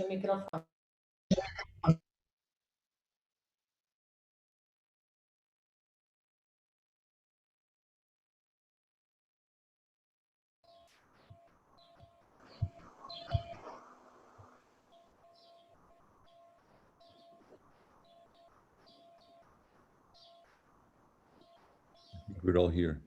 o microfone. We're all here.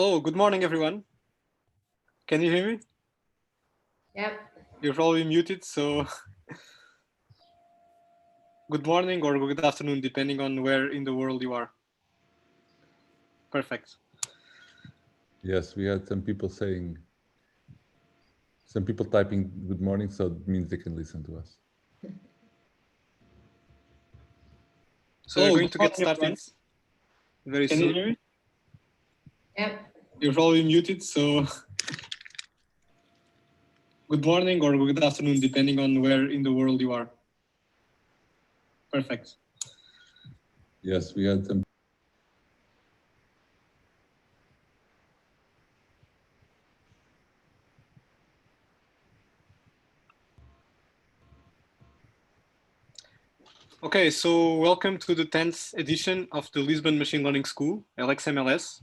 Oh, good morning, everyone. Can you hear me? Yep. You're probably muted, so good morning or good afternoon, depending on where in the world you are. Perfect. Yes, we had some people typing good morning, so it means they can listen to us. So we're going to get started very soon. Can you hear me? Yep. You're probably muted, so good morning or good afternoon, depending on where in the world you are. Perfect. Yes, we had some. Okay, so welcome to the 10th edition of the Lisbon Machine Learning School, LXMLS.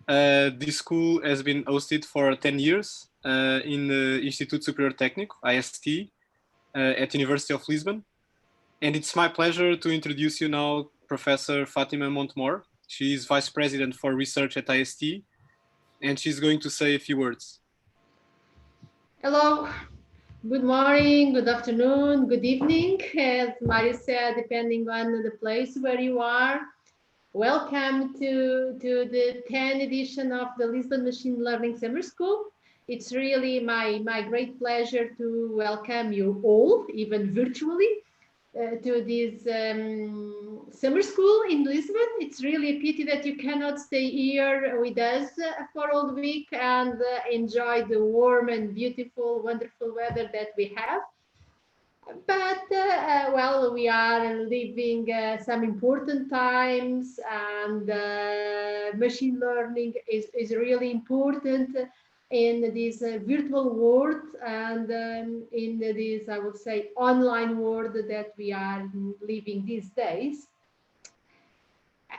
This school has been hosted for 10 years in the Instituto Superior Técnico, IST, at University of Lisbon. And it's my pleasure to introduce you now Professor Fatima Montemor. She is Vice President for Research at IST, and she's going to say a few words. Hello. Good morning, good afternoon, good evening. As Mario said, depending on the place where you are. Welcome to the 10th edition of the Lisbon Machine Learning Summer School. It's really my great pleasure to welcome you all, even virtually, to this summer school in Lisbon. It's really a pity that you cannot stay here with us for all the week and enjoy the warm and beautiful, wonderful weather that we have. But well, we are living some important times, and machine learning is really important in this virtual world and in this, I would say, online world that we are living these days.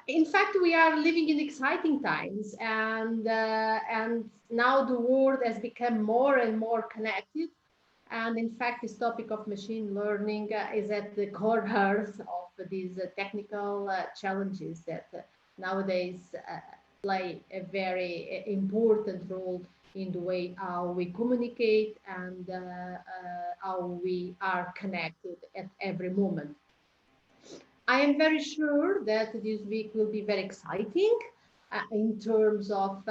In fact, we are living in exciting times, and now the world has become more and more connected. And in fact, this topic of machine learning is at the core heart of these technical challenges that nowadays play a very important role in the way how we communicate and how we are connected at every moment. I am very sure that this week will be very exciting in terms of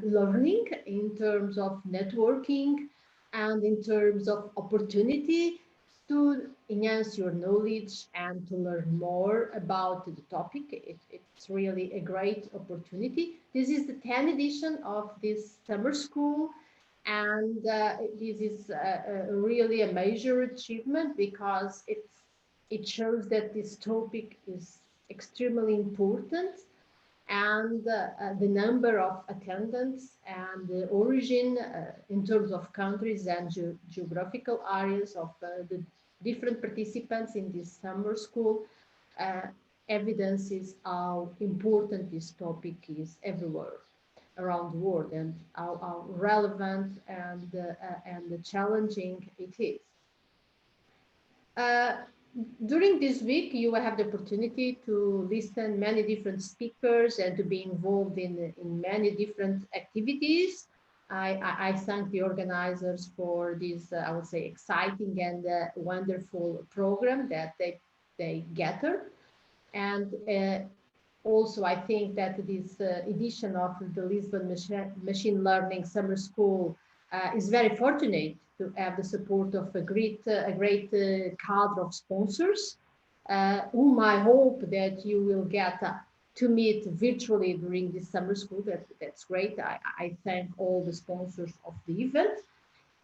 learning, in terms of networking, and in terms of opportunity to enhance your knowledge and to learn more about the topic. It's really a great opportunity. This is the 10th edition of this summer school, and this is really a major achievement because it shows that this topic is extremely important, and the number of attendants and the origin in terms of countries and geographical areas of the different participants in this summer school evidences how important this topic is everywhere around the world, and how relevant and challenging it is. During this week, you will have the opportunity to listen many different speakers and to be involved in many different activities. I thank the organizers for this, I would say, exciting and wonderful program that they gather. And Also, I think that this edition of the Lisbon Machine Learning Summer School is very fortunate to have the support of a great cadre of sponsors, whom I hope that you will get to meet virtually during this summer school. That's great. I thank all the sponsors of the event.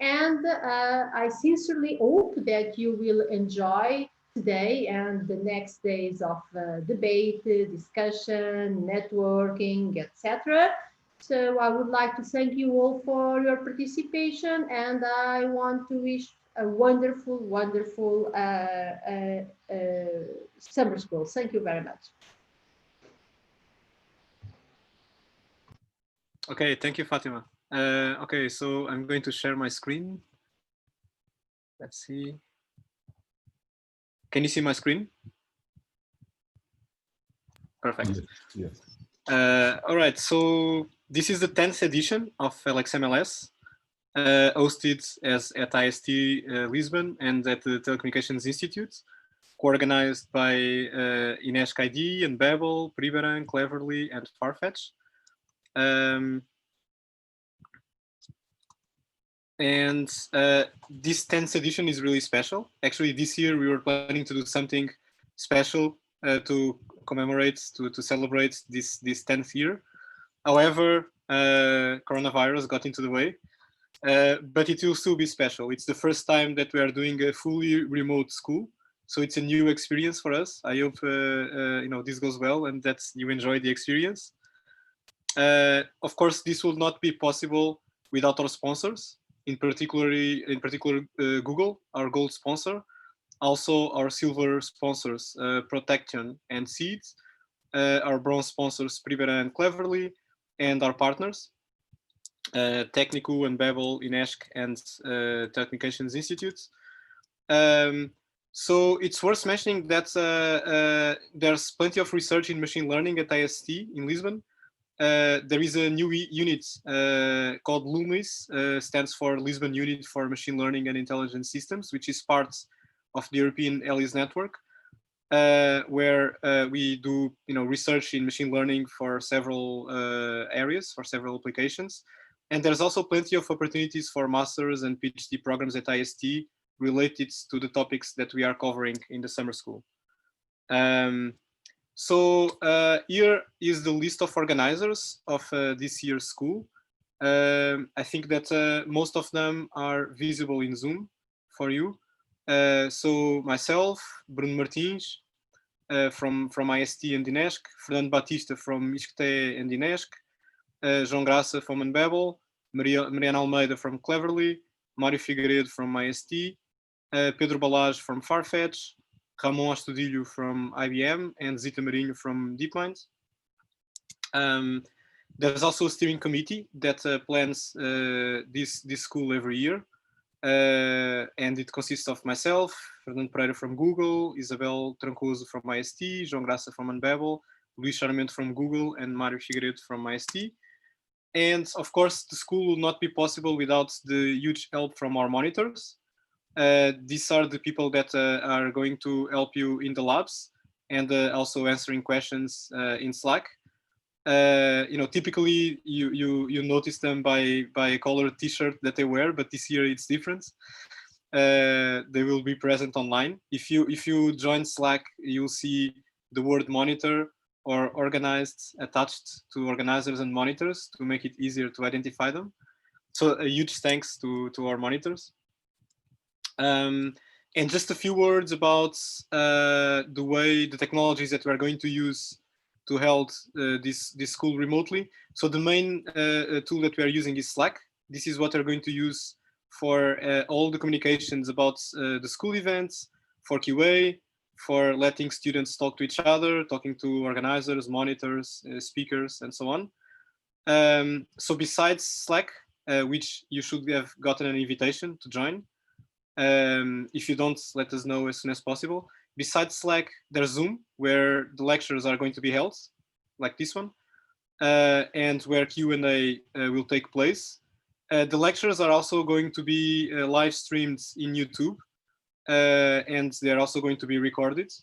And I sincerely hope that you will enjoy today and the next days of debate, discussion, networking, etc. So I would like to thank you all for your participation, and I want to wish a wonderful, wonderful summer school. Thank you very much. Okay, thank you, Fatima. Okay, so I'm going to share my screen. Let's see. Can you see my screen? Perfect. Yes. All right, so this is the 10th edition of LXMLS, hosted at IST Lisbon and at the Telecommunications Institute, co-organized by Inesc ID and Babel, Pribaran, Cleverly, and Farfetch. And this 10th edition is really special. Actually, this year we were planning to do something special to commemorate, to celebrate this 10th year. However, coronavirus got into the way, but it will still be special. It's the first time that we are doing a fully remote school, so it's a new experience for us. I hope this goes well and that you enjoy the experience. Of course, this will not be possible without our sponsors. In particular, Google, our gold sponsor, also our silver sponsors, Protection and Seeds, our bronze sponsors, Pribaran and Cleverly, and our partners, Technico and Babel, Inesc, and Telecommunications Institute. So it's worth mentioning that there's plenty of research in machine learning at IST in Lisbon. There is a new unit called LUMIS, stands for Lisbon Unit for Machine Learning and Intelligent Systems, which is part of the European ELIS network, where we do research in machine learning for several areas, for several applications. And there's also plenty of opportunities for masters and PhD programs at IST related to the topics that we are covering in the summer school. So here is the list of organizers of this year's school. I think that most of them are visible in Zoom for you. So myself, Bruno Martins from IST and Inesc, Fernando Batista from Isqueté and Inesc, João Graça from Unbabel, Mariana Almeida from Cleverly, Mário Figueiredo from IST, Pedro Balaz from Farfetch, Ramon Astudillo from IBM, and Zita Marinho from DeepMind. There's also a steering committee that plans this school every year. And it consists of myself, Fernando Pereira from Google, Isabel Trancoso from IST, João Graça from Unbabel, Luís Sarmento from Google, and Mário Figueiredo from IST. And of course, the school will not be possible without the huge help from our monitors. These are the people that are going to help you in the labs and also answering questions in Slack. Typically you notice them by a colored T-shirt that they wear, but this year it's different. They will be present online. If you join Slack, you'll see the word monitor or organized attached to organizers and monitors to make it easier to identify them. So a huge thanks to our monitors. And just a few words about the technologies that we're going to use to hold this school remotely. So the main tool that we are using is Slack. This is what we're going to use for all the communications about the school events, for QA, for letting students talk to each other, talking to organizers, monitors, speakers, and so on. So besides Slack, which you should have gotten an invitation to join, if you don't, let us know as soon as possible. Besides Slack, there's Zoom, where the lectures are going to be held, like this one, and where Q&A will take place. The lectures are also going to be live streamed in YouTube, and they're also going to be recorded.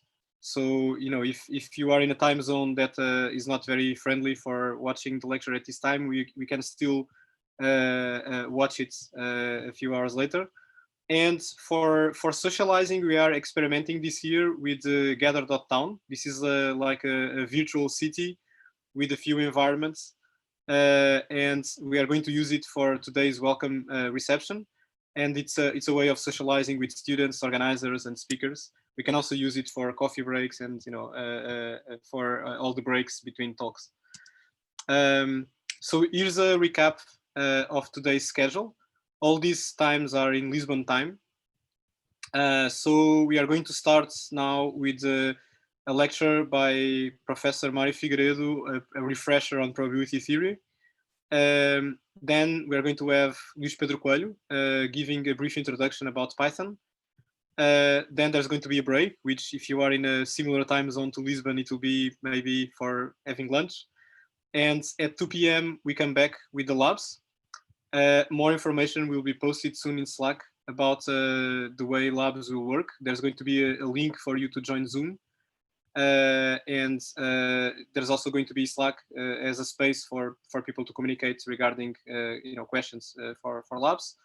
So, you know, if you are in a time zone that is not very friendly for watching the lecture at this time, we can still watch it a few hours later. And for socializing, we are experimenting this year with Gather.town. This is like a virtual city with a few environments. And we are going to use it for today's welcome reception. And it's a way of socializing with students, organizers, and speakers. We can also use it for coffee breaks and, you know, for all the breaks between talks. So here's a recap of today's schedule. All these times are in Lisbon time. So we are going to start now with a lecture by Professor Mário Figueiredo, a refresher on probability theory. Then we are going to have Pedro Coelho giving a brief introduction about Python. Then there's going to be a break, which if you are in a similar time zone to Lisbon, it will be maybe for having lunch. And at 2 p.m. we come back with the labs. More information will be posted soon in Slack about the way labs will work. There's going to be a link for you to join Zoom. And there's also going to be Slack as a space for people to communicate regarding you know, questions for labs.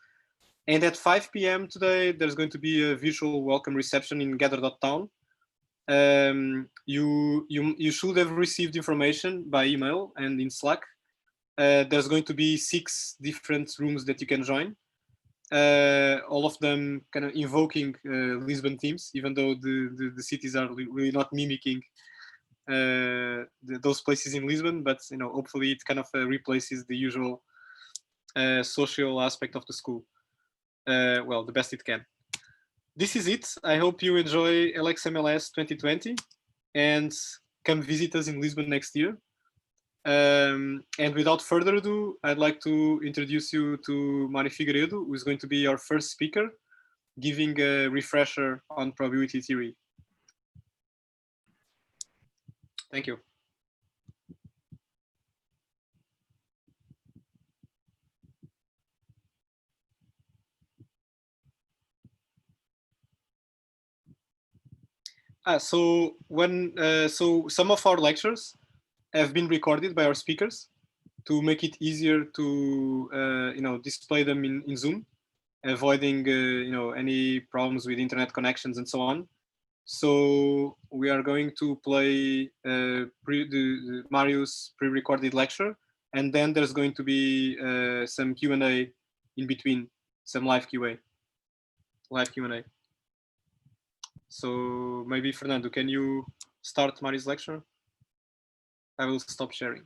And at 5 p.m. today, there's going to be a virtual welcome reception in Gather.town. You should have received information by email and in Slack. There's going to be 6 different rooms that you can join. All of them kind of invoking Lisbon themes, even though the cities are really not mimicking those places in Lisbon, but you know, hopefully it kind of replaces the usual social aspect of the school. Well, the best it can. This is it. I hope you enjoy LXMLS 2020 and come visit us in Lisbon next year. And without further ado, I'd like to introduce you to Mário Figueiredo, who is going to be our first speaker, giving a refresher on probability theory. Thank you. So some of our lectures have been recorded by our speakers to make it easier to you know, display them in Zoom, avoiding you know, any problems with internet connections and so on. So we are going to play Mario's pre-recorded lecture, and then there's going to be some Q&A in between, some live Q&A. So maybe Fernando, can you start Mario's lecture? I will stop sharing.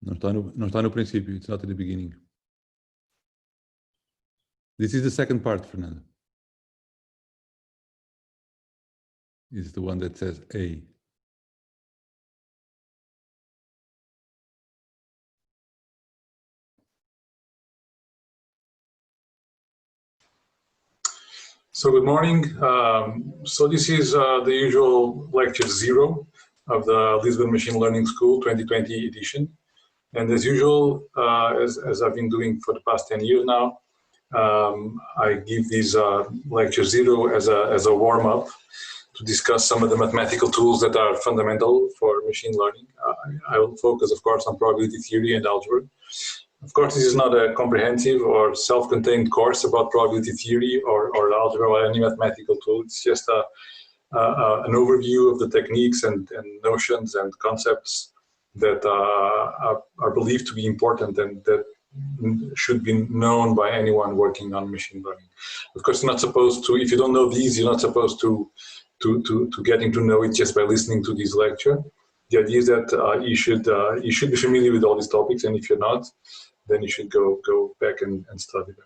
Não está no princípio, it's not at the beginning. This is the second part, Fernando. This is the one that says A. So good morning. So this is the usual lecture 0 of the Lisbon Machine Learning School 2020 edition. And as usual, as I've been doing for the past 10 years now, I give these lecture 0 as a warm-up to discuss some of the mathematical tools that are fundamental for machine learning. I will focus, of course, on probability theory and algebra. Of course, this is not a comprehensive or self-contained course about probability theory or algebra or any mathematical tool. It's just an overview of the techniques and notions and concepts that are believed to be important and that should be known by anyone working on machine learning. Of course, you're not supposed to, if you don't know these, you're not supposed to getting to know it just by listening to this lecture. The idea is that you should be familiar with all these topics, and if you're not, then you should go back and study them.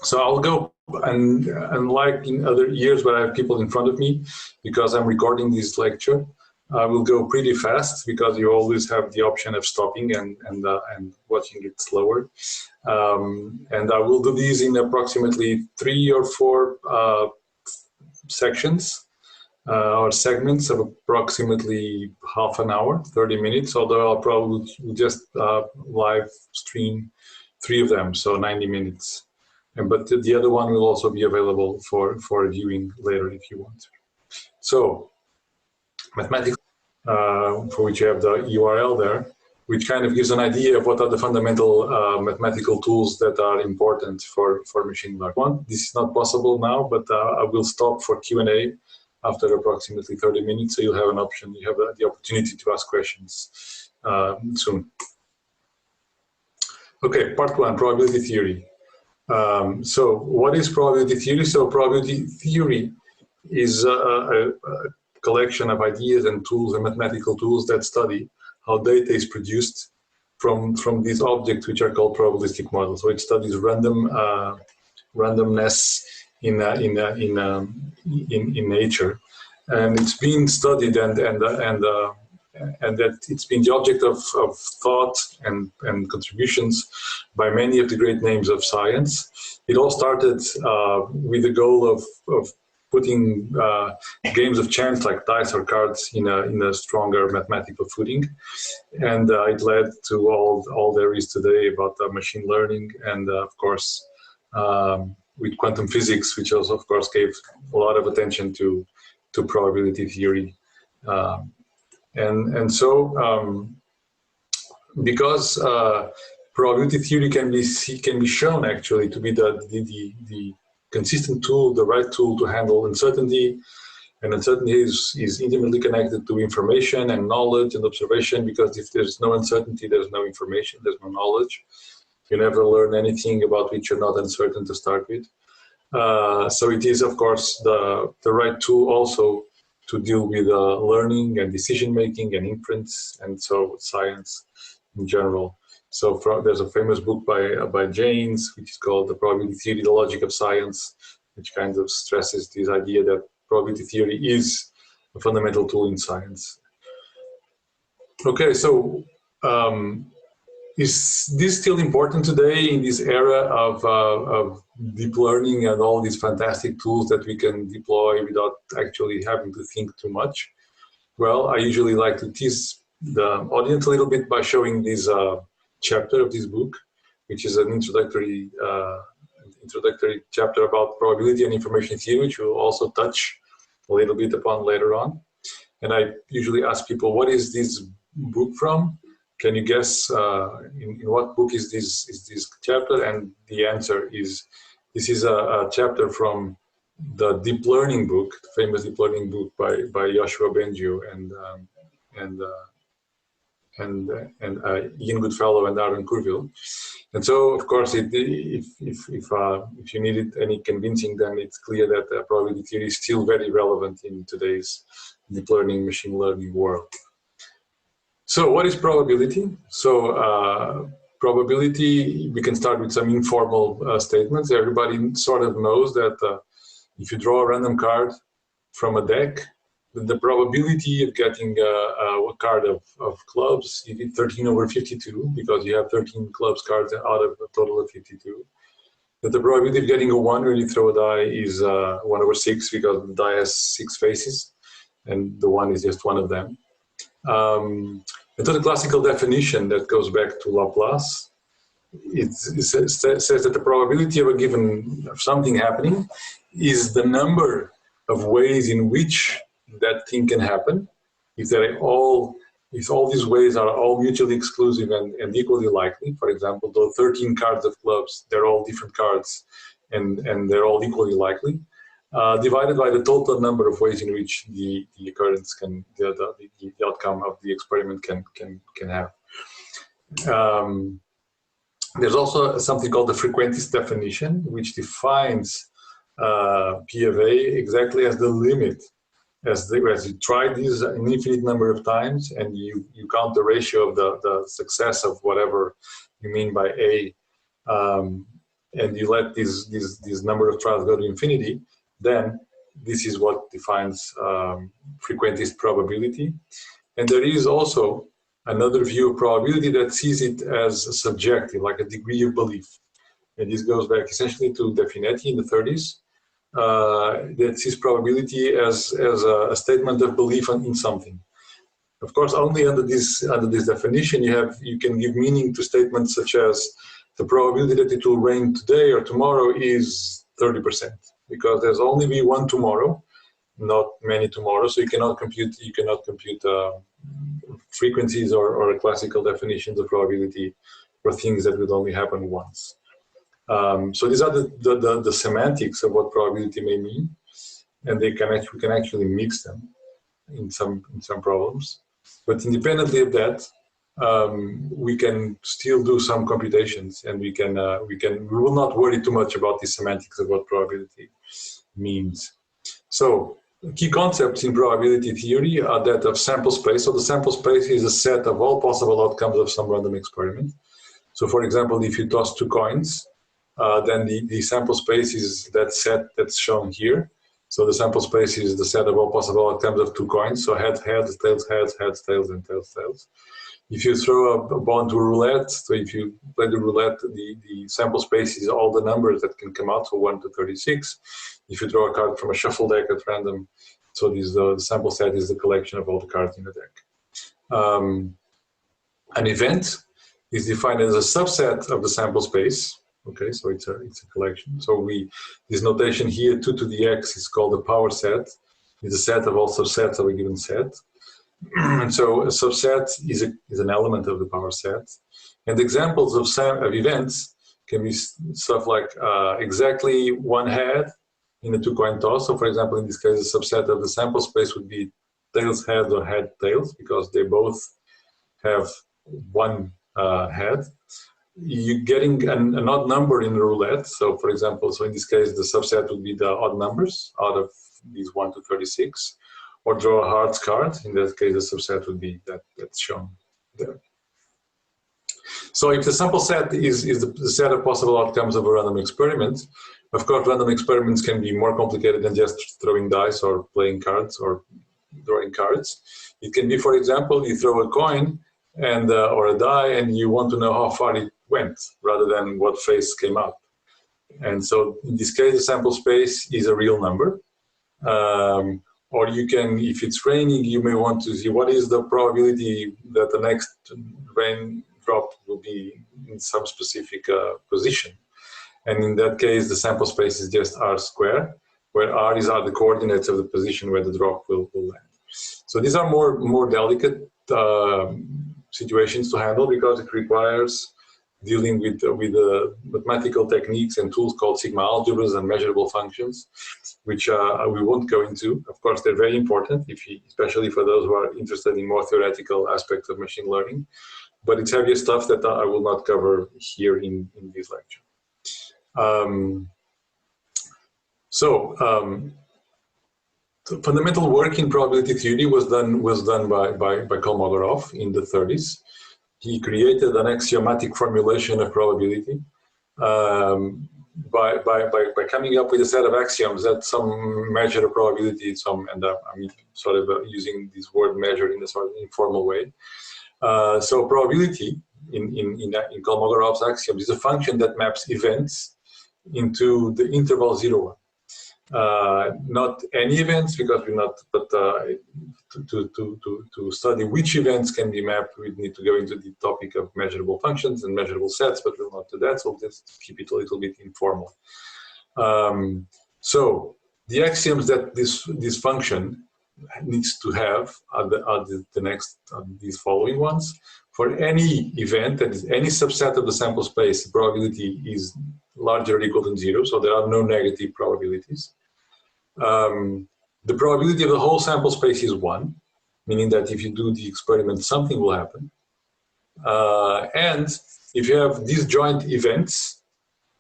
So I'll go, and like in other years where I have people in front of me, because I'm recording this lecture, I will go pretty fast because you always have the option of stopping and watching it slower. And I will do these in approximately 3 or 4 sections or segments of approximately half an hour, 30 minutes, although I'll probably just live stream 3 of them, so 90 minutes. But the other one will also be available for viewing later if you want. So, mathematics, for which you have the URL there, which kind of gives an idea of what are the fundamental mathematical tools that are important for machine learning. This is not possible now, but I will stop for Q&A after approximately 30 minutes, so you'll have an option. You have the opportunity to ask questions soon. Okay, part 1, probability theory. So what is probability theory? So probability theory is a collection of ideas and tools and mathematical tools that study how data is produced from these objects which are called probabilistic models. So it studies randomness in nature, and it's been studied and that it's been the object of thought and contributions by many of the great names of science. It all started with the goal of putting games of chance like dice or cards in a stronger mathematical footing, and it led to all there is today about machine learning, and of course with quantum physics, which also of course gave a lot of attention to probability theory. And so, because probability theory can be shown actually to be the consistent tool, the right tool to handle uncertainty, and uncertainty is intimately connected to information and knowledge and observation. Because if there's no uncertainty, there's no information, there's no knowledge. You never learn anything about which you're not uncertain to start with. So it is, of course, the right tool also to deal with learning and decision-making and inference, and so science in general. So there's a famous book by Jaynes, which is called The Probability Theory, The Logic of Science, which kind of stresses this idea that probability theory is a fundamental tool in science. Okay, so is this still important today in this era of deep learning and all these fantastic tools that we can deploy without actually having to think too much? Well, I usually like to tease the audience a little bit by showing this chapter of this book, which is an introductory chapter about probability and information theory, which we'll also touch a little bit upon later on. And I usually ask people, what is this book from? Can you guess in what book is this chapter? And the answer is, this is a chapter from the deep learning book, the famous deep learning book by Joshua Bengio and Ian Goodfellow and Aaron Curville. And so, of course, if you needed any convincing, then it's clear that probability theory is still very relevant in today's deep learning, machine learning world. So what is probability? So probability, we can start with some informal statements. Everybody sort of knows that if you draw a random card from a deck, the probability of getting a card of clubs is 13/52, because you have 13 clubs cards out of a total of 52. But the probability of getting a 1 when you throw a die is 1/6, because the die has 6 faces, and the 1 is just one of them. And to the classical definition that goes back to Laplace, it says that the probability of a given something happening is the number of ways in which that thing can happen. If all these ways are all mutually exclusive and equally likely, for example, those 13 cards of clubs, they're all different cards and they're all equally likely, divided by the total number of ways in which the occurrence can, the outcome of the experiment can have. There's also something called the frequentist definition, which defines P of A exactly as the limit. As you try this an infinite number of times and you count the ratio of the success of whatever you mean by A, and you let this number of trials go to infinity, then this is what defines frequentist probability. And there is also another view of probability that sees it as subjective, like a degree of belief. And this goes back essentially to De Finetti in the 30s. That sees probability as a statement of belief in something. Of course, only under this definition you can give meaning to statements such as the probability that it will rain today or tomorrow is 30%, because there's only be one tomorrow, not many tomorrows. So you cannot compute frequencies or classical definitions of probability for things that would only happen once. So these are the semantics of what probability may mean, and we can actually mix them in some problems. But independently of that, we can still do some computations, and we will not worry too much about the semantics of what probability means. So key concepts in probability theory are that of sample space. So the sample space is a set of all possible outcomes of some random experiment. So for example, if you toss two coins, then the sample space is that set that's shown here. So the sample space is the set of all possible outcomes of two coins. So heads, heads, tails, heads, heads, tails, and tails, tails. If you throw a ball to a roulette, so if you play the roulette, the sample space is all the numbers that can come out, so 1 to 36. If you draw a card from a shuffle deck at random, so the sample set is the collection of all the cards in the deck. An event is defined as a subset of the sample space. Okay, so it's a collection. So this notation here, 2 to the x, is called the power set. It's a set of all subsets of a given set. And so a subset is an element of the power set. And examples of events can be stuff like exactly one head in a two-coin toss. So for example, in this case, a subset of the sample space would be tails, heads, or head, tails, because they both have one head. You're getting an odd number in the roulette. So for example, so in this case, the subset would be the odd numbers out of these 1 to 36, or draw a hearts card. In that case, the subset would be that's shown there. So if the sample set is the set of possible outcomes of a random experiment, of course, random experiments can be more complicated than just throwing dice or playing cards or drawing cards. It can be, for example, you throw a coin and or a die, and you want to know how far it went rather than what face came up. And so in this case, the sample space is a real number. Or you can, if it's raining, you may want to see what is the probability that the next rain drop will be in some specific position. And in that case, the sample space is just r squared, where r are the coordinates of the position where the drop will land. So these are more delicate situations to handle, because it requires dealing with mathematical techniques and tools called sigma algebras and measurable functions, which we won't go into. Of course, they're very important, especially for those who are interested in more theoretical aspects of machine learning. But it's heavier stuff that I will not cover here in this lecture. The fundamental work in probability theory was done by Kolmogorov in the 30s. He created an axiomatic formulation of probability by coming up with a set of axioms that some measure of probability, sort of using this word measure in a sort of informal way. So probability in Kolmogorov's axioms is a function that maps events into the interval 0, 1. Not any events, because we're not, but to study which events can be mapped, we need to go into the topic of measurable functions and measurable sets, but we'll not do that, so let's keep it a little bit informal. So the axioms that this function needs to have are these following ones. For any event, that is any subset of the sample space, the probability is larger or equal than 0, so there are no negative probabilities. The probability of the whole sample space is 1, meaning that if you do the experiment, something will happen. And if you have disjoint events,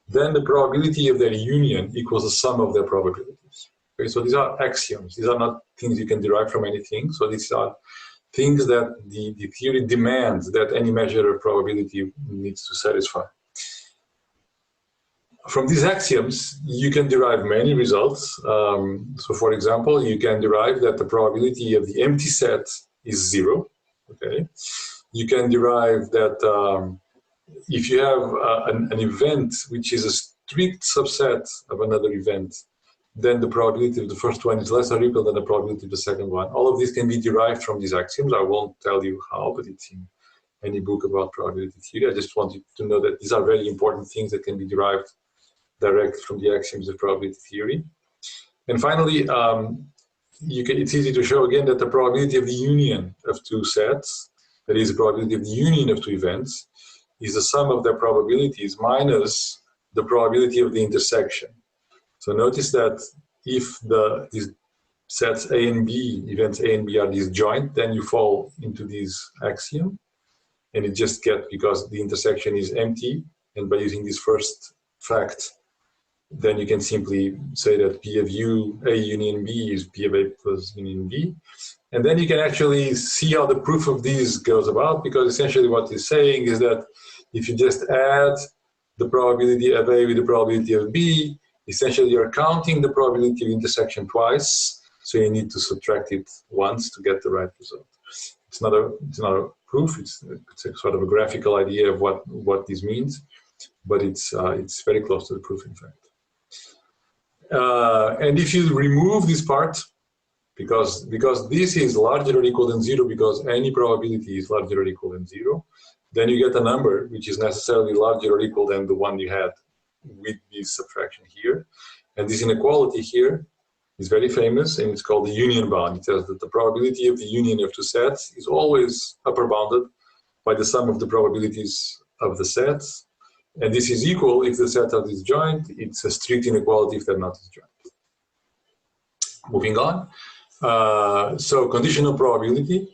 then the probability of their union equals the sum of their probabilities. Okay, so these are axioms. These are not things you can derive from anything. So these are things that the theory demands that any measure of probability needs to satisfy. From these axioms, you can derive many results. So for example, you can derive that the probability of the empty set is 0. Okay. You can derive that if you have an event which is a strict subset of another event, then the probability of the first one is less or equal than the probability of the second one. All of this can be derived from these axioms. I won't tell you how, but it's in any book about probability theory. I just want you to know that these are very important things that can be derived direct from the axioms of probability theory. And finally, it's easy to show again that the probability of the union of two sets, that is the probability of the union of two events, is the sum of their probabilities minus the probability of the intersection. So notice that if these sets A and B, events A and B are disjoint, then you fall into this axiom, and it just gets because the intersection is empty, and by using this first fact, then you can simply say that P of U, A union B is P of A plus union B. And then you can actually see how the proof of these goes about, because essentially what it's saying is that if you just add the probability of A with the probability of B, essentially you're counting the probability of intersection twice, so you need to subtract it once to get the right result. It's not a proof, it's a sort of a graphical idea of what this means, but it's very close to the proof in fact. And if you remove this part, because this is larger or equal than 0, because any probability is larger or equal than 0, then you get a number which is necessarily larger or equal than the one you had with this subtraction here. And this inequality here is very famous, and it's called the union bound. It says that the probability of the union of two sets is always upper bounded by the sum of the probabilities of the sets. And this is equal if the sets are disjoint. It's a strict inequality if they're not disjoint. Moving on. So conditional probability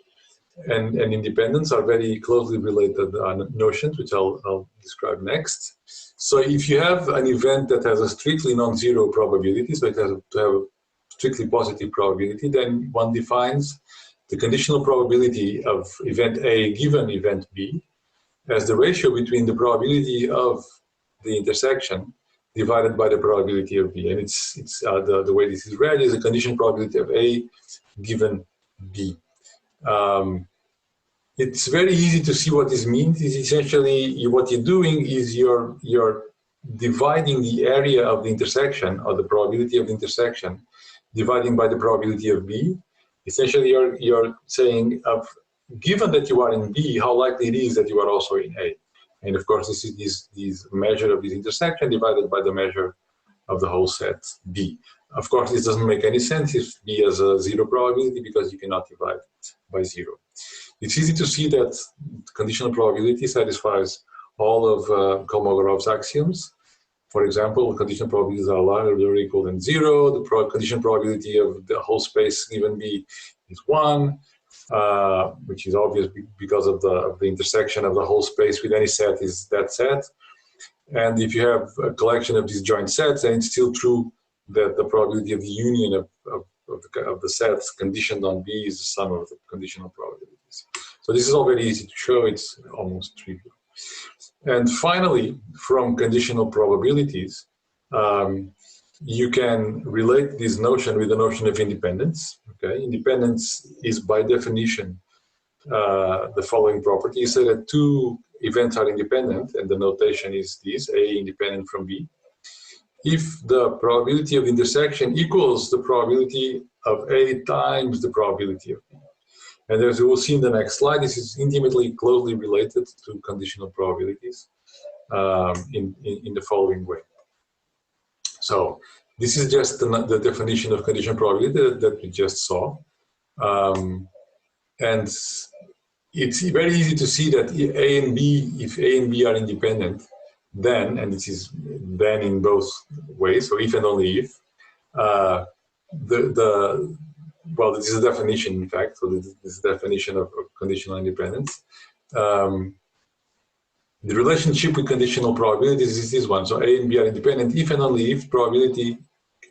and independence are very closely related notions, which I'll describe next. So if you have an event that has a strictly non-zero probability, so it has to have a strictly positive probability, then one defines the conditional probability of event A given event B as the ratio between the probability of the intersection divided by the probability of B. And the way this is read is a conditional probability of A given B. It's very easy to see what this means. It's essentially what you're doing is you're dividing the area of the intersection, or the probability of the intersection, dividing by the probability of B. Essentially, you're saying, given that you are in B, how likely it is that you are also in A. And of course, this is this measure of this intersection divided by the measure of the whole set B. Of course, this doesn't make any sense if B has a 0 probability, because you cannot divide by 0. It's easy to see that conditional probability satisfies all of Kolmogorov's axioms. For example, conditional probabilities are larger or equal than 0. The conditional probability of the whole space given B is 1, which is obvious because of the intersection of the whole space with any set is that set. And if you have a collection of disjoint sets, then it's still true that the probability of the union of the sets conditioned on B is the sum of the conditional probabilities. So this is all very easy to show. It's almost trivial. And finally, from conditional probabilities, you can relate this notion with the notion of independence. Okay, independence is by definition the following property. You say that two events are independent, and the notation is this: A independent from B. If the probability of intersection equals the probability of A times the probability of B. And as we will see in the next slide, this is intimately closely related to conditional probabilities in the following way. So this is just the definition of conditional probability that we just saw. And it's very easy to see that if A and B are independent, then, and this is then in both ways, so if and only if, well, this is a definition, in fact, so this is a definition of conditional independence. The relationship with conditional probabilities is this one. So A and B are independent if and only if probability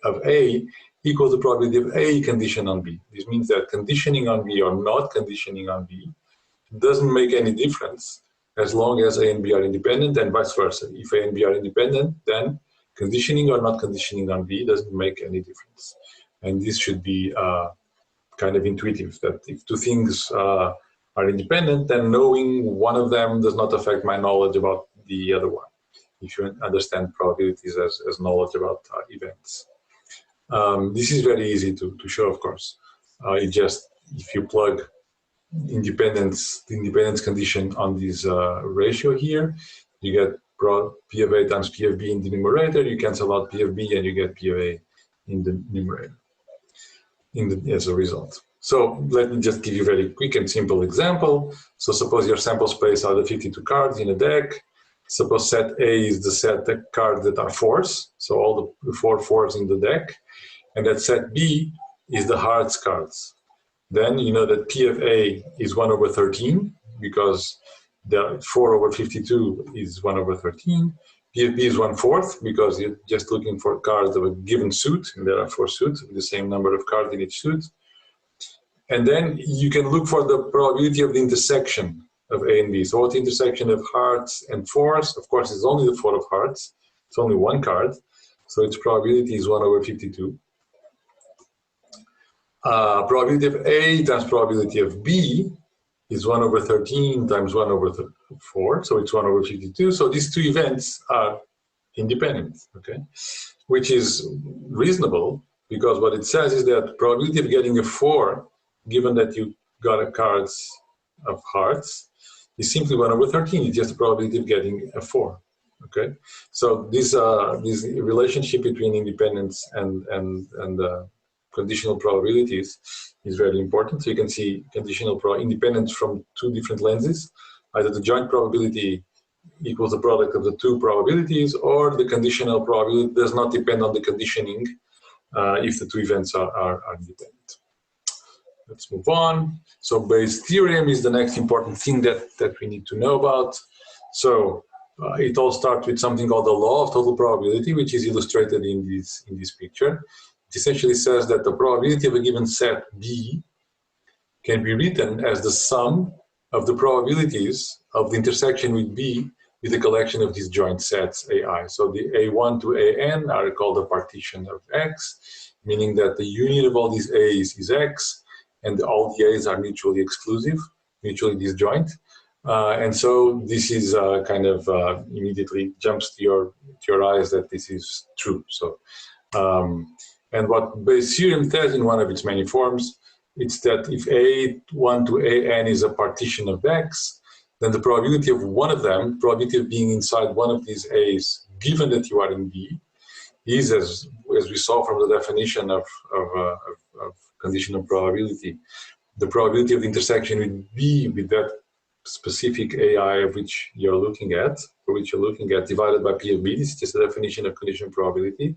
of A equals the probability of A conditioned on B. This means that conditioning on B or not conditioning on B doesn't make any difference as long as A and B are independent, and vice versa. If A and B are independent, then conditioning or not conditioning on B doesn't make any difference. And this should be kind of intuitive, that if two things are independent, then knowing one of them does not affect my knowledge about the other one, if you understand probabilities as knowledge about events. This is very easy to show, of course. It just, if you plug the independence condition on this ratio here, you get P of A times P of B in the numerator, you cancel out P of B and you get P of A in the numerator as a result. So let me just give you a very quick and simple example. So suppose your sample space are the 52 cards in a deck. Suppose set A is the set of cards that are fours, so all the 4 fours in the deck, and that set B is the hearts cards. Then you know that P of A is 1 over 13, because the 4 over 52 is 1 over 13. P of B is 1/4, because you're just looking for cards of a given suit, and there are 4 suits with the same number of cards in each suit. And then you can look for the probability of the intersection of A and B. So what the intersection of hearts and fours? Of course, it's only the 4 of hearts. It's only one card. So its probability is 1 over 52. Probability of A times probability of B is 1 over 13 times 1 over 4. So it's 1 over 52. So these two events are independent, okay? Which is reasonable, because what it says is that probability of getting a 4, given that you got a cards of hearts, is simply 1 over 13. It's just the probability of getting a 4. Okay, so this relationship between independence and conditional probabilities is very important. So you can see conditional independence from 2 different lenses. Either the joint probability equals the product of the 2 probabilities, or the conditional probability does not depend on the conditioning if the 2 events are independent. Let's move on. So Bayes' theorem is the next important thing that we need to know about. So it all starts with something called the law of total probability, which is illustrated in this picture. It essentially says that the probability of a given set B can be written as the sum of the probabilities of the intersection with B with a collection of these joint sets AI. So the A1 to AN are called a partition of X, meaning that the union of all these A's is X, and all the A's are mutually exclusive, mutually disjoint. And so this is kind of immediately jumps to your eyes that this is true. So, and what Bayes' theorem says in one of its many forms, it's that if A1 to AN is a partition of X, then the probability of one of them, probability of being inside one of these A's, given that you are in B, is, as we saw from the definition of conditional probability, the probability of the intersection with B with that specific AI of which you're looking at, divided by P of B. This is just a definition of conditional probability.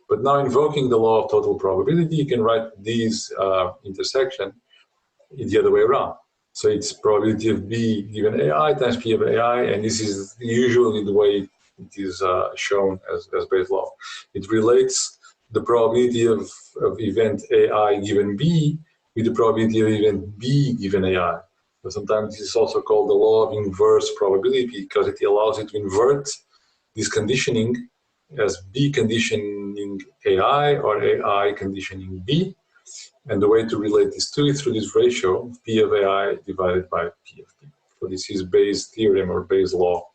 But now invoking the law of total probability, you can write these intersection in the other way around. So it's probability of B given AI times P of AI, and this is usually the way it is shown as Bayes' law. It relates the probability of event AI given B with the probability of event B given AI. So sometimes this is also called the law of inverse probability, because it allows it to invert this conditioning as B conditioning AI or AI conditioning B. And the way to relate these two is through this ratio, P of AI divided by P of B. So this is Bayes' theorem or Bayes' law.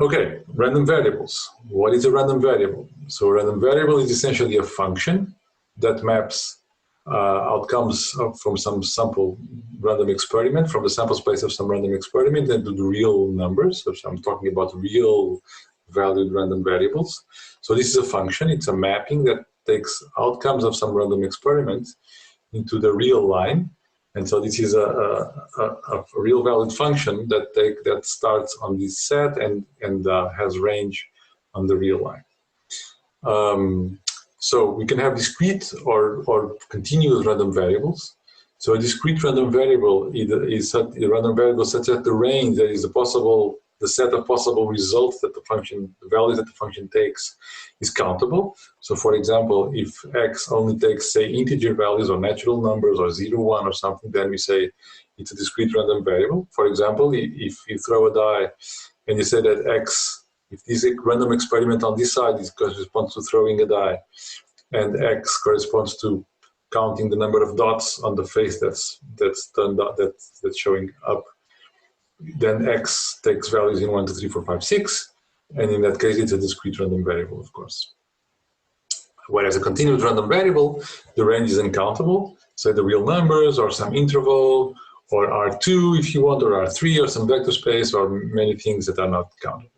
Okay, random variables. What is a random variable? So a random variable is essentially a function that maps outcomes from some sample random experiment, from the sample space of some random experiment, into the real numbers. So I'm talking about real valued random variables. So this is a function, it's a mapping that takes outcomes of some random experiment into the real line. And so this is a real valued function that starts on this set and has range on the real line. So we can have discrete or continuous random variables. So a discrete random variable is a random variable such that the range that is the set of possible results that the values that the function takes is countable. So for example, if x only takes, say, integer values or natural numbers or 0, 1 or something, then we say it's a discrete random variable. For example, if you throw a die and you say that x, if this random experiment on this side corresponds to throwing a die, and x corresponds to counting the number of dots on the face that's showing up, then x takes values in 1, 2, 3, 4, 5, 6, and in that case it's a discrete random variable, of course. Whereas a continuous random variable, the range is uncountable, say the real numbers or some interval or R2 if you want, or R3 or some vector space or many things that are not countable.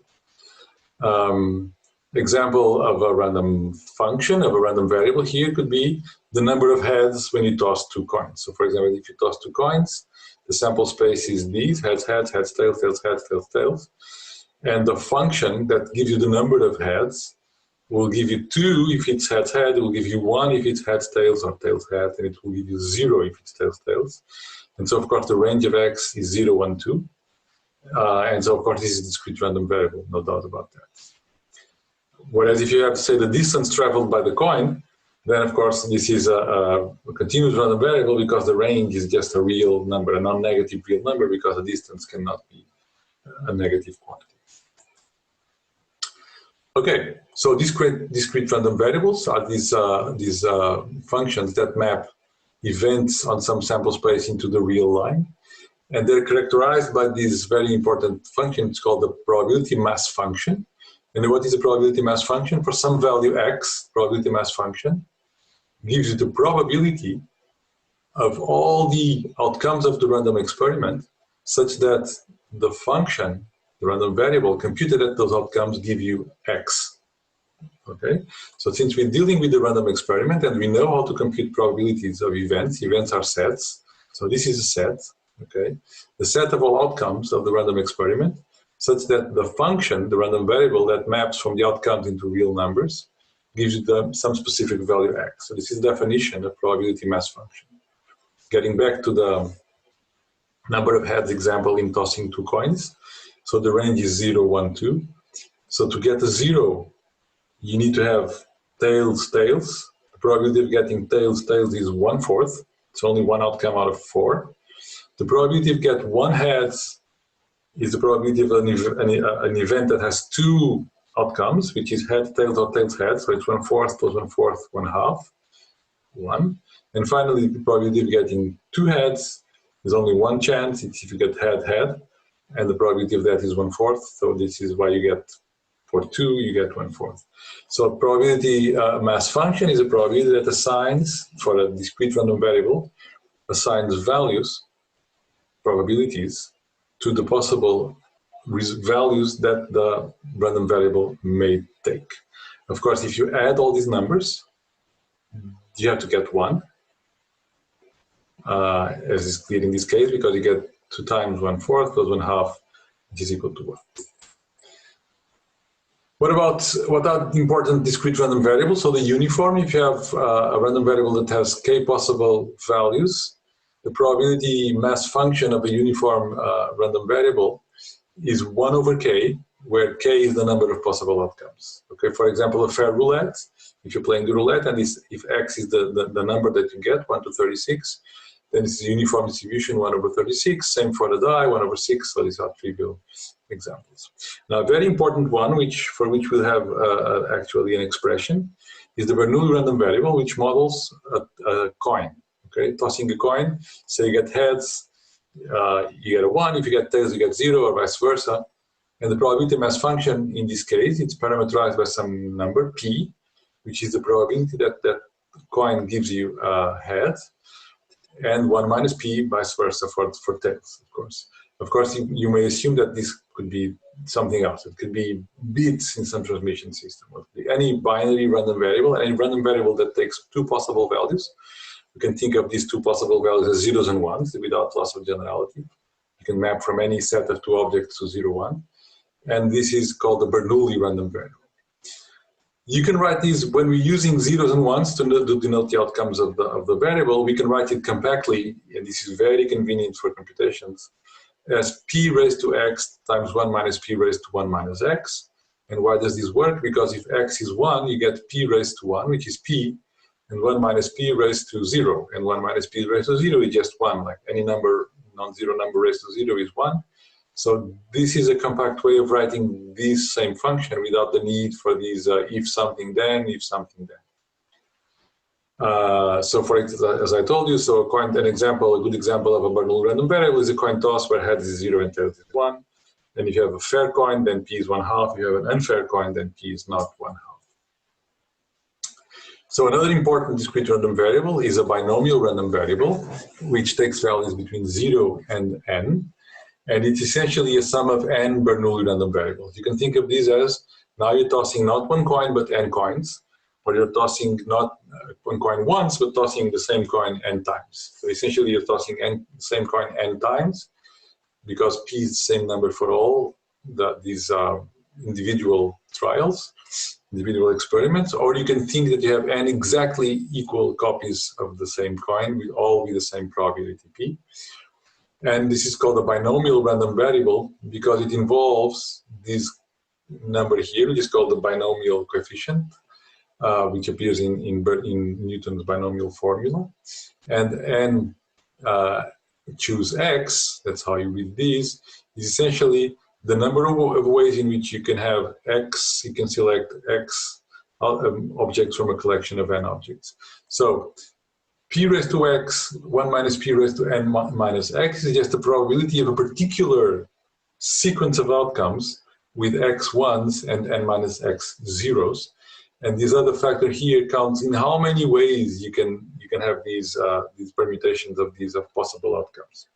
Example of a random function, of a random variable here could be the number of heads when you toss 2 coins. So for example, if you toss 2 coins, the sample space is these, heads, heads, heads, tails, tails, heads, tails, tails. And the function that gives you the number of heads will give you 2 if it's heads, head, it will give you 1 if it's heads, tails, or tails, head, and it will give you 0 if it's tails, tails. And so of course the range of x is 0, 1, 2. And so of course this is a discrete random variable, no doubt about that. Whereas if you have to say the distance traveled by the coin, then of course this is a continuous random variable because the range is just a real number, a non-negative real number, because the distance cannot be a negative quantity. Okay, so discrete random variables are these functions that map events on some sample space into the real line. And they're characterized by this very important function. It's called the probability mass function. And what is a probability mass function? For some value x, probability mass function gives you the probability of all the outcomes of the random experiment such that the function, the random variable computed at those outcomes, give you x. Okay, so since we're dealing with the random experiment and we know how to compute probabilities of events are sets. So this is a set, okay, the set of all outcomes of the random experiment, such that the function, the random variable that maps from the outcomes into real numbers, gives you some specific value x. So this is the definition of probability mass function. Getting back to the number of heads example in tossing 2 coins. So the range is 0, 1, 2. So to get a 0, you need to have tails, tails. The probability of getting tails, tails is 1/4. It's only one outcome out of 4. The probability of get 1 heads is the probability of an event that has 2 outcomes, which is head, tails, or tails, head. So it's 1/4 plus 1/4, 1/2, 1. And finally, the probability of getting 2 heads is only 1 chance. It's if you get head, head. And the probability of that is 1/4. So this is why you get, for 2, you get 1/4. So probability mass function is a probability that assigns, for a discrete random variable, assigns values, probabilities, to the possible values that the random variable may take. Of course, if you add all these numbers, you have to get 1, as is clear in this case, because you get 2 times 1/4 plus 1/2, which is equal to 1. What are important discrete random variables? So the uniform, if you have a random variable that has k possible values, the probability mass function of a uniform random variable is 1/k, where k is the number of possible outcomes. Okay, for example, a fair roulette, if you're playing the roulette and if x is the number that you get, 1 to 36, then it's a uniform distribution, 1/36. Same for the die, 1/6. So these are trivial examples. Now, a very important one, for which we'll have actually an expression, is the Bernoulli random variable, which models a coin. Okay, tossing a coin, say you get heads, you get a 1. If you get tails, you get 0, or vice versa. And the probability mass function in this case, it's parameterized by some number p, which is the probability that that coin gives you heads, and 1 minus p, vice versa for tails, of course. Of course, you may assume that this could be something else. It could be bits in some transmission system. It could be any binary random variable, any random variable that takes 2 possible values. You can think of these 2 possible values as 0s and 1s without loss of generality. You can map from any set of 2 objects to 0, 1. And this is called the Bernoulli random variable. You can write these when we're using zeros and ones to denote the outcomes of the variable. We can write it compactly, and this is very convenient for computations, as p raised to x times 1 minus p raised to 1 minus x. And why does this work? Because if x is 1, you get p raised to 1, which is p, and 1 minus p raised to 0. And 1 minus p raised to 0 is just 1, like any number, non-zero number raised to 0 is 1. So this is a compact way of writing this same function without the need for these if something then, if something then. So for as I told you, so a good example of a Bernoulli random variable is a coin toss where heads is 0 and tails is 1. And if you have a fair coin, then p is 1/2. If you have an unfair coin, then p is not 1/2. So another important discrete random variable is a binomial random variable, which takes values between 0 and n. And it's essentially a sum of n Bernoulli random variables. You can think of these as, now you're tossing not one coin, but n coins, or you're tossing not one coin once, but tossing the same coin n times. So essentially you're tossing the same coin n times, because p is the same number for all these individual trials, individual experiments, or you can think that you have n exactly equal copies of the same coin, with all with the same probability p. And this is called a binomial random variable because it involves this number here, which is called the binomial coefficient, which appears in Newton's binomial formula. And choose x, that's how you read these, is essentially the number of ways in which you can have x, you can select x objects from a collection of n objects. So p raised to x, 1 minus p raised to n minus x is just the probability of a particular sequence of outcomes with x ones and n minus x zeros. And this other factor here counts in how many ways you can have these permutations of these possible outcomes.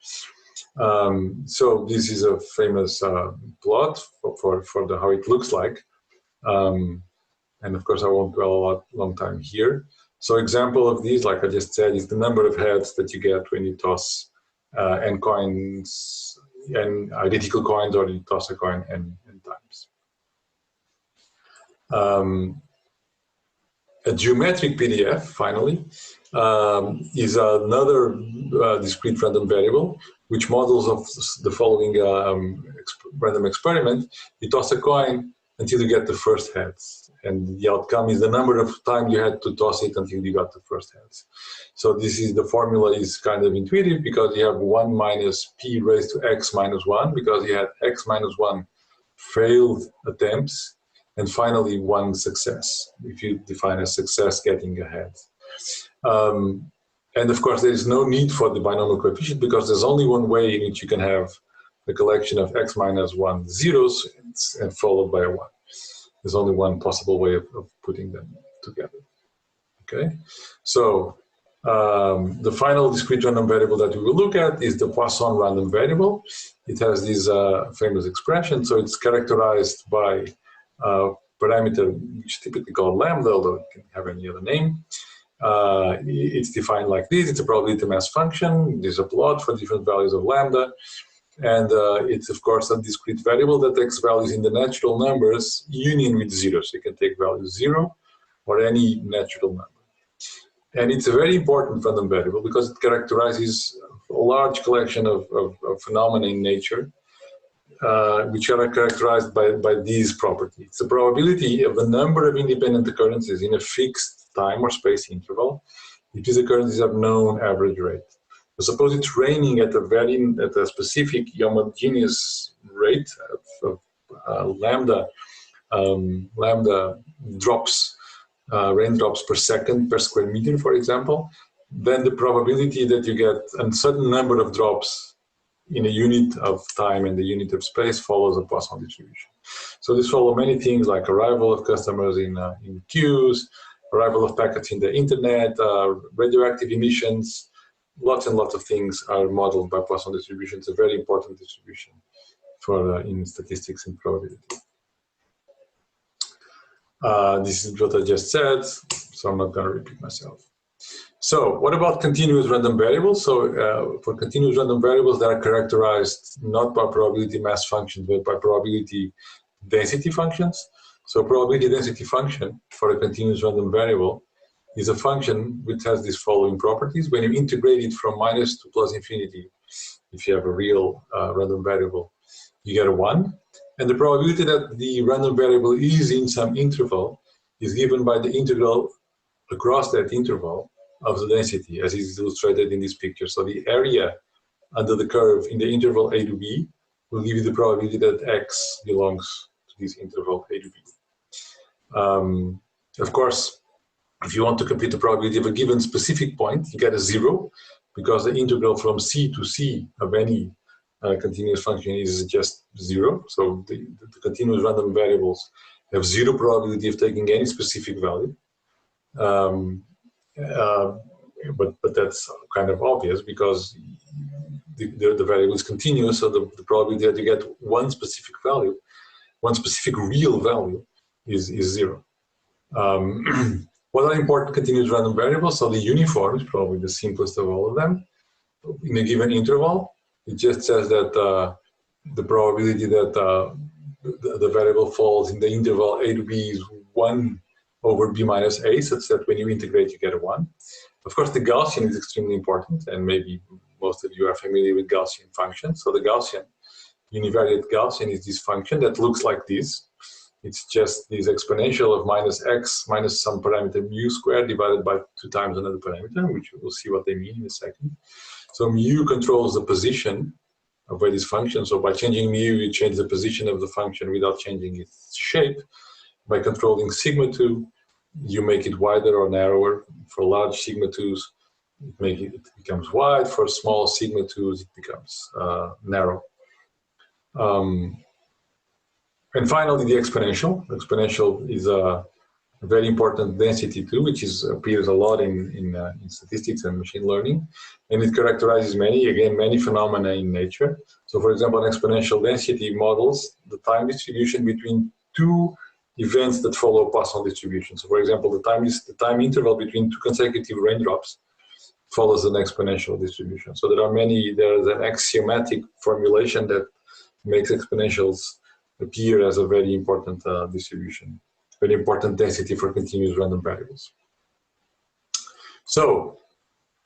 So this is a famous plot for how it looks like. And of course, I won't dwell a long time here. So example of these, like I just said, is the number of heads that you get when you toss n coins, n identical coins, or you toss a coin n times. A geometric PDF, finally, is another discrete random variable, which models of the following random experiment. You toss a coin until you get the first heads. And the outcome is the number of times you had to toss it until you got the first heads. So the formula is kind of intuitive because you have 1 minus p raised to x minus 1 because you had x minus 1 failed attempts, and finally 1 success, if you define a success getting ahead. And of course, there is no need for the binomial coefficient because there's only one way in which you can have a collection of x minus 1 zeros and followed by a 1. There's only one possible way of putting them together. Okay, so the final discrete random variable that we will look at is the Poisson random variable. It has this famous expression, so it's characterized by a parameter which is typically called lambda, although it can have any other name. It's defined like this. It's a probability mass function. There's a plot for different values of lambda. And it's, of course, a discrete variable that takes values in the natural numbers union with 0. So you can take value 0 or any natural number. And it's a very important random variable because it characterizes a large collection of phenomena in nature, which are characterized by these properties. It's the probability of the number of independent occurrences in a fixed time or space interval if these occurrences have known average rate. So suppose it's raining at a specific homogeneous rate of lambda drops, raindrops per second per square meter, for example, then the probability that you get a certain number of drops in a unit of time and the unit of space follows a Poisson distribution. So this follows many things like arrival of customers in queues, arrival of packets in the internet, radioactive emissions. Lots and lots of things are modeled by Poisson distribution. It's a very important distribution for in statistics and probability. This is what I just said, so I'm not going to repeat myself. So what about continuous random variables? So for continuous random variables that are characterized not by probability mass functions, but by probability density functions. So probability density function for a continuous random variable is a function which has these following properties. When you integrate it from minus to plus infinity, if you have a real random variable, you get a 1. And the probability that the random variable is in some interval is given by the integral across that interval of the density, as is illustrated in this picture. So the area under the curve in the interval a to b will give you the probability that x belongs to this interval a to b. Of course, if you want to compute the probability of a given specific point, you get a 0, because the integral from c to c of any continuous function is just 0. So the continuous random variables have 0 probability of taking any specific value. But that's kind of obvious, because the variable is continuous, so the probability that you get one specific value, one specific real value, is 0. What are important continuous random variables? So the uniform is probably the simplest of all of them. In a given interval, it just says that the probability that the variable falls in the interval a to b is 1 over b minus a, such that when you integrate, you get a 1. Of course, the Gaussian is extremely important, and maybe most of you are familiar with Gaussian functions. So the Gaussian, univariate Gaussian, is this function that looks like this. It's just this exponential of minus x minus some parameter mu squared divided by 2 times another parameter, which we'll see what they mean in a second. So mu controls the position of this function. So by changing mu, you change the position of the function without changing its shape. By controlling sigma 2, you make it wider or narrower. For large sigma 2s, it becomes wide. For small sigma 2s, it becomes narrow. And finally, the exponential. The exponential is a very important density too, which appears a lot in statistics and machine learning. And it characterizes many phenomena in nature. So for example, an exponential density models the time distribution between 2 events that follow a Poisson distribution. So for example, the time interval between 2 consecutive raindrops follows an exponential distribution. So there's an axiomatic formulation that makes exponentials appear as a very important distribution, very important density for continuous random variables. So,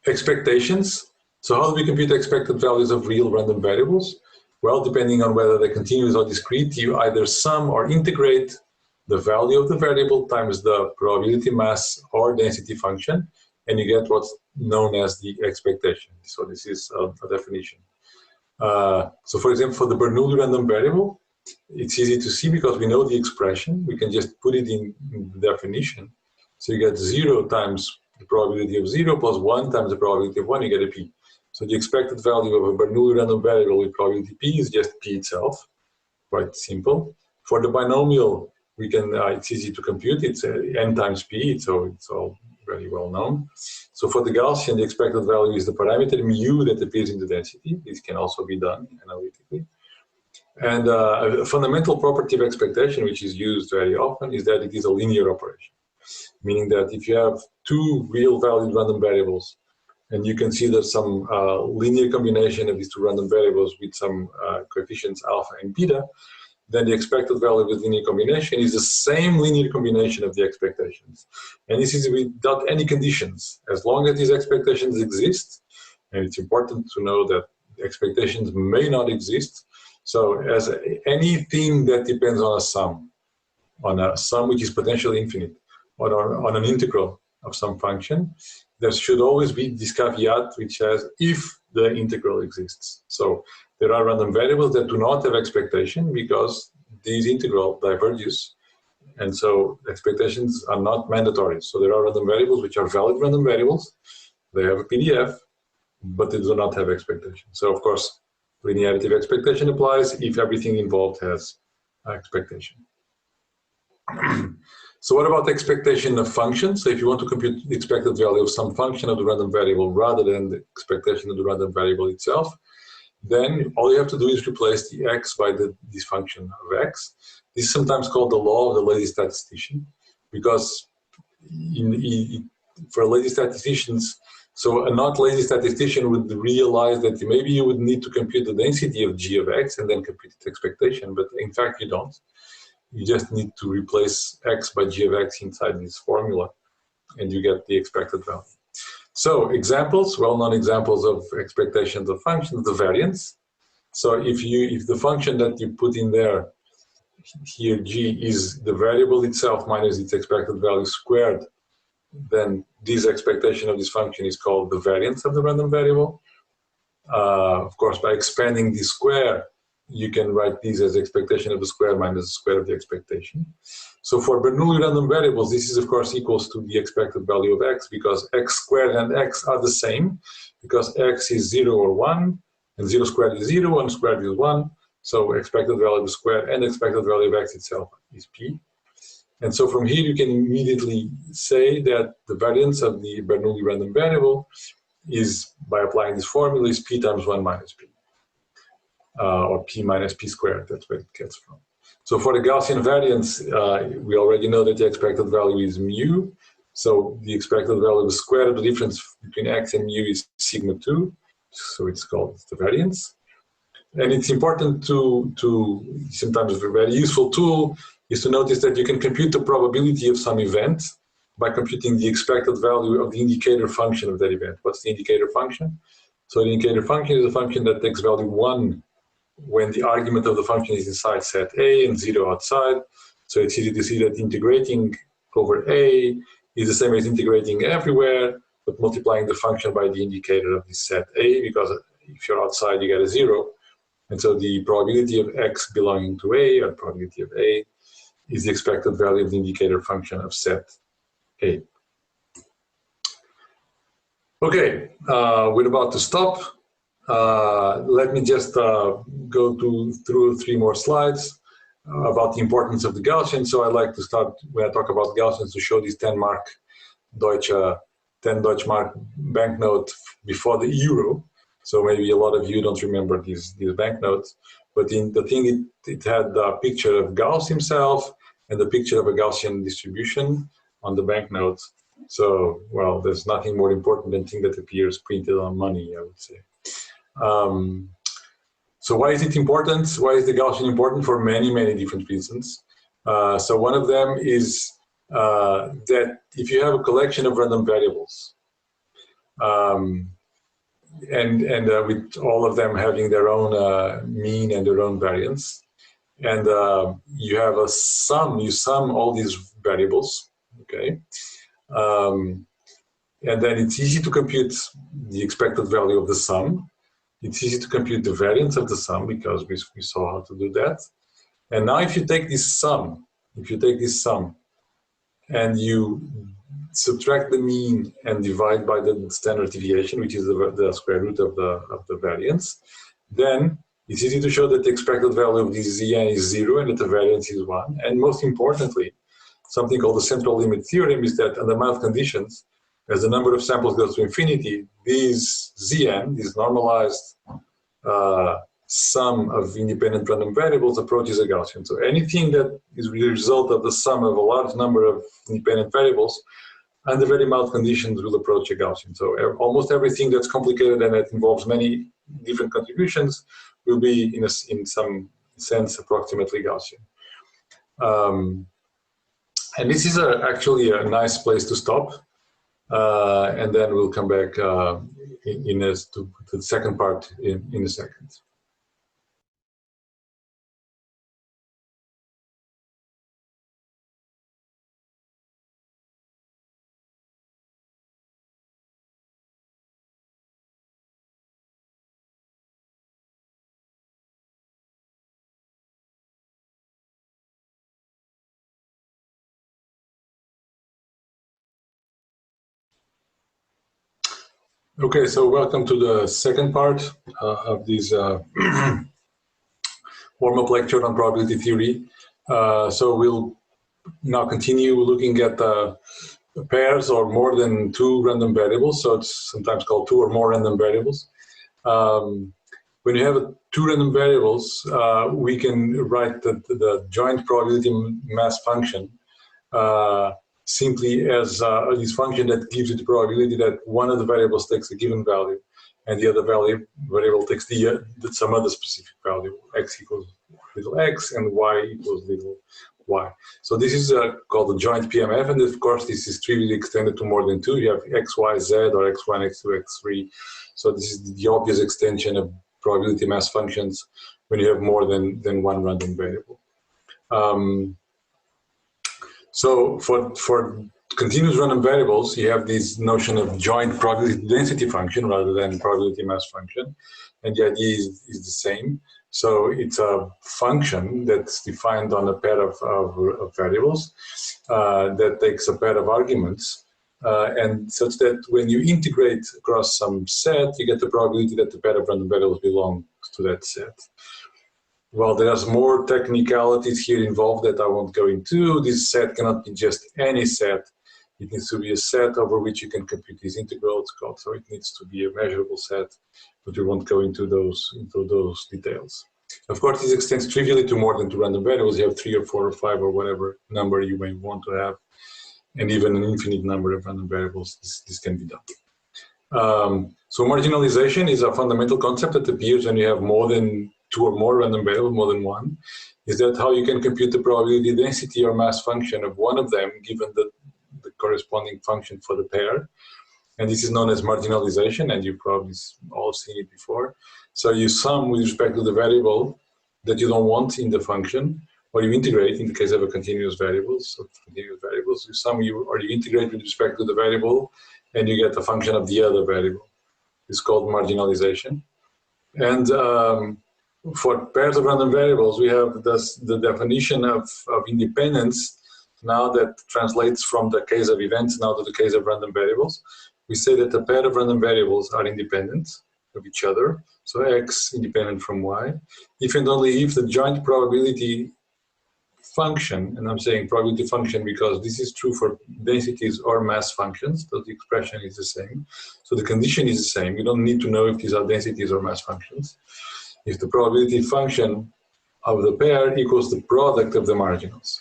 expectations. So how do we compute expected values of real random variables? Well, depending on whether they're continuous or discrete, you either sum or integrate the value of the variable times the probability mass or density function, and you get what's known as the expectation. So this is a definition. So for example, for the Bernoulli random variable, it's easy to see because we know the expression. We can just put it in the definition. So you get 0 times the probability of 0 plus 1 times the probability of 1, you get a p. So the expected value of a Bernoulli random variable with probability p is just p itself. Quite simple. For the binomial, we can it's easy to compute. It's n times p, so it's all very well known. So for the Gaussian, the expected value is the parameter mu that appears in the density. This can also be done analytically. And a fundamental property of expectation, which is used very often, is that it is a linear operation. Meaning that if you have 2 real valued random variables, and you consider some linear combination of these 2 random variables with some coefficients alpha and beta, then the expected value of the linear combination is the same linear combination of the expectations. And this is without any conditions. As long as these expectations exist, and it's important to know that expectations may not exist. So as anything that depends on a sum which is potentially infinite, or on an integral of some function, there should always be this caveat which says if the integral exists. So there are random variables that do not have expectation because this integral diverges, and so expectations are not mandatory. So there are random variables which are valid random variables. They have a PDF, but they do not have expectation. So of course, linearity of expectation applies if everything involved has expectation. So what about expectation of functions? So if you want to compute the expected value of some function of the random variable rather than the expectation of the random variable itself, then all you have to do is replace the x by this function of x. This is sometimes called the law of the lazy statistician, because for lazy statisticians, so a not lazy statistician would realize that maybe you would need to compute the density of g of x and then compute its expectation, but in fact you don't. you just need to replace x by g of x inside this formula, and you get the expected value. So examples, well-known examples of expectations of functions, the variance. So if the function that you put in there, here g is the variable itself minus its expected value squared, then this expectation of this function is called the variance of the random variable. Of course, by expanding the square, you can write this as expectation of the square minus the square of the expectation. So for Bernoulli random variables, this is of course equals to the expected value of x, because x squared and x are the same, because x is 0 or 1, and 0 squared is 0, 1 squared is 1. So expected value of the square and expected value of x itself is p. And so from here you can immediately say that the variance of the Bernoulli random variable is, by applying this formula, is p times 1 minus p. Or p minus p squared, that's where it gets from. So for the Gaussian variance, we already know that the expected value is mu. So the expected value of the square of the difference between x and mu is sigma 2. So it's called the variance. And it's important to sometimes a very useful tool is to notice that you can compute the probability of some event by computing the expected value of the indicator function of that event. What's the indicator function? So the indicator function is a function that takes value 1 when the argument of the function is inside set A and 0 outside. So it's easy to see that integrating over A is the same as integrating everywhere, but multiplying the function by the indicator of this set A, because if you're outside, you get a 0. And so the probability of x belonging to A, or probability of A, is the expected value of the indicator function of set A. Okay, we're about to stop. Let me just go through 3 more slides about the importance of the Gaussian. So I like to start, when I talk about Gaussians, to show this 10 Deutschmark banknote before the euro. So maybe a lot of you don't remember these banknotes, but in the thing, it had a picture of Gauss himself and the picture of a Gaussian distribution on the banknote. So, well, there's nothing more important than thing that appears printed on money, I would say. So why is it important? Why is the Gaussian important? For many, many different reasons. So one of them is that if you have a collection of random variables, and with all of them having their own mean and their own variance, and you have a sum, you sum all these variables, okay? And then it's easy to compute the expected value of the sum. It's easy to compute the variance of the sum, because we saw how to do that. And now if you take this sum, and you subtract the mean and divide by the standard deviation, which is the square root of the variance, then it's easy to show that the expected value of this Zn is 0 and that the variance is 1. And most importantly, something called the central limit theorem is that under mouth conditions, as the number of samples goes to infinity, this Zn, this normalized sum of independent random variables, approaches a Gaussian. So anything that is the result of the sum of a large number of independent variables under very mild conditions will approach a Gaussian. So almost everything that's complicated and that involves many different contributions will be, in some sense, approximately Gaussian. And this is actually a nice place to stop. And then we'll come back to the second part in a second. Okay, so welcome to the second part of this warm-up lecture on probability theory. So we'll now continue looking at pairs or more than 2 random variables. So it's sometimes called 2 or more random variables. When you have 2 random variables, we can write the joint probability mass function simply as this function that gives you the probability that one of the variables takes a given value and the other variable takes some other specific value. X equals little x and y equals little y. So this is called the joint PMF, and of course this is trivially extended to more than two. You have x, y, z, or x1, x2, x3. So this is the obvious extension of probability mass functions when you have more than one random variable. So for continuous random variables, you have this notion of joint probability density function rather than probability mass function, and the idea is the same. So it's a function that's defined on a pair of variables that takes a pair of arguments, and such that when you integrate across some set, you get the probability that the pair of random variables belong to that set. Well, there's more technicalities here involved that I won't go into. This set cannot be just any set. It needs to be a set over which you can compute these integrals. So it needs to be a measurable set, but we won't go into those details. Of course, this extends trivially to more than two random variables. You have 3 or 4 or 5 or whatever number you may want to have, and even an infinite number of random variables. This can be done. So marginalization is a fundamental concept that appears when you have more than 2 or more random variables, more than one. Is that how you can compute the probability density or mass function of one of them given the corresponding function for the pair? And this is known as marginalization, and you've probably all seen it before. So you sum with respect to the variable that you don't want in the function, or you integrate in the case of a continuous variables. You sum or you integrate with respect to the variable, and you get a function of the other variable. It's called marginalization. And for pairs of random variables, we have the definition of independence now that translates from the case of events now to the case of random variables. We say that a pair of random variables are independent of each other, so x independent from y, if and only if the joint probability function, and I'm saying probability function because this is true for densities or mass functions, but the expression is the same. So the condition is the same. You don't need to know if these are densities or mass functions. If the probability function of the pair equals the product of the marginals.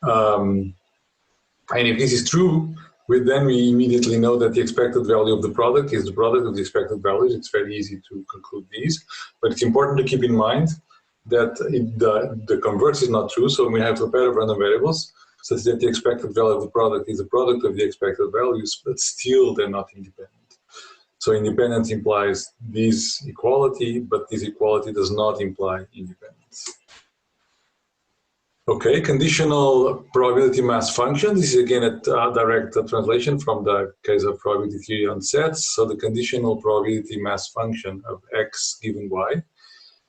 And if this is true, then we immediately know that the expected value of the product is the product of the expected values. It's very easy to conclude these, but it's important to keep in mind that the converse is not true. So we have a pair of random variables such that the expected value of the product is the product of the expected values, but still they're not independent. So independence implies this equality, but this equality does not imply independence. Okay, conditional probability mass function. This is again a direct translation from the case of probability theory on sets. So the conditional probability mass function of x given y,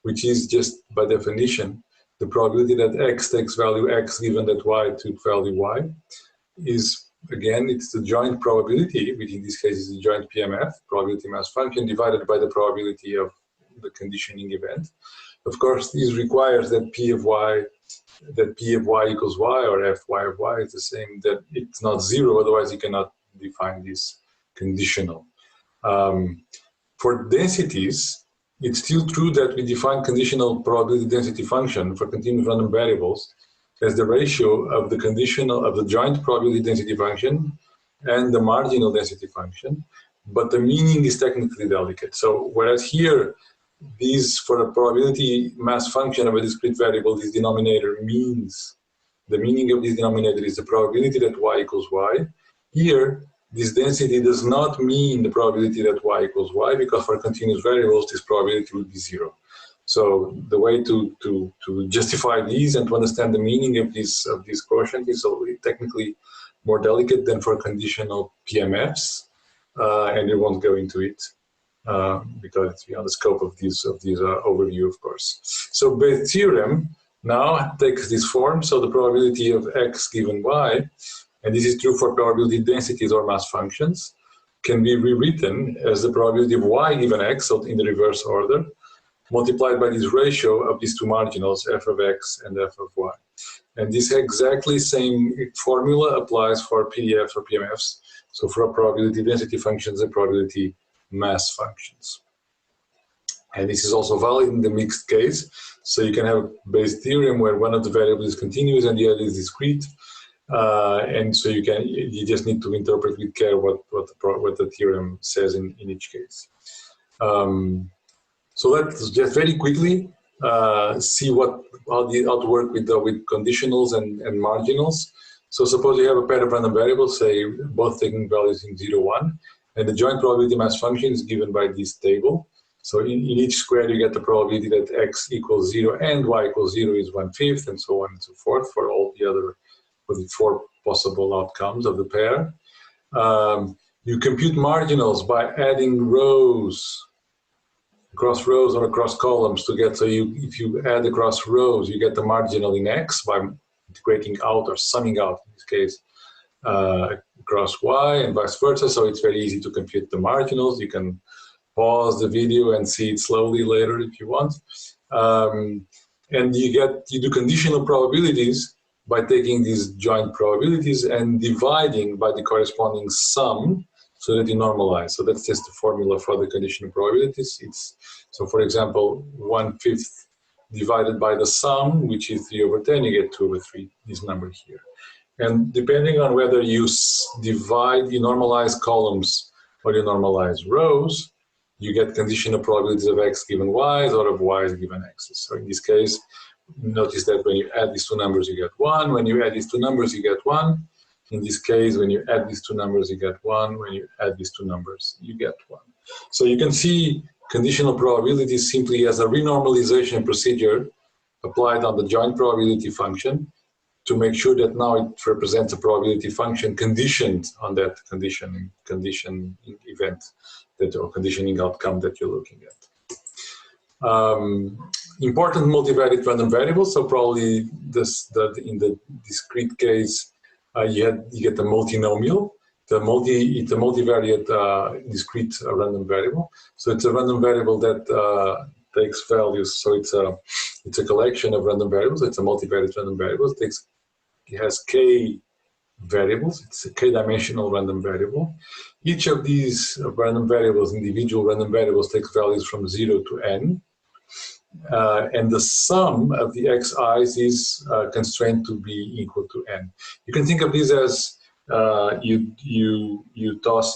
which is just by definition the probability that x takes value x given that y took value y, is again, it's the joint probability, which in this case is the joint PMF, probability mass function, divided by the probability of the conditioning event. Of course, this requires that P of y equals y, or Fy of y is the same, that it's not zero, otherwise you cannot define this conditional. For densities, it's still true that we define conditional probability density function for continuous random variables as the ratio of the conditional of the joint probability density function and the marginal density function, but the meaning is technically delicate. So whereas here, these for a probability mass function of a discrete variable, this denominator means, the meaning of this denominator is the probability that y equals y. Here, this density does not mean the probability that y equals y, because for continuous variables, this probability would be zero. So the way to justify these and to understand the meaning of this quotient is technically more delicate than for conditional PMFs, and we won't go into it because it's beyond the scope of this overview, of course. So Bayes' theorem now takes this form. So the probability of x given y, and this is true for probability densities or mass functions, can be rewritten as the probability of y given x, so in the reverse order, multiplied by this ratio of these two marginals, f of x and f of y. And this exactly same formula applies for PDFs or PMFs, so for probability density functions and probability mass functions. And this is also valid in the mixed case. So you can have Bayes' theorem where one of the variables is continuous and the other is discrete. And so you just need to interpret with care what the theorem says in each case. So let's just very quickly see how to work with conditionals and marginals. So suppose you have a pair of random variables, say both taking values in 0, 1, and the joint probability mass function is given by this table. So in each square you get the probability that x equals 0 and y equals 0 is 1/5, and so on and so forth for all the other, for the 4 possible outcomes of the pair. You compute marginals by adding rows, across rows or across columns to get, so if you add across rows, you get the marginal in x by integrating out or summing out, in this case, across y and vice versa. So it's very easy to compute the marginals. You can pause the video and see it slowly later if you want. And you do conditional probabilities by taking these joint probabilities and dividing by the corresponding sum so that you normalize. So that's just the formula for the conditional probabilities. So for example, 1/5 divided by the sum, which is 3/10, you get 2/3, this number here. And depending on whether you normalize columns or you normalize rows, you get conditional probabilities of x given y's or of y's given x's. So in this case, notice that when you add these two numbers, you get 1. When you add these two numbers, you get 1. In this case, when you add these two numbers, you get 1. When you add these two numbers, you get 1. So you can see conditional probabilities simply as a renormalization procedure applied on the joint probability function to make sure that now it represents a probability function conditioned on that conditioning event or conditioning outcome that you're looking at. Important multivariate random variables. So probably in the discrete case, you get the multinomial. It's a multivariate discrete random variable. So it's a random variable that takes values. So it's a collection of random variables. It's a multivariate random variable. It has k variables. It's a k-dimensional random variable. Each of these random variables, individual random variables, takes values from 0 to n. And the sum of the xi's is constrained to be equal to n. You can think of this as you toss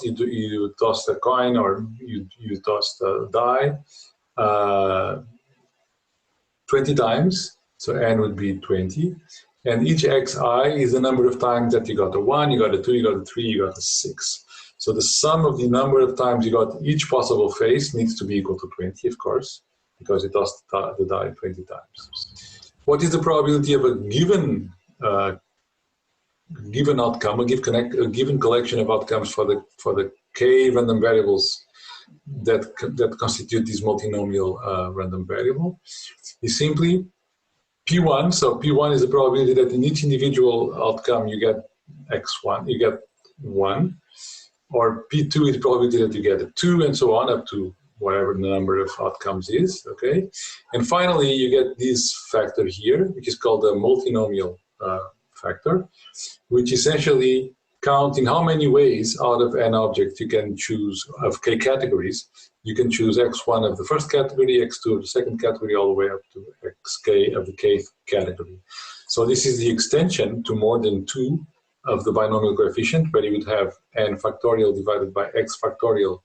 a coin or you toss the die 20 times. So n would be 20. And each xi is the number of times that you got a 1, you got a 2, you got a 3, you got a 6. So the sum of the number of times you got each possible face needs to be equal to 20, of course, because it tossed the die 20 times. What is the probability of a given outcome, a given collection of outcomes for the k random variables that constitute this multinomial random variable? Is simply P1, so P1 is the probability that in each individual outcome you get x1, you get 1, or P2 is the probability that you get a 2, and so on up to whatever the number of outcomes is, okay? And finally, you get this factor here, which is called the multinomial factor, which essentially counts in how many ways out of n objects you can choose of k categories. You can choose x1 of the first category, x2 of the second category, all the way up to xk of the kth category. So this is the extension to more than 2 of the binomial coefficient, where you would have n factorial divided by x factorial.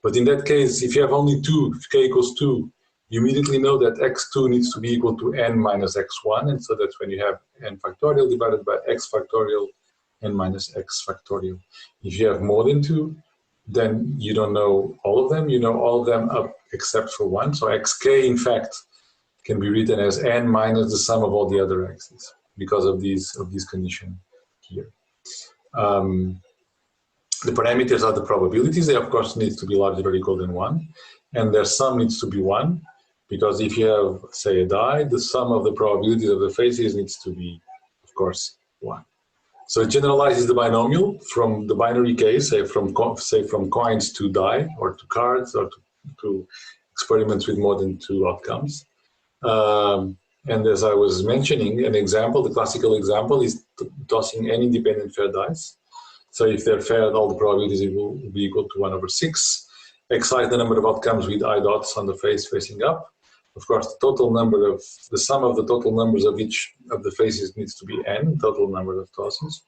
But in that case, if you have only 2, if k equals 2, you immediately know that x2 needs to be equal to n minus x1, and so that's when you have n factorial divided by x factorial n minus x factorial. If you have more than 2, then you don't know all of them. You know all of them up except for 1. So xk, in fact, can be written as n minus the sum of all the other x's because of this condition here. The parameters are the probabilities. They, of course, need to be larger or equal than 1. And their sum needs to be 1, because if you have, say, a die, the sum of the probabilities of the faces needs to be, of course, 1. So it generalizes the binomial from the binary case, say from coins to die, or to cards, or to experiments with more than 2 outcomes. And as I was mentioning, an example, the classical example is tossing any independent fair dice. So if they're fair, all the probabilities will be equal to 1/6. Excite the number of outcomes with I dots on the face facing up. Of course, the sum of the total numbers of each of the faces needs to be n, total number of tosses.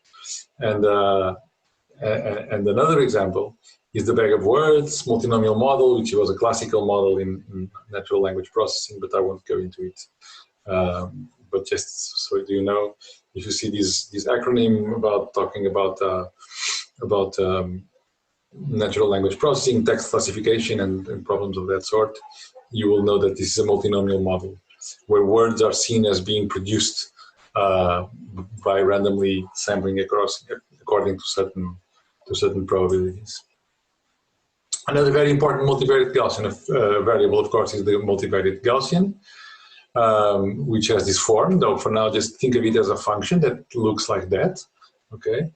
And another example is the bag of words multinomial model, which was a classical model in natural language processing, but I won't go into it. But just so you know, if you see this acronym about talking about natural language processing, text classification, and problems of that sort, you will know that this is a multinomial model where words are seen as being produced by randomly sampling across according to certain probabilities. Another very important multivariate Gaussian variable, of course, is the multivariate Gaussian, which has this form. Though for now, just think of it as a function that looks like that. Okay.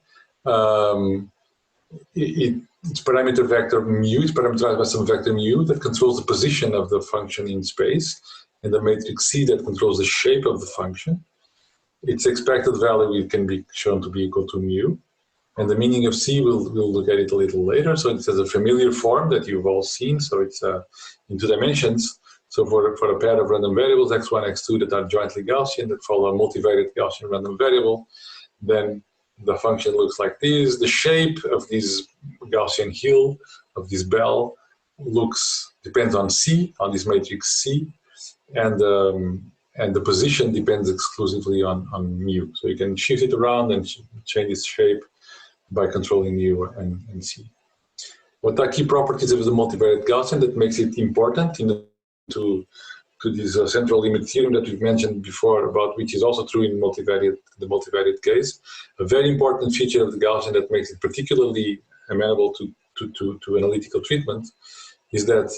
Its parameter vector mu is parameterized by some vector mu that controls the position of the function in space, and the matrix C that controls the shape of the function. Its expected value can be shown to be equal to mu, and the meaning of C, we'll look at it a little later. So it has a familiar form that you've all seen. So it's in 2 dimensions. So for a pair of random variables, x1, x2, that are jointly Gaussian, that follow a multivariate Gaussian random variable, then the function looks like this. The shape of this Gaussian hill, of this bell, depends on C, on this matrix C, and the position depends exclusively on mu. So you can shift it around and change its shape by controlling mu and C. What are key properties of the multivariate Gaussian that makes it important to this central limit theorem that we've mentioned before, about which is also true in the multivariate case? A very important feature of the Gaussian that makes it particularly amenable to analytical treatment is that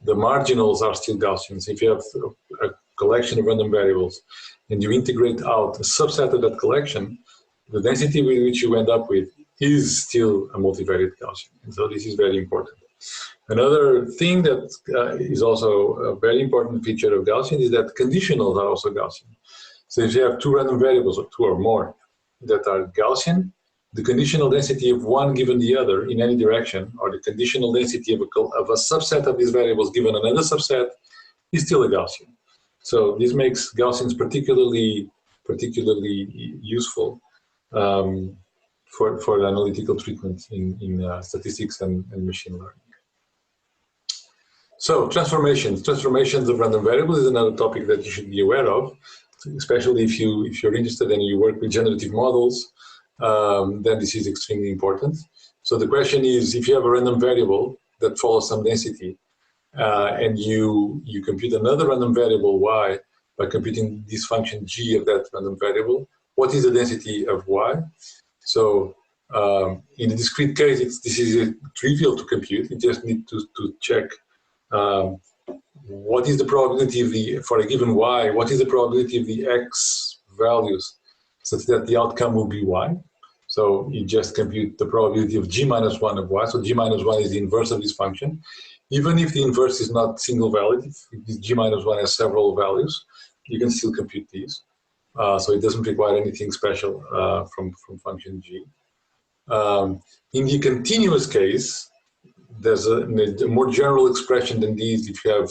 the marginals are still Gaussian. So if you have a collection of random variables and you integrate out a subset of that collection, the density with which you end up with is still a multivariate Gaussian. And so this is very important. Another thing that is also a very important feature of Gaussian is that conditionals are also Gaussian. So if you have 2 random variables, or 2 or more, that are Gaussian, the conditional density of one given the other in any direction, or the conditional density of a subset of these variables given another subset, is still a Gaussian. So this makes Gaussians particularly useful for analytical treatment in statistics and machine learning. So transformations of random variables is another topic that you should be aware of, especially if you're interested and you work with generative models. Then this is extremely important. So the question is, if you have a random variable that follows some density, and you compute another random variable y by computing this function g of that random variable, what is the density of y? So in the discrete case, this is trivial to compute. You just need to check what is the probability of for a given y, what is the probability of the x values such that the outcome will be y. So you just compute the probability of g minus 1 of y. So g minus 1 is the inverse of this function. Even if the inverse is not single valued, if g minus 1 has several values, you can still compute these. So it doesn't require anything special from function g. In the continuous case, there's a more general expression than these if you have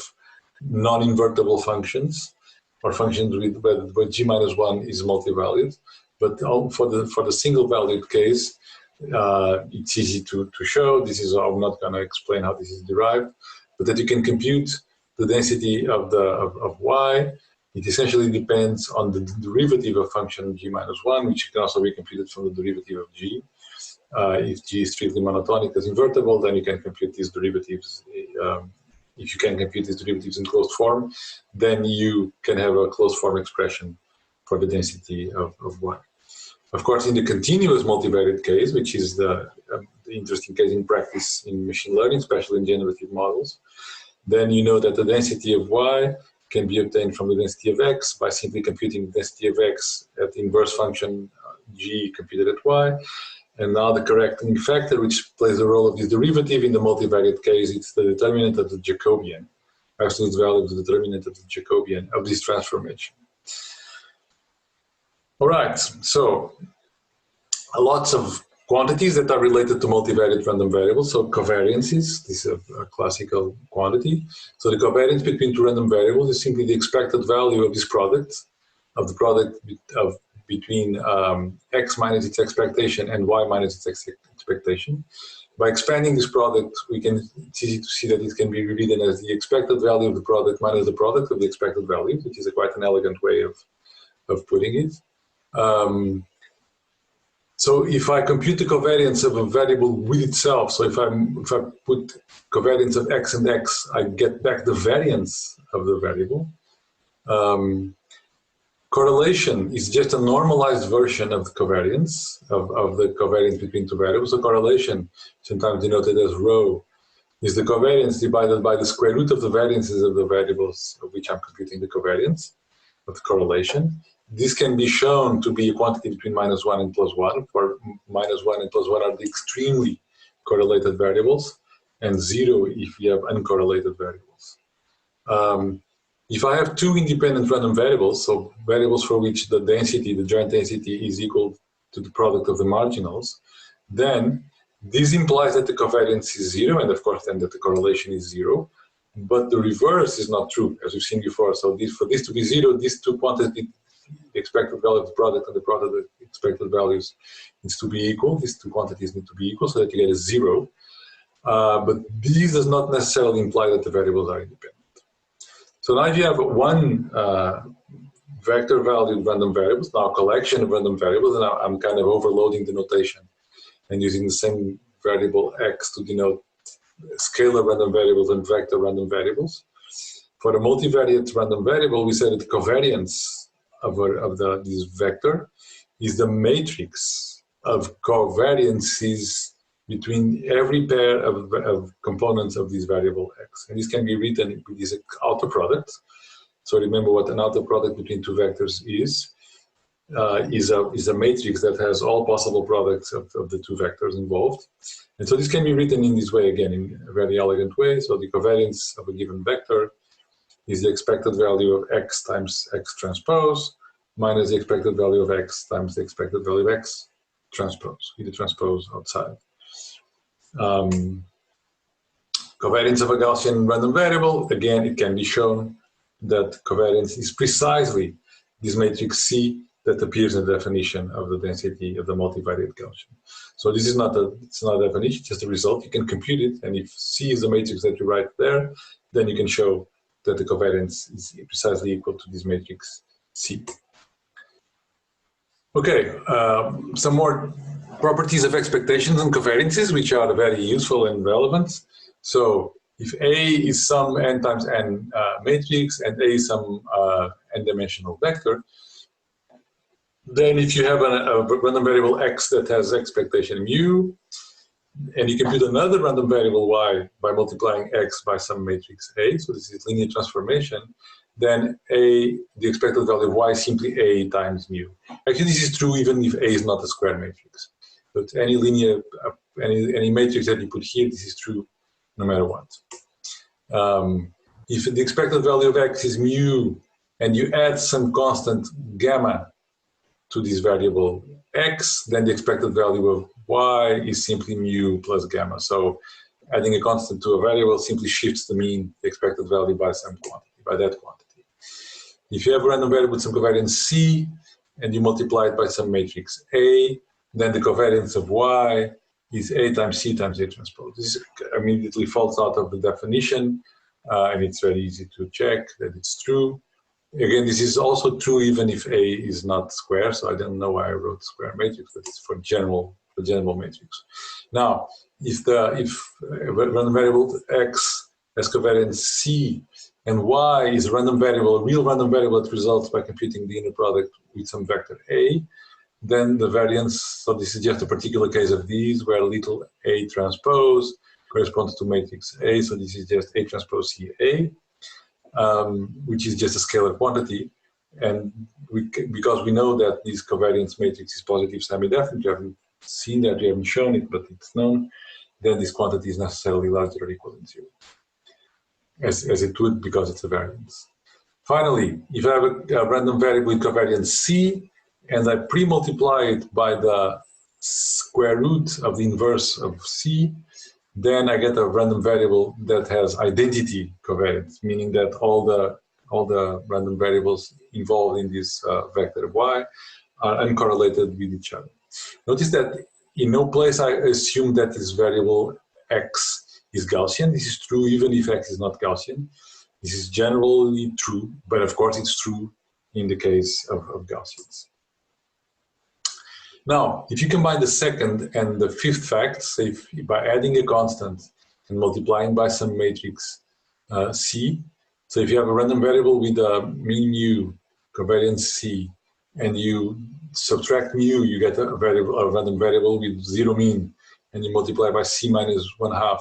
non-invertible functions or functions where g minus 1 is multi-valued. But for the single valued case, it's easy to show. I'm not going to explain how this is derived, but that you can compute the density of y. It essentially depends on the derivative of function g minus 1, which can also be computed from the derivative of g. If g is strictly monotonic as invertible, then you can compute these derivatives. If you can compute these derivatives in closed form, then you can have a closed form expression for the density of y. Of course, in the continuous multivariate case, which is the interesting case in practice in machine learning, especially in generative models, then you know that the density of y can be obtained from the density of x by simply computing the density of x at the inverse function g computed at y. And now the correcting factor, which plays the role of this derivative in the multivariate case, it's the determinant of the Jacobian, absolute value of the determinant of the Jacobian of this transformation. All right, so lots of quantities that are related to multivariate random variables. So covariances, this is a classical quantity. So the covariance between 2 random variables is simply the expected value of this product, of the product between x minus its expectation and y minus its expectation. By expanding this product, it's easy to see that it can be rewritten as the expected value of the product minus the product of the expected values, which is quite an elegant way of putting it. So if I compute the covariance of a variable with itself, so if I put covariance of x and x, I get back the variance of the variable. Correlation is just a normalized version of the covariance, of the covariance between two variables. So correlation, sometimes denoted as rho, is the covariance divided by the square root of the variances of the variables of which I'm computing the covariance of the correlation. This can be shown to be a quantity between -1 and +1, where -1 and +1 are the extremely correlated variables, and 0 if you have uncorrelated variables. If I have two independent random variables, so variables for which the density, the joint density, is equal to the product of the marginals, then this implies that the covariance is 0, and of course then that the correlation is 0. But the reverse is not true, as we've seen before. So for this to be 0, these two quantities, the expected value of the product and the product of the expected values, needs to be equal. These two quantities need to be equal so that you get a 0. But this does not necessarily imply that the variables are independent. So now if you have one vector valued random variables, now a collection of random variables, and I'm kind of overloading the notation and using the same variable x to denote scalar random variables and vector random variables. For a multivariate random variable, we said that the covariance of this vector is the matrix of covariances between every pair of components of this variable x. And this can be written with this outer product. So remember what an outer product between two vectors is a matrix that has all possible products of the two vectors involved. And so this can be written in this way again, in a very elegant way. So the covariance of a given vector is the expected value of x times x transpose minus the expected value of x times the expected value of x transpose, with the transpose outside. Covariance of a Gaussian random variable, again, it can be shown that covariance is precisely this matrix C that appears in the definition of the density of the multivariate Gaussian. So this is it's not a definition, just a result. You can compute it, and if C is the matrix that you write there, then you can show that the covariance is precisely equal to this matrix C. Okay, some more properties of expectations and covariances, which are very useful and relevant. So if A is some n times n matrix and A is some n-dimensional vector, then if you have a random variable x that has expectation mu, and you compute another random variable y by multiplying x by some matrix A, so this is linear transformation, then the expected value of y is simply A times mu. Actually, this is true even if A is not a square matrix. But any linear, any matrix that you put here, this is true no matter what. If the expected value of x is mu, and you add some constant gamma to this variable x, then the expected value of y is simply mu plus gamma. So adding a constant to a variable simply shifts the mean, the expected value by some quantity, by that quantity. If you have a random variable with some covariance C, and you multiply it by some matrix A, then the covariance of y is A times C times A transpose. This immediately falls out of the definition, and it's very easy to check that it's true. Again, this is also true even if A is not square, so I don't know why I wrote square matrix, but it's for general matrix. Now, if random variable x has covariance C and y is a random variable, a real random variable that results by computing the inner product with some vector A, then the variance, so this is just a particular case of these where little A transpose corresponds to matrix A, so this is just A transpose C A. Which is just a scalar quantity, and because we know that this covariance matrix is positive semi-definite, you haven't seen that, you haven't shown it, but it's known, then this quantity is necessarily larger or equal than 0, as it would because it's a variance. Finally, if I have a random variable with covariance C, and I pre-multiply it by the square root of the inverse of C, then I get a random variable that has identity covariance, meaning that all the random variables involved in this vector y are uncorrelated with each other. Notice that in no place I assume that this variable x is Gaussian. This is true even if x is not Gaussian. This is generally true, but of course it's true in the case of Gaussians. Now, if you combine the second and the fifth facts, say by adding a constant and multiplying by some matrix C, so if you have a random variable with a mean mu, covariance C, and you subtract mu, you get a random variable with 0 mean, and you multiply by C minus 1/2,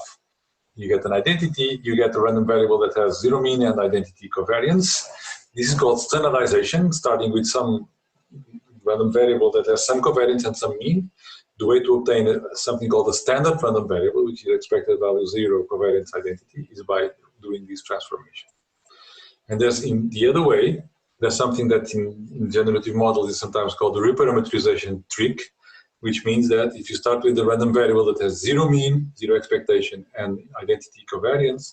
you get an identity, you get a random variable that has 0 mean and identity covariance. This is called standardization, starting with some random variable that has some covariance and some mean. The way to obtain something called a standard random variable, which is expected value 0 covariance identity, is by doing this transformation. And there's in the other way, there's something that in generative models is sometimes called the reparameterization trick, which means that if you start with a random variable that has 0 mean, 0 expectation, and identity covariance,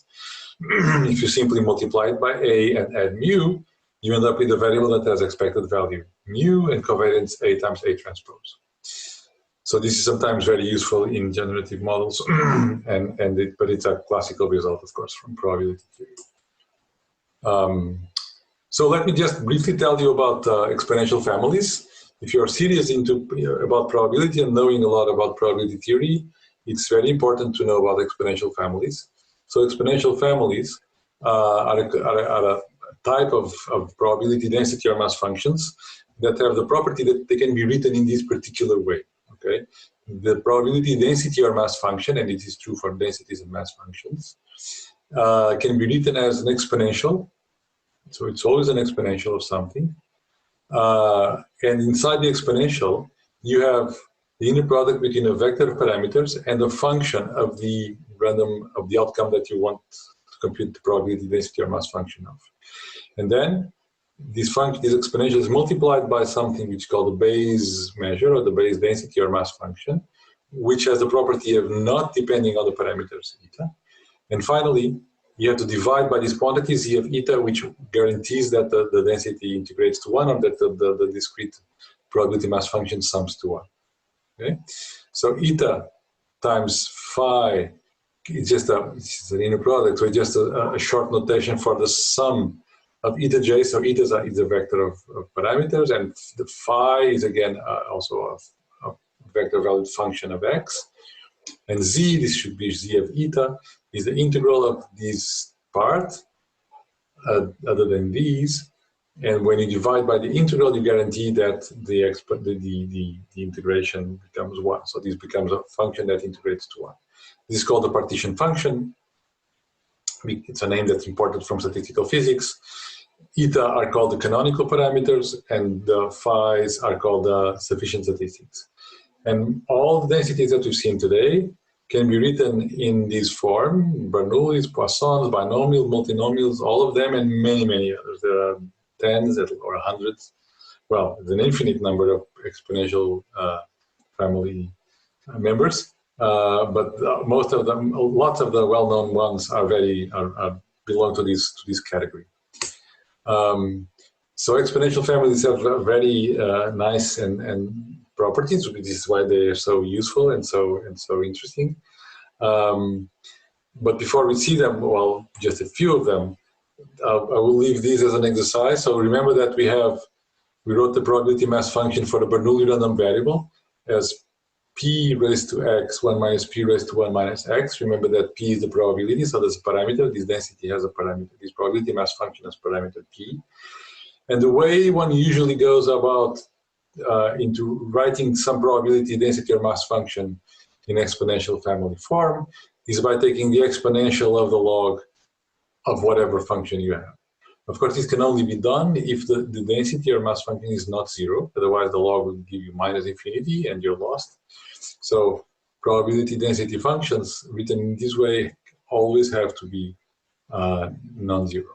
if you simply multiply it by A and add mu, you end up with a variable that has expected value mu and covariance A times A transpose. So this is sometimes very useful in generative models, but it's a classical result, of course, from probability theory. So let me just briefly tell you about exponential families. If you're serious about probability and knowing a lot about probability theory, it's very important to know about exponential families. So exponential families are a type of probability density or mass functions that have the property that they can be written in this particular way. Okay, the probability density or mass function, and it is true for densities and mass functions, can be written as an exponential. So it's always an exponential of something. And inside the exponential, you have the inner product between a vector of parameters and a function of the outcome that you want to compute the probability density or mass function of. And then this exponential is multiplied by something which is called the base measure or the base density or mass function, which has the property of not depending on the parameters eta. And finally, you have to divide by this quantity z of eta, which guarantees that the density integrates to 1, or that the discrete probability mass function sums to 1. Okay, so eta times phi is just it's an inner product, so it's just a short notation for the sum of eta j. So eta is a vector of parameters, and the phi is again also a vector valued function of x. And z, this should be z of eta, is the integral of this part, other than these. And when you divide by the integral, you guarantee that the integration becomes 1. So this becomes a function that integrates to 1. This is called the partition function. It's a name that's imported from statistical physics. Eta are called the canonical parameters, and the phi's are called the sufficient statistics. And all the densities that we've seen today can be written in this form: Bernoullis, Poissons, binomials, multinomials, all of them, and many, many others. There are tens or hundreds. Well, there's an infinite number of exponential family members, but most of them, lots of the well-known ones are belong to this category. So exponential families have very nice and properties. This is why they are so useful and so interesting. But before we see them, well, just a few of them, I will leave these as an exercise. So remember that we wrote the probability mass function for the Bernoulli random variable as p raised to x 1 minus p raised to 1 minus x. Remember that p is the probability, so there's a parameter. This density has a parameter. This probability mass function has parameter p. And the way one usually goes about into writing some probability density or mass function in exponential family form is by taking the exponential of the log of whatever function you have. Of course, this can only be done if the density or mass function is not 0. Otherwise, the log will give you minus infinity and you're lost. So probability density functions written in this way always have to be non-zero.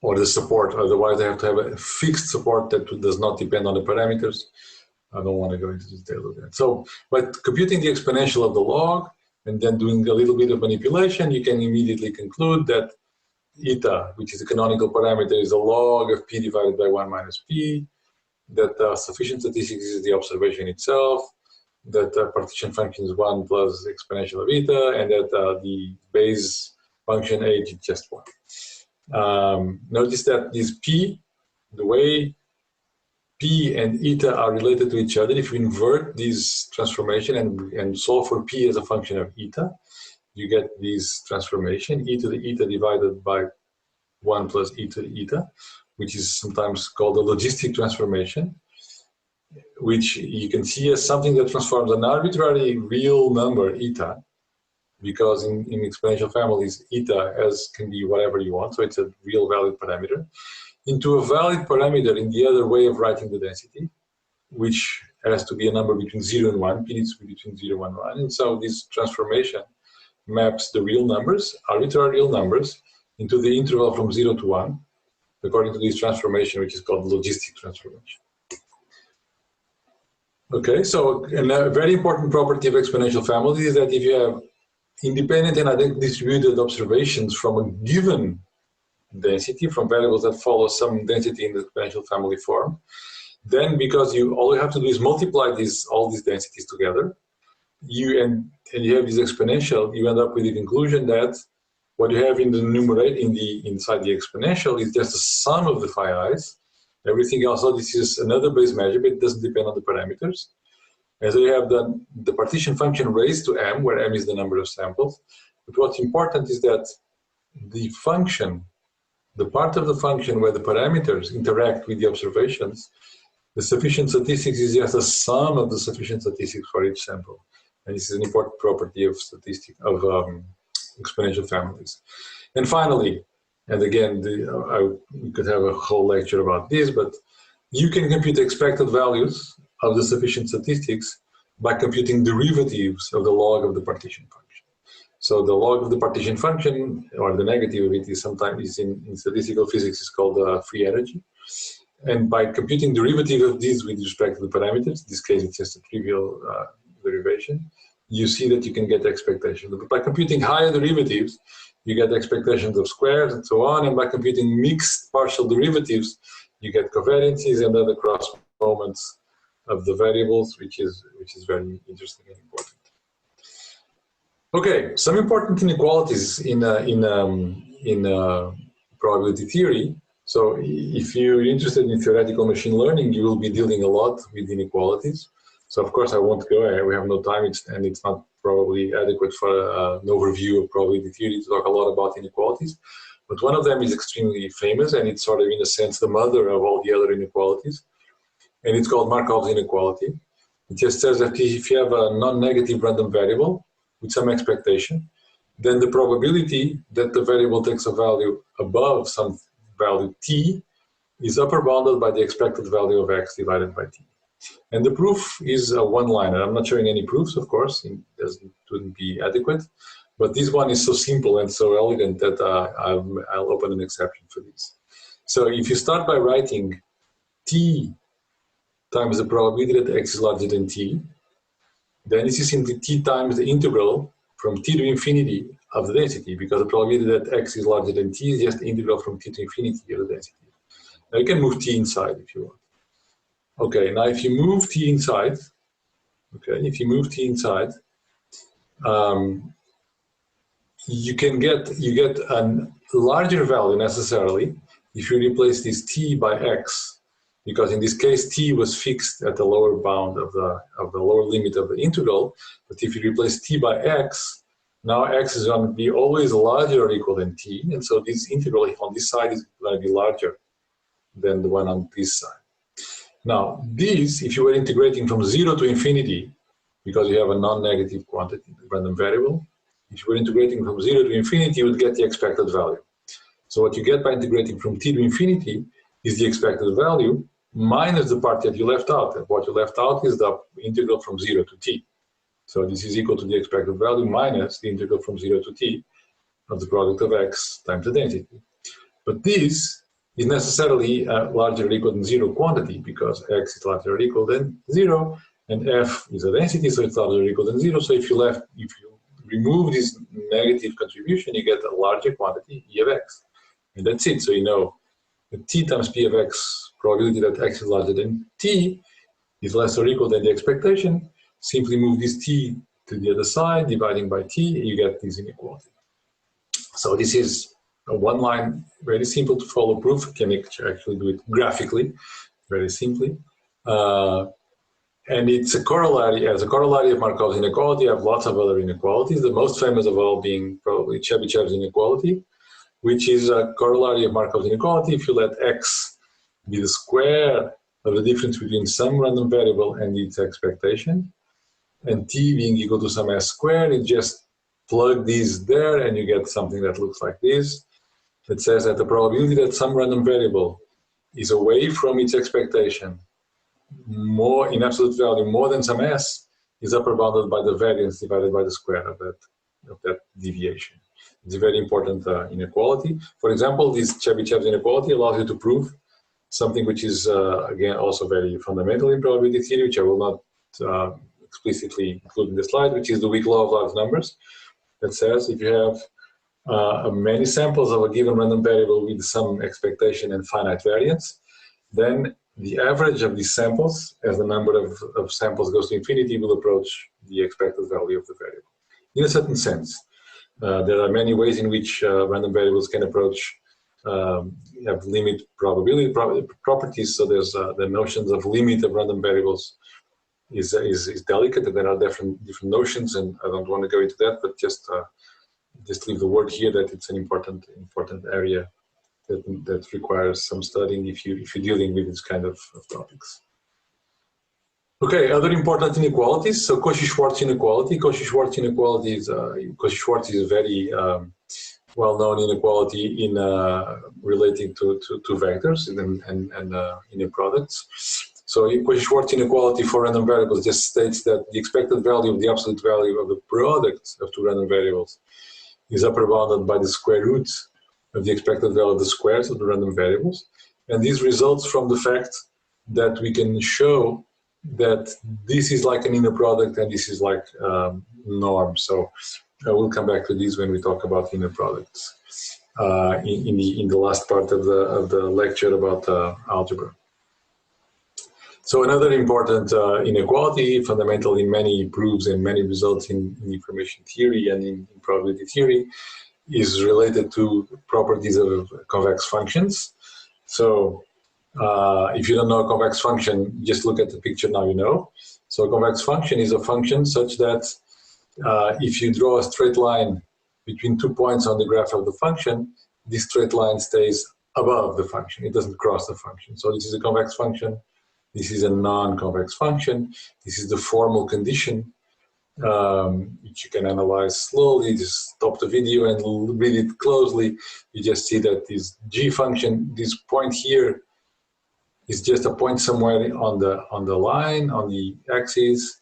Or the support, otherwise they have to have a fixed support that does not depend on the parameters. I don't want to go into detail of that. So by computing the exponential of the log and then doing a little bit of manipulation, you can immediately conclude that eta, which is the canonical parameter, is the log of p divided by 1 minus p. that sufficient statistics is the observation itself, that partition function is 1 plus exponential of eta, and that the base function h is just 1. Notice that this p, the way p and eta are related to each other, if you invert this transformation and solve for p as a function of eta, you get this transformation, e to the eta divided by 1 plus e to the eta, which is sometimes called the logistic transformation, which you can see as something that transforms an arbitrary real number, eta, because in exponential families, eta can be whatever you want, so it's a real valid parameter, into a valid parameter in the other way of writing the density, which has to be a number between 0 and 1, p needs to be between 0 and 1, and so this transformation maps the real numbers, arbitrary real numbers, into the interval from 0 to 1, according to this transformation, which is called logistic transformation. Okay, so a very important property of exponential families is that if you have independent and distributed observations from a given density, from variables that follow some density in the exponential family form, then because all you have to do is multiply all these densities together, and you have this exponential, you end up with the conclusion that what you have in the numerator, inside the exponential, is just the sum of the phi i's. Everything else, so this is another base measure, but it doesn't depend on the parameters. And so you have the partition function raised to m, where m is the number of samples. But what's important is that the function, the part of the function where the parameters interact with the observations, the sufficient statistics is just a sum of the sufficient statistics for each sample. And this is an important property of exponential families. And finally, and again, we could have a whole lecture about this, but you can compute expected values of the sufficient statistics by computing derivatives of the log of the partition function. So the log of the partition function, or the negative of it, is sometimes in statistical physics is called free energy. And by computing derivative of these with respect to the parameters, in this case it's just a trivial derivation, you see that you can get expectations. But by computing higher derivatives, you get expectations of squares and so on, and by computing mixed partial derivatives, you get covariances and other cross moments of the variables, which is very interesting and important. Okay, some important inequalities in probability theory. So if you're interested in theoretical machine learning, you will be dealing a lot with inequalities. So of course I won't go, we have no time, and it's not probably adequate for an overview of probability theory to talk a lot about inequalities. But one of them is extremely famous, and it's sort of, in a sense, the mother of all the other inequalities. And it's called Markov's inequality. It just says that if you have a non-negative random variable with some expectation, then the probability that the variable takes a value above some value t is upper bounded by the expected value of x divided by t. And the proof is a one-liner. I'm not showing any proofs, of course, it wouldn't be adequate. But this one is so simple and so elegant that I'll open an exception for this. So if you start by writing t times the probability that x is larger than t, then this is simply t times the integral from t to infinity of the density, because the probability that x is larger than t is just the integral from t to infinity of the density. Now you can move t inside if you want. Okay, now if you move t inside, you get a larger value necessarily if you replace this t by x, because in this case t was fixed at the lower bound of the lower limit of the integral. But if you replace t by x, now x is going to be always larger or equal than t, and so this integral on this side is going to be larger than the one on this side. Now, this, if you were integrating from 0 to infinity, because you have a non-negative quantity, random variable, if you were integrating from 0 to infinity, you would get the expected value. So what you get by integrating from t to infinity is the expected value minus the part that you left out. And what you left out is the integral from 0 to t. So this is equal to the expected value minus the integral from 0 to t of the product of x times the density. But this is necessarily larger or equal than 0 quantity, because x is larger or equal than 0, and f is a density, so it's larger or equal than 0. So if you remove this negative contribution, you get a larger quantity, e of x. And that's it. So you know the t times p of x probability that x is larger than t is less or equal than the expectation, simply move this t to the other side, dividing by t, you get this inequality. So this is a one-line, very simple to follow proof. You can actually do it graphically, very simply. And it's a corollary, as a corollary of Markov's inequality, I have lots of other inequalities, the most famous of all being probably Chebyshev's inequality, which is a corollary of Markov's inequality. If you let x be the square of the difference between some random variable and its expectation, and t being equal to some s squared, you just plug these there and you get something that looks like this. It says that the probability that some random variable is away from its expectation more in absolute value more than some s is upper bounded by the variance divided by the square of that deviation. It's a very important inequality. For example, this Chebyshev's inequality allows you to prove something which is again also very fundamental in probability theory, which I will not explicitly include in the slide, which is the weak law of large numbers, that says if you have many samples of a given random variable with some expectation and finite variance, then the average of these samples, as the number of samples goes to infinity, will approach the expected value of the variable. In a certain sense, there are many ways in which random variables can approach, have limit probability properties. So there's the notions of limit of random variables is delicate, and there are different notions, and I don't want to go into that, but just leave the word here that it's an important area that requires some studying if you're dealing with this kind of topics. Okay, other important inequalities. So Cauchy-Schwarz inequality. Cauchy-Schwarz inequality is Cauchy-Schwarz is a very well-known inequality in relating to vectors and inner products. So Cauchy-Schwarz inequality for random variables just states that the expected value of the absolute value of the product of two random variables is upper bounded by the square root of the expected value of the squares of the random variables. And this results from the fact that we can show that this is like an inner product and this is like norm. So we'll come back to this when we talk about inner products in the last part of the lecture about algebra. So another important inequality, fundamental in many proofs and many results in information theory and in probability theory, is related to properties of convex functions. So if you don't know a convex function, just look at the picture, now you know. So a convex function is a function such that if you draw a straight line between 2 points on the graph of the function, this straight line stays above the function. It doesn't cross the function. So this is a convex function. This is a non-convex function. This is the formal condition, which you can analyze slowly. Just stop the video and read it closely. You just see that this g function, this point here, is just a point somewhere on the line, on the axis,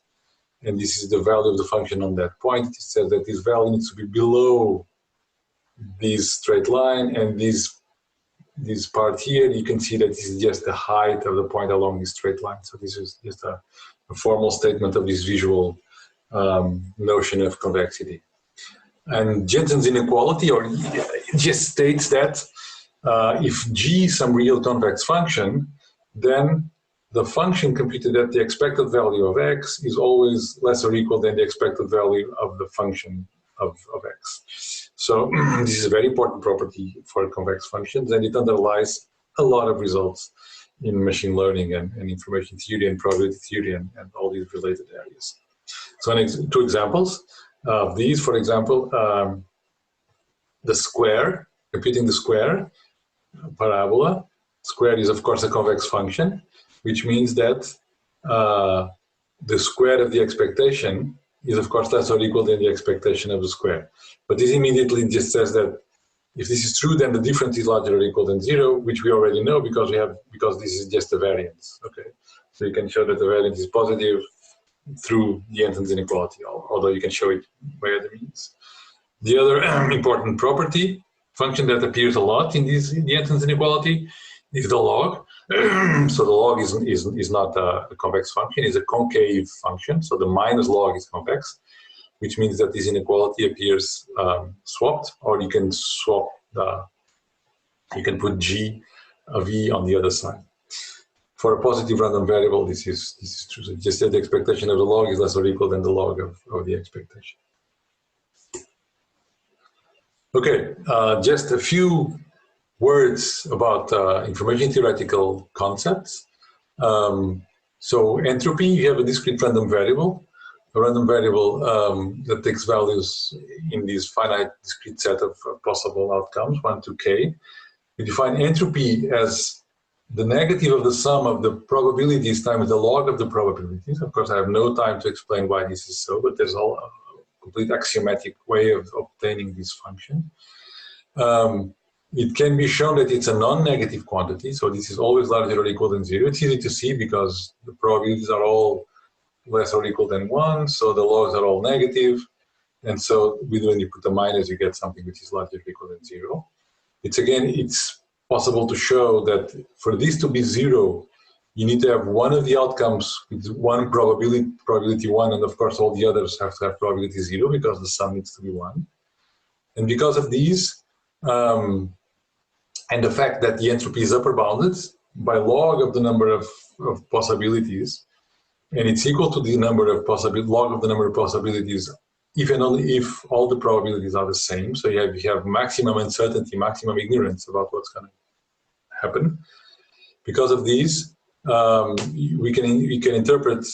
and this is the value of the function on that point. It says that this value needs to be below this straight line, and this part here, you can see that this is just the height of the point along this straight line. So this is just a formal statement of this visual notion of convexity. And Jensen's inequality, or it just states that if g is some real convex function, then the function computed at the expected value of x is always less or equal than the expected value of the function of x. So this is a very important property for convex functions, and it underlies a lot of results in machine learning and information theory and probability theory and all these related areas. So two examples of these, for example, the square, computing the square parabola. Square is of course a convex function, which means that the square of the expectation is of course less or equal than the expectation of the square. But this immediately just says that if this is true, then the difference is larger or equal than 0, which we already know because this is just a variance. Okay, so you can show that the variance is positive through the Jensen's inequality, although you can show it by other means. The other important property, function that appears a lot in this Jensen's inequality, is the log. So the log is not a convex function; it's a concave function. So the minus log is convex, which means that this inequality appears swapped, or you can swap you can put g a v on the other side. For a positive random variable, this is true. So just that the expectation of the log is less or equal than the log of the expectation. Okay, just a few words about information theoretical concepts. So entropy, you have a discrete random variable, a random variable that takes values in this finite discrete set of possible outcomes, 1 to k. We define entropy as the negative of the sum of the probabilities times the log of the probabilities. Of course, I have no time to explain why this is so, but there's a complete axiomatic way of obtaining this function. It can be shown that it's a non-negative quantity, so this is always larger or equal than 0. It's easy to see because the probabilities are all less or equal than 1, so the logs are all negative, and so when you put a minus, you get something which is larger or equal than 0. It's possible to show that for this to be 0, you need to have one of the outcomes with one probability 1, and of course all the others have to have probability 0 because the sum needs to be 1. And because of these, and the fact that the entropy is upper bounded by log of the number of possibilities, and it's equal to the number of log of the number of possibilities if and only if all the probabilities are the same. So you have maximum uncertainty, maximum ignorance about what's going to happen. Because of these, we can interpret,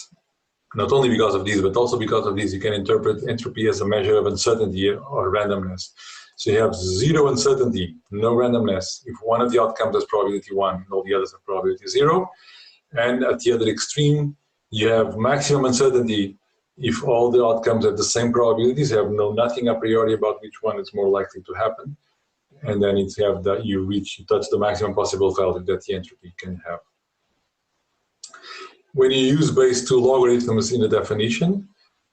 not only because of these, but also because of these, you can interpret entropy as a measure of uncertainty or randomness. So you have 0 uncertainty, no randomness, if one of the outcomes has probability 1 and all the others have probability 0. And at the other extreme, you have maximum uncertainty if all the outcomes have the same probabilities, you know nothing a priori about which one is more likely to happen. And then it's have that you touch the maximum possible value that the entropy can have. When you use base 2 logarithms in the definition,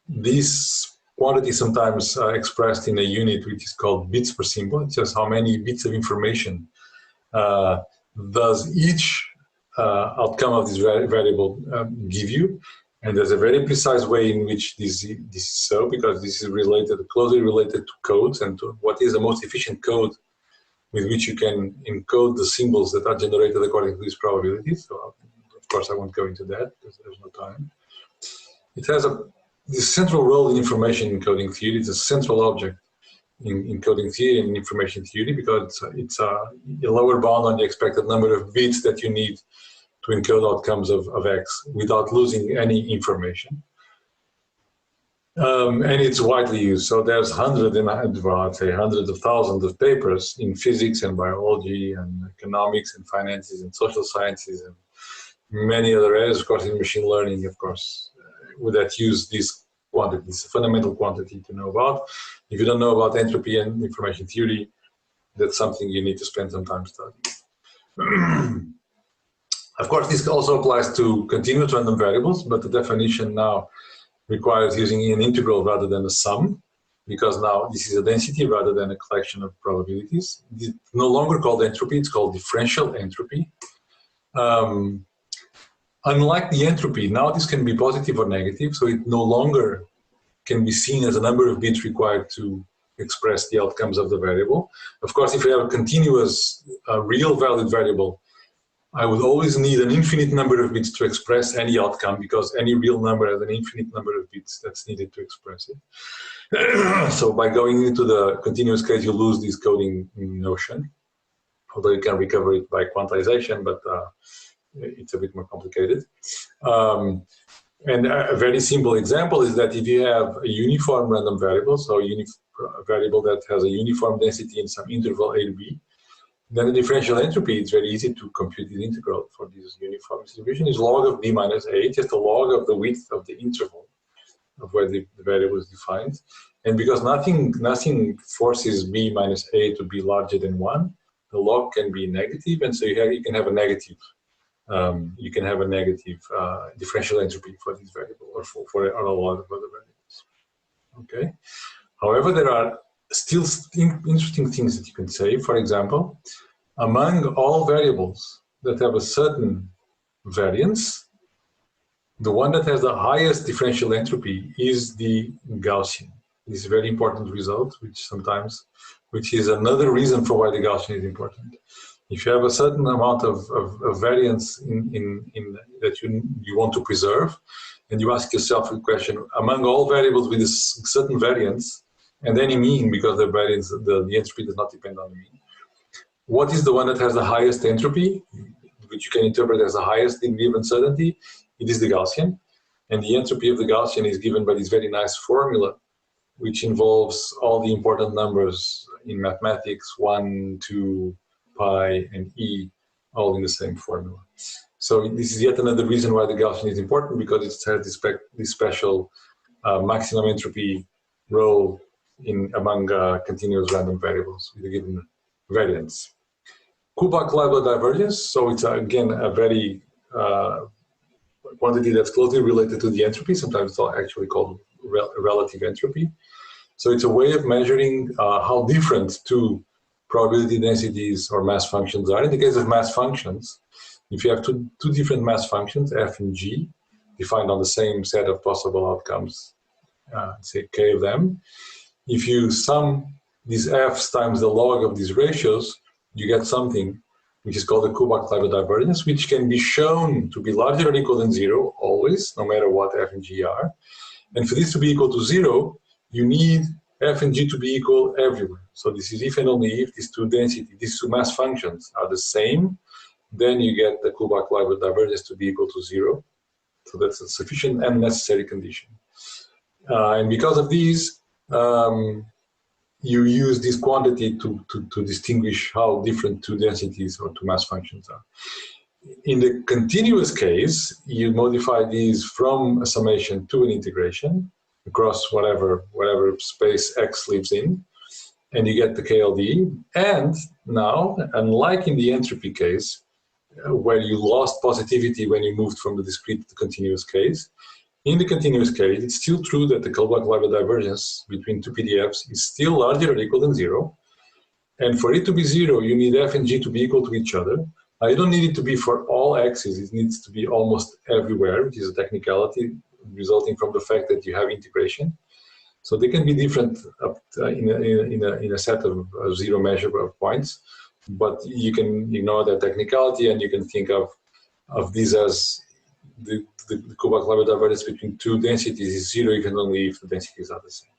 this quantity is sometimes expressed in a unit which is called bits per symbol. It's just how many bits of information does each outcome of this variable give you. And there's a very precise way in which this is so, because this is closely related to codes and to what is the most efficient code with which you can encode the symbols that are generated according to these probabilities. So, of course, I won't go into that because there's no time. It has this central role in information encoding theory. It's a central object in encoding theory and information theory because it's a lower bound on the expected number of bits that you need to encode outcomes of X without losing any information. And it's widely used. So there's hundreds of thousands of papers in physics and biology and economics and finances and social sciences and many other areas, of course, in machine learning, of course, that use this quantity. It's a fundamental quantity to know about. If you don't know about entropy and information theory, that's something you need to spend some time studying. Of course, this also applies to continuous random variables, but the definition now requires using an integral rather than a sum, because now this is a density rather than a collection of probabilities. It's no longer called entropy, it's called differential entropy. Unlike the entropy, now this can be positive or negative, so it no longer can be seen as a number of bits required to express the outcomes of the variable. Of course, if you have a continuous real valued variable, I would always need an infinite number of bits to express any outcome, because any real number has an infinite number of bits that's needed to express it. So by going into the continuous case, you lose this coding notion, although you can recover it by quantization, but it's a bit more complicated. And a very simple example is that if you have a uniform random variable, so a variable that has a uniform density in some interval a to b, then the differential entropy, it's very easy to compute the integral for this uniform distribution, is log of b minus a, just a log of the width of the interval of where the variable is defined. And because nothing forces b minus a to be larger than 1, the log can be negative, and so you can have a negative differential entropy for this variable, or for a lot of other variables. Okay. However, there are still interesting things that you can say. For example, among all variables that have a certain variance, the one that has the highest differential entropy is the Gaussian. This is a very important result, which is another reason for why the Gaussian is important. If you have a certain amount of variance that you want to preserve, and you ask yourself a question, among all variables with a certain variance, and any mean, because the variance, the entropy does not depend on the mean, what is the one that has the highest entropy, which you can interpret as the highest degree of uncertainty? It is the Gaussian. And the entropy of the Gaussian is given by this very nice formula, which involves all the important numbers in mathematics, 1, 2, pi, and e, all in the same formula. So this is yet another reason why the Gaussian is important, because it has this special maximum entropy role among continuous random variables with a given variance. Kullback-Leibler divergence, so it's again a very quantity that's closely related to the entropy. Sometimes it's actually called relative entropy. So it's a way of measuring how different two probability densities or mass functions are. In the case of mass functions, if you have two different mass functions, f and g, defined on the same set of possible outcomes, say k of them, if you sum these f's times the log of these ratios, you get something which is called the Kullback-Leibler divergence, which can be shown to be larger or equal than 0, always, no matter what f and g are. And for this to be equal to 0, you need f and g to be equal everywhere. So this is if and only if these two mass functions are the same, then you get the Kullback-Leibler divergence to be equal to 0. So that's a sufficient and necessary condition. And because of these, you use this quantity to distinguish how different two densities or two mass functions are. In the continuous case, you modify these from a summation to an integration across whatever space x lives in, and you get the KLD. And now, unlike in the entropy case, where you lost positivity when you moved from the discrete to the continuous case, in the continuous case, it's still true that the Kullback-Leibler divergence between two PDFs is still larger or equal than 0. And for it to be 0, you need f and g to be equal to each other. Now, you don't need it to be for all x's. It needs to be almost everywhere, which is a technicality resulting from the fact that you have integration. So they can be different in a set of 0 measurable points, but you can ignore that technicality and you can think of these as the Kullback-Leibler divergence between two densities is 0 if and only if the densities are the same.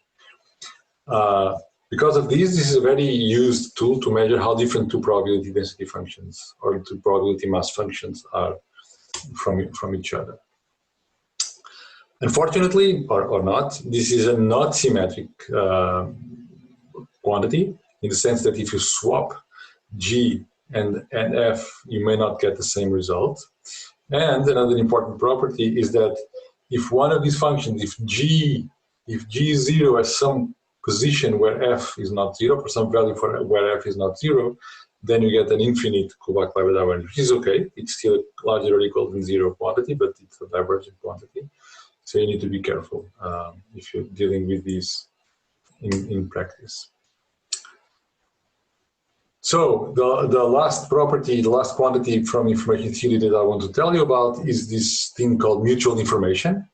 Because of this is a very used tool to measure how different two probability density functions or two probability mass functions are from each other. Unfortunately, or not, this is a not symmetric quantity, in the sense that if you swap g and f, you may not get the same result. And another important property is that if one of these functions, if g is 0 at some position where f is not 0, for some value for where f is not 0, then you get an infinite Kullback-Leibler divergence, which is okay. It's still larger or equal than 0 quantity, but it's a divergent quantity. So you need to be careful if you're dealing with these in practice. So the last property, the last quantity from information theory that I want to tell you about is this thing called mutual information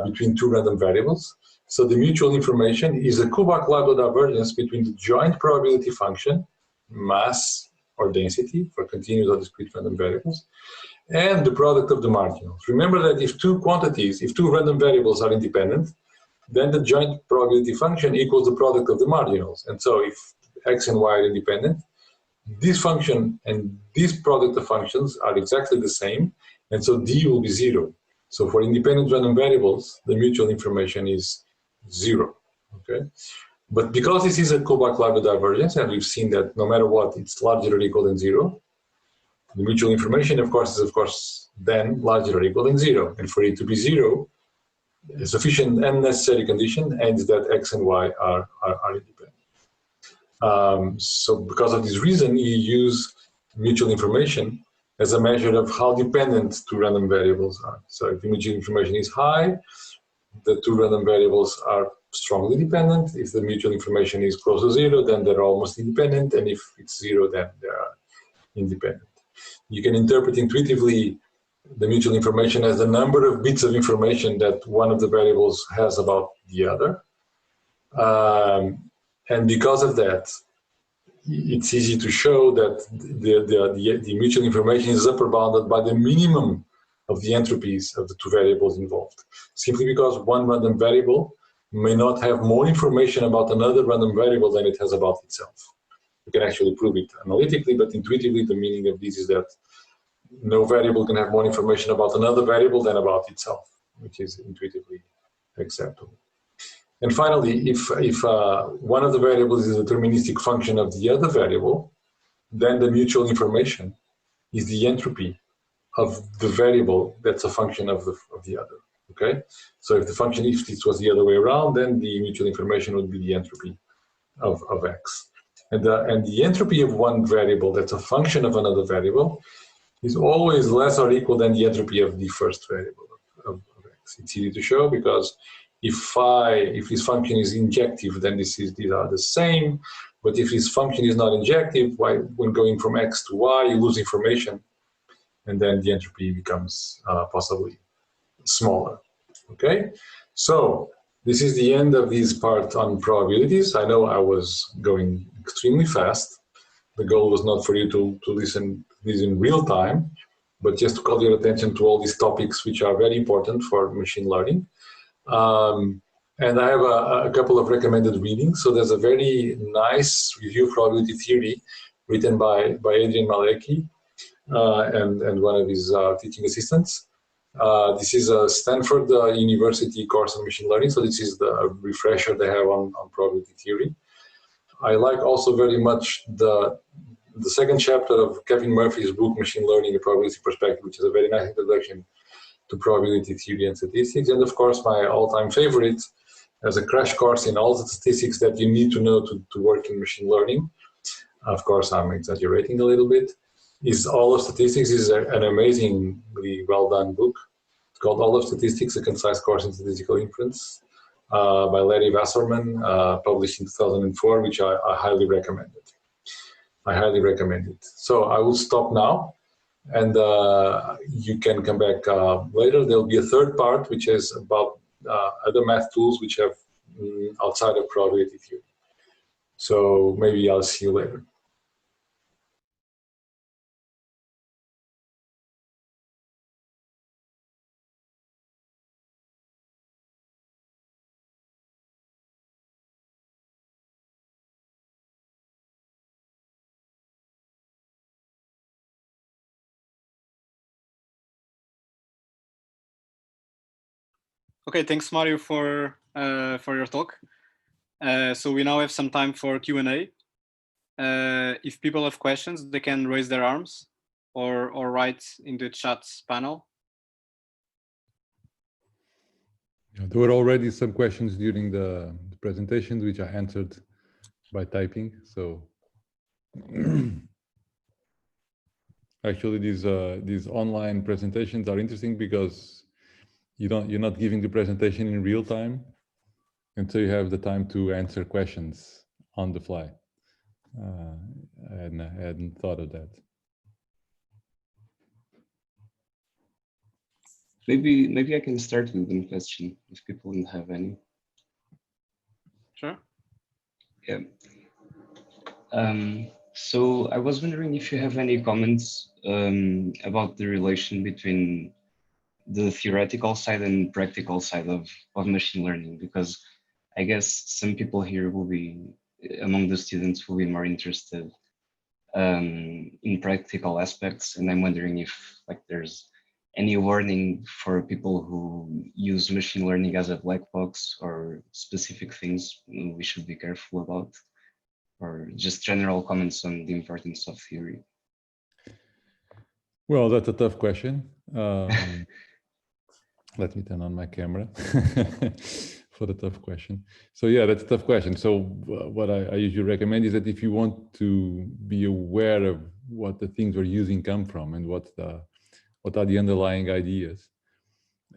between two random variables. So the mutual information is a Kullback-Leibler divergence between the joint probability function, mass or density for continuous or discrete random variables, and the product of the marginals. Remember that if two random variables are independent, then the joint probability function equals the product of the marginals. And so if x and y are independent, this function and this product of functions are exactly the same, and so d will be 0. So for independent random variables, the mutual information is 0. Okay, but because this is a Kullback-Leibler divergence, and we've seen that no matter what, it's larger or equal than 0, the mutual information, of course, is then larger or equal than 0. And for it to be 0, a sufficient and necessary condition is that x and y are independent. So because of this reason, you use mutual information as a measure of how dependent two random variables are. So if the mutual information is high, the two random variables are strongly dependent. If the mutual information is close to 0, then they're almost independent. And if it's 0, then they are independent. You can interpret intuitively the mutual information as the number of bits of information that one of the variables has about the other. And because of that, it's easy to show that the mutual information is upper bounded by the minimum of the entropies of the two variables involved, simply because one random variable may not have more information about another random variable than it has about itself. You can actually prove it analytically, but intuitively the meaning of this is that no variable can have more information about another variable than about itself, which is intuitively acceptable. And finally, if one of the variables is a deterministic function of the other variable, then the mutual information is the entropy of the variable that's a function of the other. Okay, so if this was the other way around, then the mutual information would be the entropy of x. And the entropy of one variable that's a function of another variable is always less or equal than the entropy of the first variable of x. It's easy to show because if this function is injective, then these are the same. But if this function is not injective, when going from x to y, you lose information, and then the entropy becomes possibly smaller. Okay, so this is the end of this part on probabilities. I know I was going extremely fast. The goal was not for you to listen this in real time, but just to call your attention to all these topics which are very important for machine learning. And I have a couple of recommended readings. So there's a very nice review of probability theory written by Adrian Malecki and one of his teaching assistants. This is a Stanford University course on machine learning. So this is the refresher they have on probability theory. I like also very much the second chapter of Kevin Murphy's book, Machine Learning, a Probability Perspective, which is a very nice introduction to probability theory and statistics. And of course, my all-time favorite as a crash course in all the statistics that you need to know to work in machine learning. Of course, I'm exaggerating a little bit. Is All of Statistics is an amazingly well-done book. It's called All of Statistics, a concise course in statistical inference by Larry Wasserman, published in 2004, which I highly recommend it. I highly recommend it. So I will stop now, and you can come back later. There'll be a third part, which is about other math tools which have outside of probability theory. So maybe I'll see you later. Okay, thanks, Mario, for your talk. So we now have some time for Q&A. If people have questions, they can raise their arms or write in the chats panel. Yeah, there were already some questions during the presentations, which I answered by typing. So actually, these online presentations are interesting because you're not giving the presentation in real time, and so you have the time to answer questions on the fly. And I hadn't thought of that. Maybe I can start with one question if people don't have any. Sure. Yeah. So I was wondering if you have any comments about the relation between the theoretical side and practical side of machine learning, because I guess some people here will be, among the students, will be more interested in practical aspects, and I'm wondering if there's any warning for people who use machine learning as a black box, or specific things we should be careful about, or just general comments on the importance of theory. Well, that's a tough question. Let me turn on my camera for the tough question. So yeah, that's a tough question. So what I usually recommend is that if you want to be aware of what the things we're using come from and what are the underlying ideas,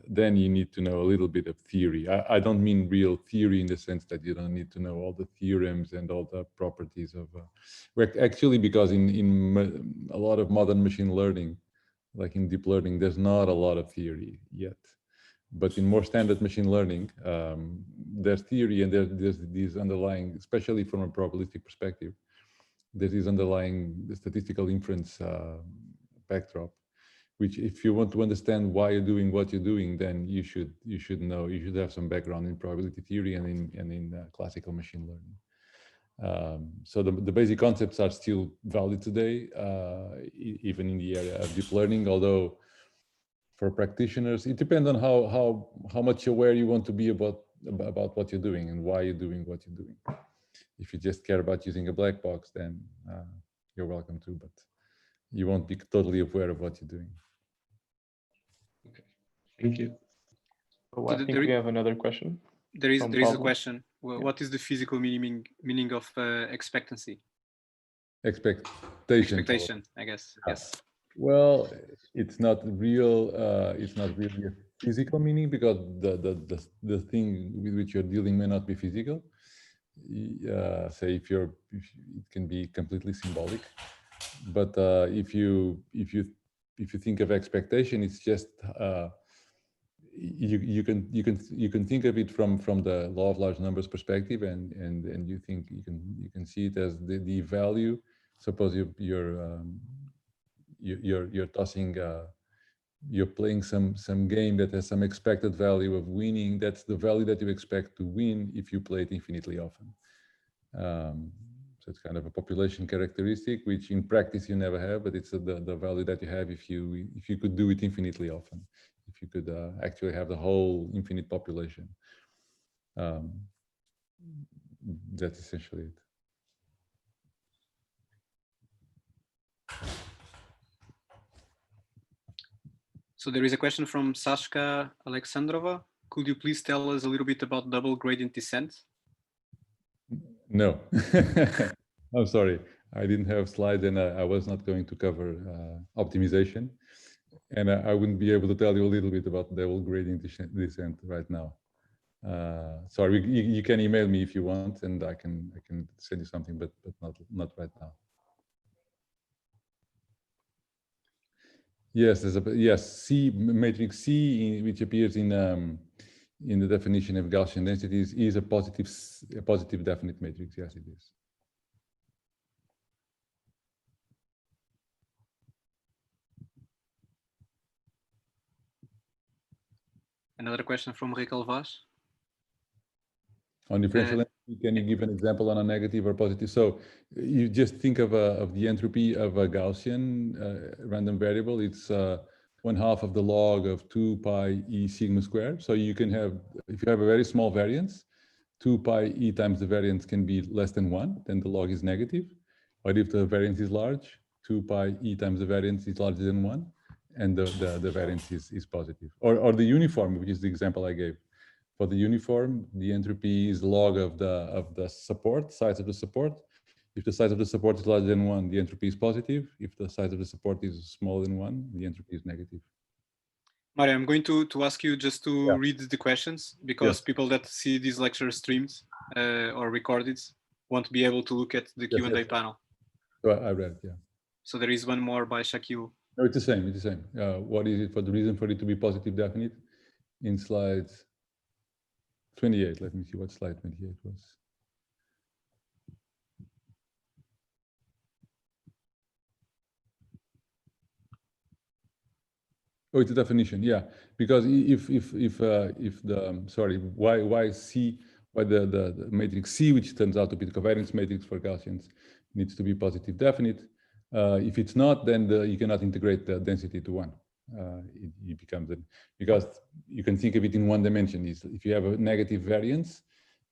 then you need to know a little bit of theory. I don't mean real theory in the sense that you don't need to know all the theorems and all the properties of actually, because in a lot of modern machine learning, like in deep learning, there's not a lot of theory yet. But in more standard machine learning, there's theory, and there's these underlying, especially from a probabilistic perspective, there's this underlying statistical inference backdrop, which if you want to understand why you're doing what you're doing, then you should have some background in probability theory and in classical machine learning. So the basic concepts are still valid today, even in the area of deep learning, although for practitioners, it depends on how much aware you want to be about what you're doing and why you're doing what you're doing. If you just care about using a black box, then you're welcome to, but you won't be totally aware of what you're doing. Okay, thank you. So I think we have another question. There is Pablo. a question. Well, what is the physical meaning of expectancy? Expectation, I guess. Yes. Well, it's not real. It's not really a physical meaning because the thing with which you're dealing may not be physical. Say it can be completely symbolic, but if you think of expectation, it's just you can think of it from the law of large numbers perspective, and you think you can see it as the value. Suppose you're tossing you're playing some game that has some expected value of winning. That's the value that you expect to win if you play it infinitely often. So it's kind of a population characteristic, which in practice you never have, but it's the value that you have if you could do it infinitely often, if you could actually have the whole infinite population. That's essentially it. So there is a question from Sashka Alexandrova. Could you please tell us a little bit about double gradient descent? No, I'm sorry. I didn't have slides, and I was not going to cover optimization, and I wouldn't be able to tell you a little bit about double gradient descent right now. Sorry, you can email me if you want, and I can send you something, but not right now. Yes, C matrix C, which appears in the definition of Gaussian densities, is a positive definite matrix. Yes, it is. Another question from Raquel Vaz. On differential entropy, can you give an example on a negative or positive? So you just think of the entropy of a Gaussian random variable. It's 1/2 of the log of 2 pi e sigma squared. So you can have, if you have a very small variance, 2 pi e times the variance can be less than 1, then the log is negative. But if the variance is large, 2 pi e times the variance is larger than 1, and the variance is positive. Or the uniform, which is the example I gave. For the uniform, the entropy is log of the support, size of the support. If the size of the support is larger than 1, the entropy is positive. If the size of the support is smaller than 1, the entropy is negative. Mario, I'm going to ask you just to read the questions, because people that see these lectures streamed or recorded won't be able to look at the Q&A panel. So I read, yeah. So there is one more by Shakil. No, it's the same. It's the same. What is it for the reason for it to be positive definite? In slide 28. Let me see what slide 28 was. Oh, it's a definition, yeah. Because if the sorry, why C, why the matrix C, which turns out to be the covariance matrix for Gaussians, needs to be positive definite. If it's not, then you cannot integrate the density to 1. It becomes because you can think of it in one dimension. If you have a negative variance,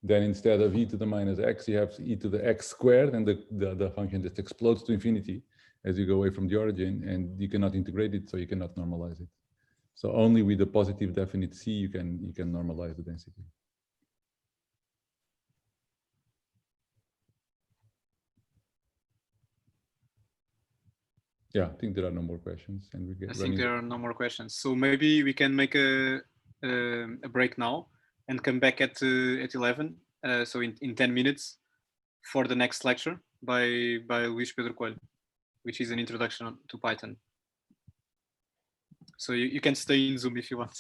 then instead of e to the minus x, you have e to the x squared, and the function just explodes to infinity as you go away from the origin, and you cannot integrate it, so you cannot normalize it. So only with the positive definite C you can normalize the density. Yeah, I think there are no more questions, and we get. I think there are no more questions. So maybe we can make a break now and come back at 11. So in 10 minutes for the next lecture by Luís Pedro Coelho, which is an introduction to Python. So you can stay in Zoom if you want.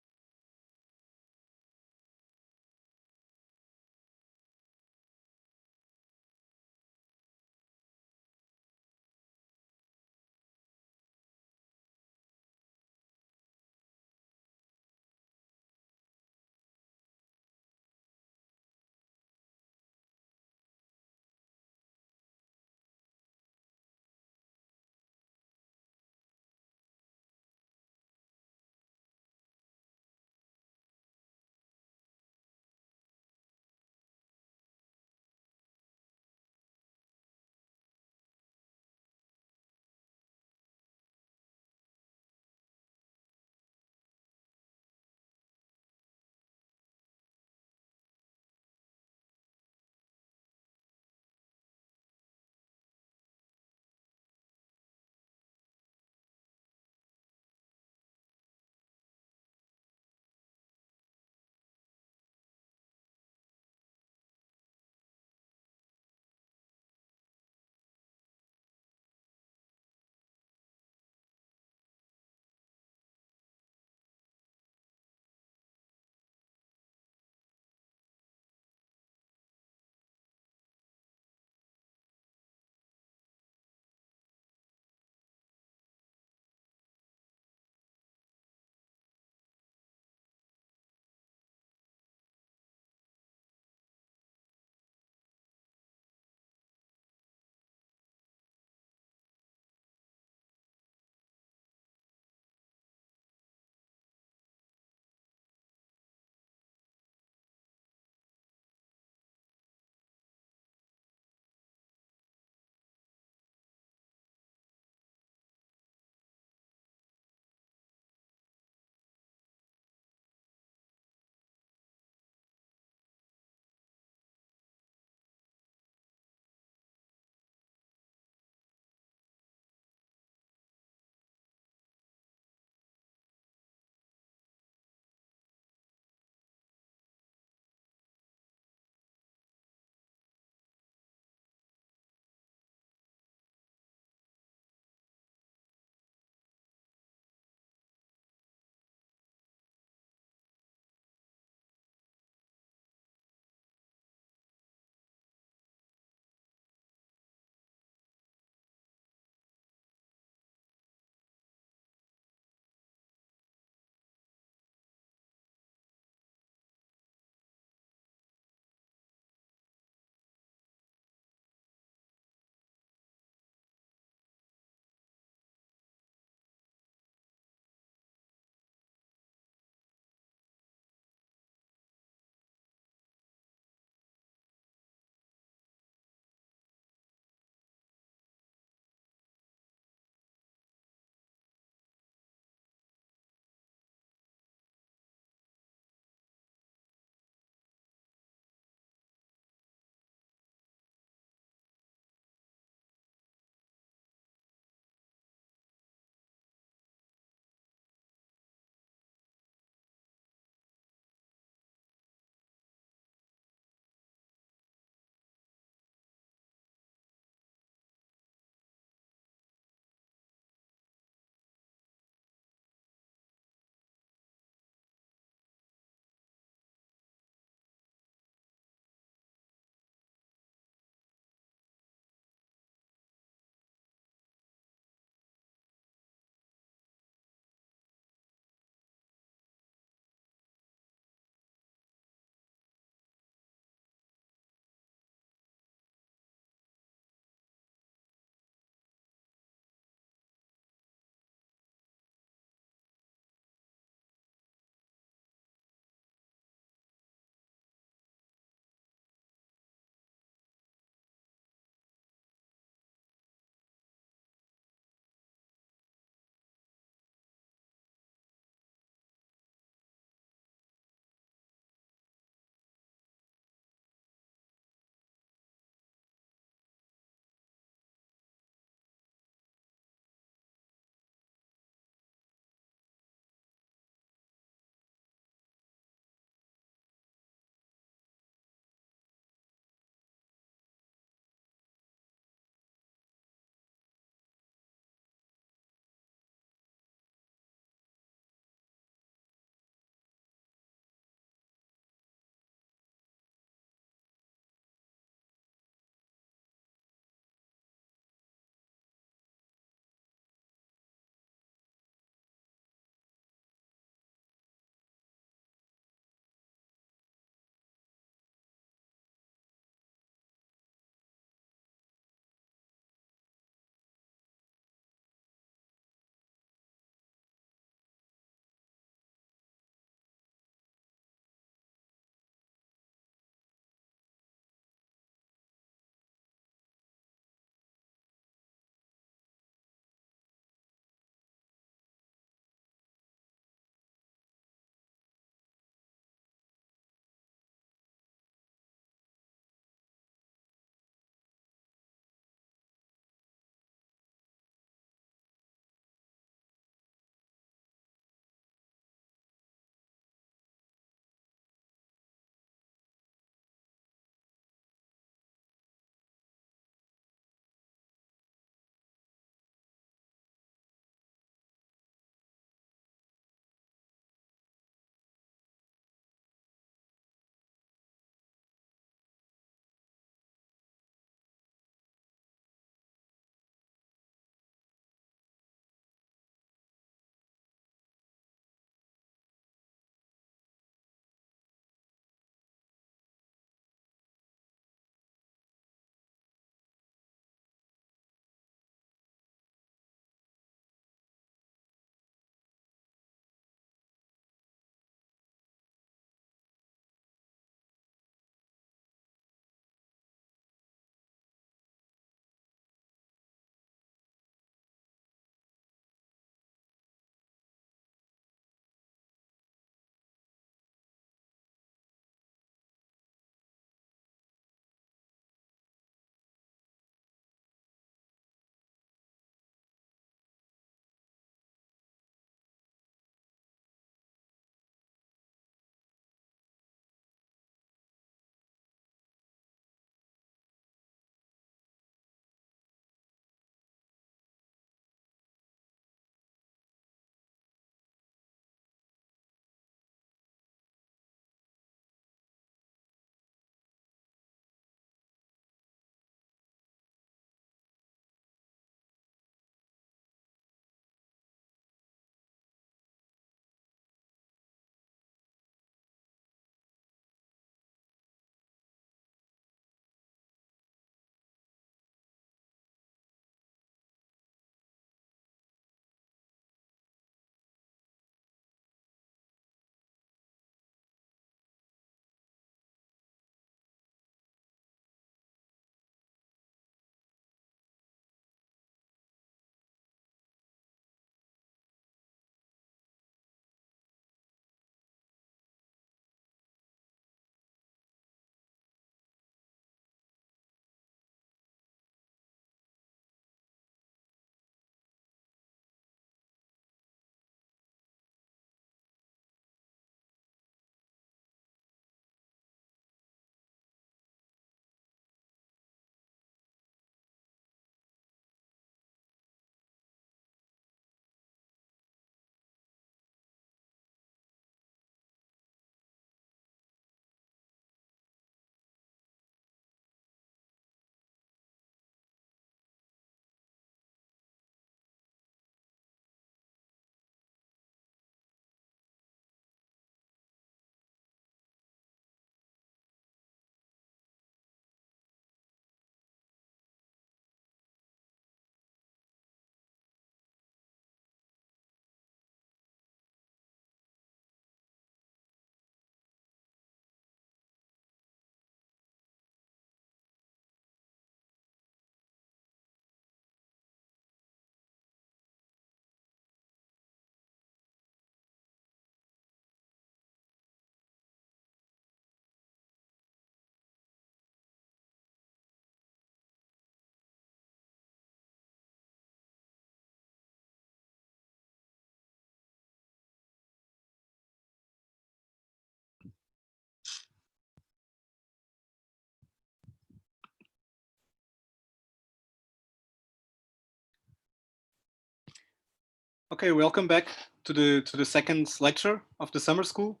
Okay, welcome back to the second lecture of the summer school.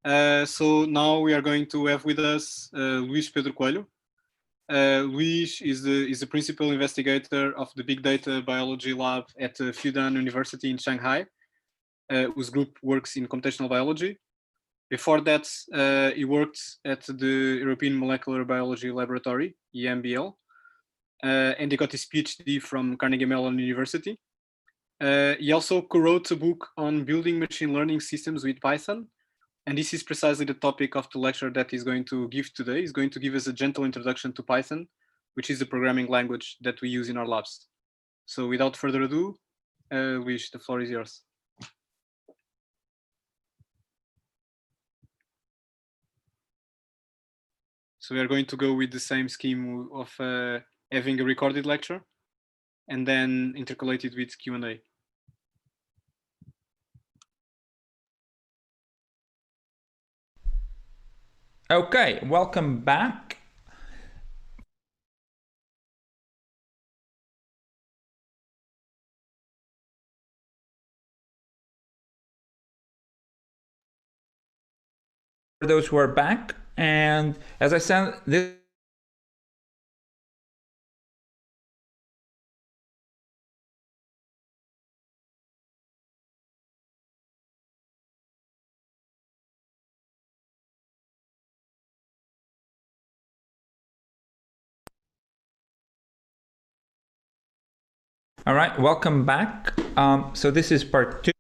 So now we are going to have with us Luis Pedro Coelho. Luis is the principal investigator of the Big Data Biology Lab at Fudan University in Shanghai, whose group works in computational biology. Before that, he worked at the European Molecular Biology Laboratory, EMBL, and he got his PhD from Carnegie Mellon University. He also co-wrote a book on building machine learning systems with Python. And this is precisely the topic of the lecture that he's going to give today. He's going to give us a gentle introduction to Python, which is the programming language that we use in our labs. So without further ado, Luis, the floor is yours. So we are going to go with the same scheme of having a recorded lecture and then intercalate it with Q&A. Okay, welcome back. For those who are back, and as I said, this all right, welcome back. So this is part 2.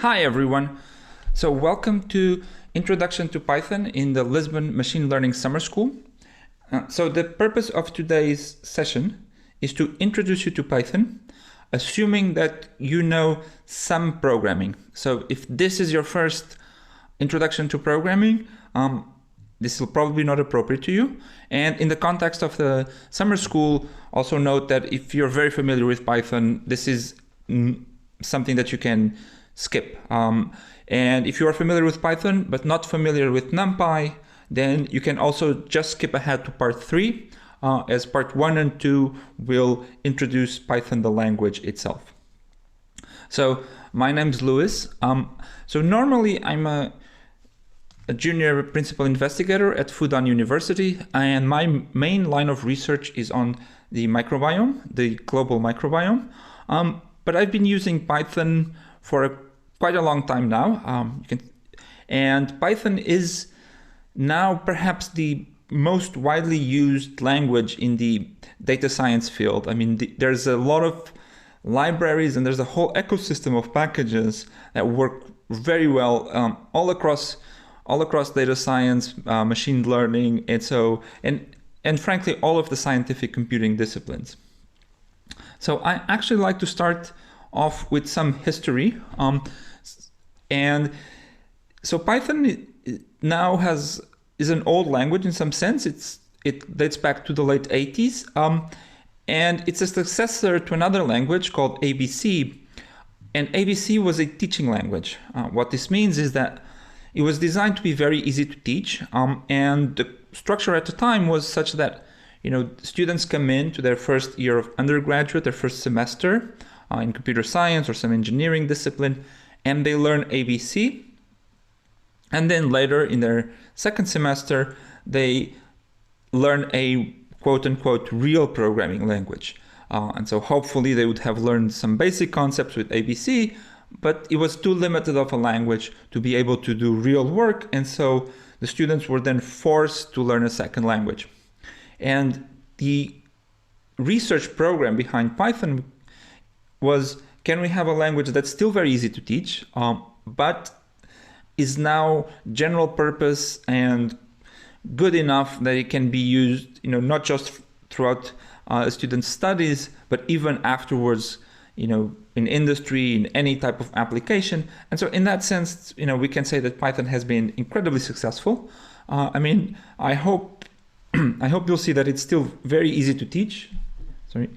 Hi everyone. So welcome to Introduction to Python in the Lisbon Machine Learning Summer School. So the purpose of today's session is to introduce you to Python, assuming that you know some programming. So if this is your first introduction to programming, this will probably not appropriate to you. And in the context of the summer school, also note that if you're very familiar with Python, this is something that you can skip. And if you are familiar with Python, but not familiar with NumPy, then you can also just skip ahead to part 3, as part 1 and 2 will introduce Python, the language itself. So my name's Luis. So normally I'm a junior principal investigator at Fudan University, and my main line of research is on the microbiome, the global microbiome. But I've been using Python for quite a long time now. And Python is now perhaps the most widely used language in the data science field. I mean, there's a lot of libraries and there's a whole ecosystem of packages that work very well all across data science, machine learning, and frankly, all of the scientific computing disciplines. So I actually like to start off with some history. And so Python now is an old language in some sense. It dates back to the late 80s. And it's a successor to another language called ABC. And ABC was a teaching language. What this means is that it was designed to be very easy to teach. And the structure at the time was such that, students come in to their first year of undergraduate, their first semester in computer science or some engineering discipline, and they learn ABC. And then later in their second semester, they learn a quote-unquote real programming language. And so hopefully they would have learned some basic concepts with ABC, but it was too limited of a language to be able to do real work. And so the students were then forced to learn a second language. And the research program behind Python was, can we have a language that's still very easy to teach, but is now general purpose and good enough that it can be used, not just throughout a student studies, but even afterwards, in industry, in any type of application. And so in that sense, we can say that Python has been incredibly successful. I hope you'll see that it's still very easy to teach. Sorry.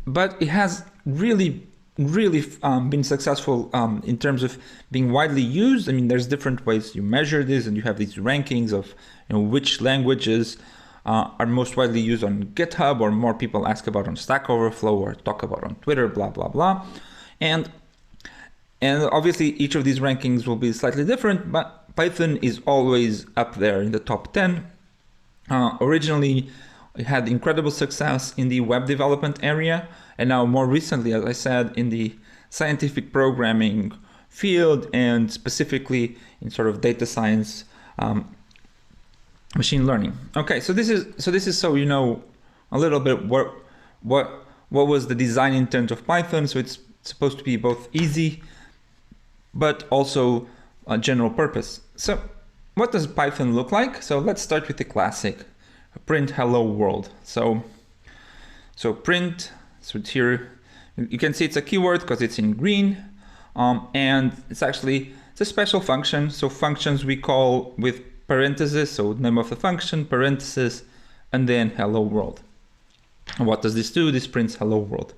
But it has really been successful in terms of being widely used. There's different ways you measure this, and you have these rankings of which languages are most widely used on GitHub, or more people ask about on Stack Overflow or talk about on Twitter, blah, blah, blah. And obviously each of these rankings will be slightly different, but Python is always up there in the top 10. Originally, it had incredible success in the web development area, and now more recently, as I said, in the scientific programming field, and specifically in sort of data science, machine learning. Okay, so this is so a little bit what was the design intent of Python. So it's supposed to be both easy, but also a general purpose. So what does Python look like? So let's start with the classic. Print hello world. So print, so it's here, you can see it's a keyword because it's in green, and it's a special function. So functions we call with parentheses, so name of the function, parentheses, and then hello world. And what does this do? This prints hello world.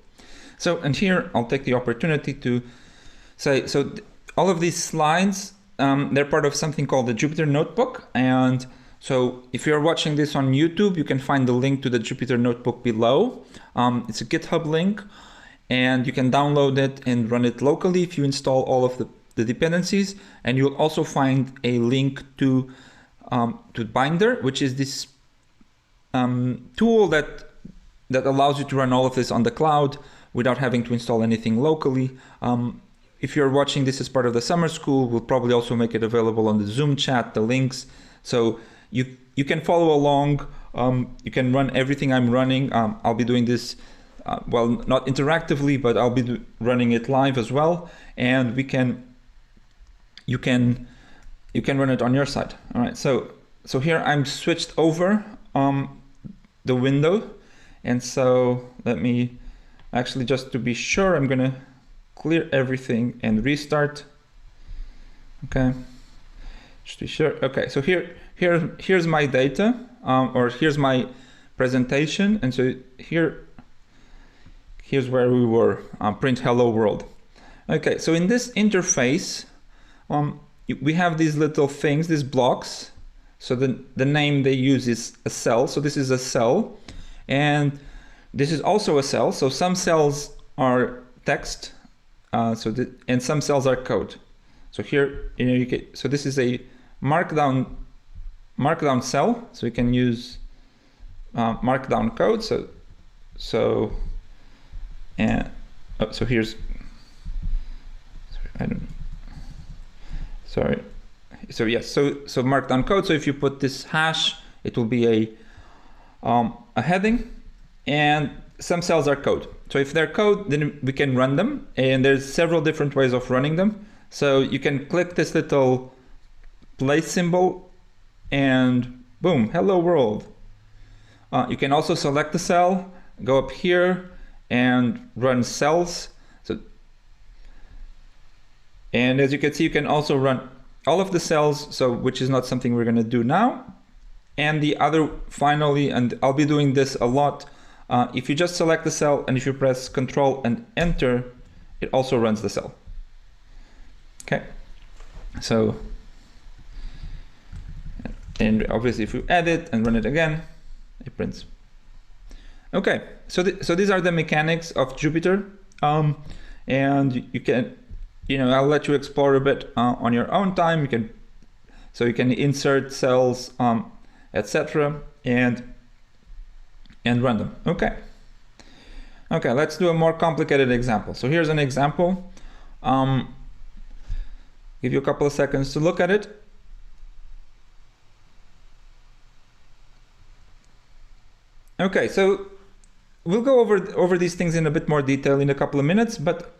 So, and here I'll take the opportunity to say, so all of these slides, they're part of something called the Jupyter Notebook. And so if you're watching this on YouTube, you can find the link to the Jupyter Notebook below. It's a GitHub link, and you can download it and run it locally if you install all of the dependencies. And you'll also find a link to Binder, which is this tool that allows you to run all of this on the cloud without having to install anything locally. If you're watching this as part of the summer school, we'll probably also make it available on the Zoom chat, the links. So you can follow along. You can run everything I'm running. I'll be doing this, well, not interactively, but I'll be running it live as well. And you can run it on your side. All right. So here I'm switched over the window, and so let me actually, just to be sure, I'm gonna clear everything and restart. Okay. Just to be sure. Okay. So here's my data, or here's my presentation, and so here's where we were. Print hello world. Okay. So in this interface, we have these little things, these blocks. So the name they use is a cell. So this is a cell, and this is also a cell. So some cells are text, and some cells are code. So here, so this is a markdown cell. So you can use markdown code. So here's, I don't know. Sorry. So yes, so markdown code. So if you put this hash, it will be a heading, and some cells are code. So if they're code, then we can run them, and there's several different ways of running them. So you can click this little play symbol, and boom, hello world. You can also select the cell, go up here, and run cells. And as you can see, you can also run all of the cells, which is not something we're going to do now. And the other, finally, and I'll be doing this a lot, if you just select the cell and if you press Control and Enter, it also runs the cell. Okay, so, and obviously if you edit and run it again, it prints. Okay, so these are the mechanics of Jupyter, and you can, I'll let you explore a bit on your own time. You can insert cells, etc., and run them. Okay, let's do a more complicated example. So here's an example. Give you a couple of seconds to look at it. Okay, so we'll go over these things in a bit more detail in a couple of minutes, but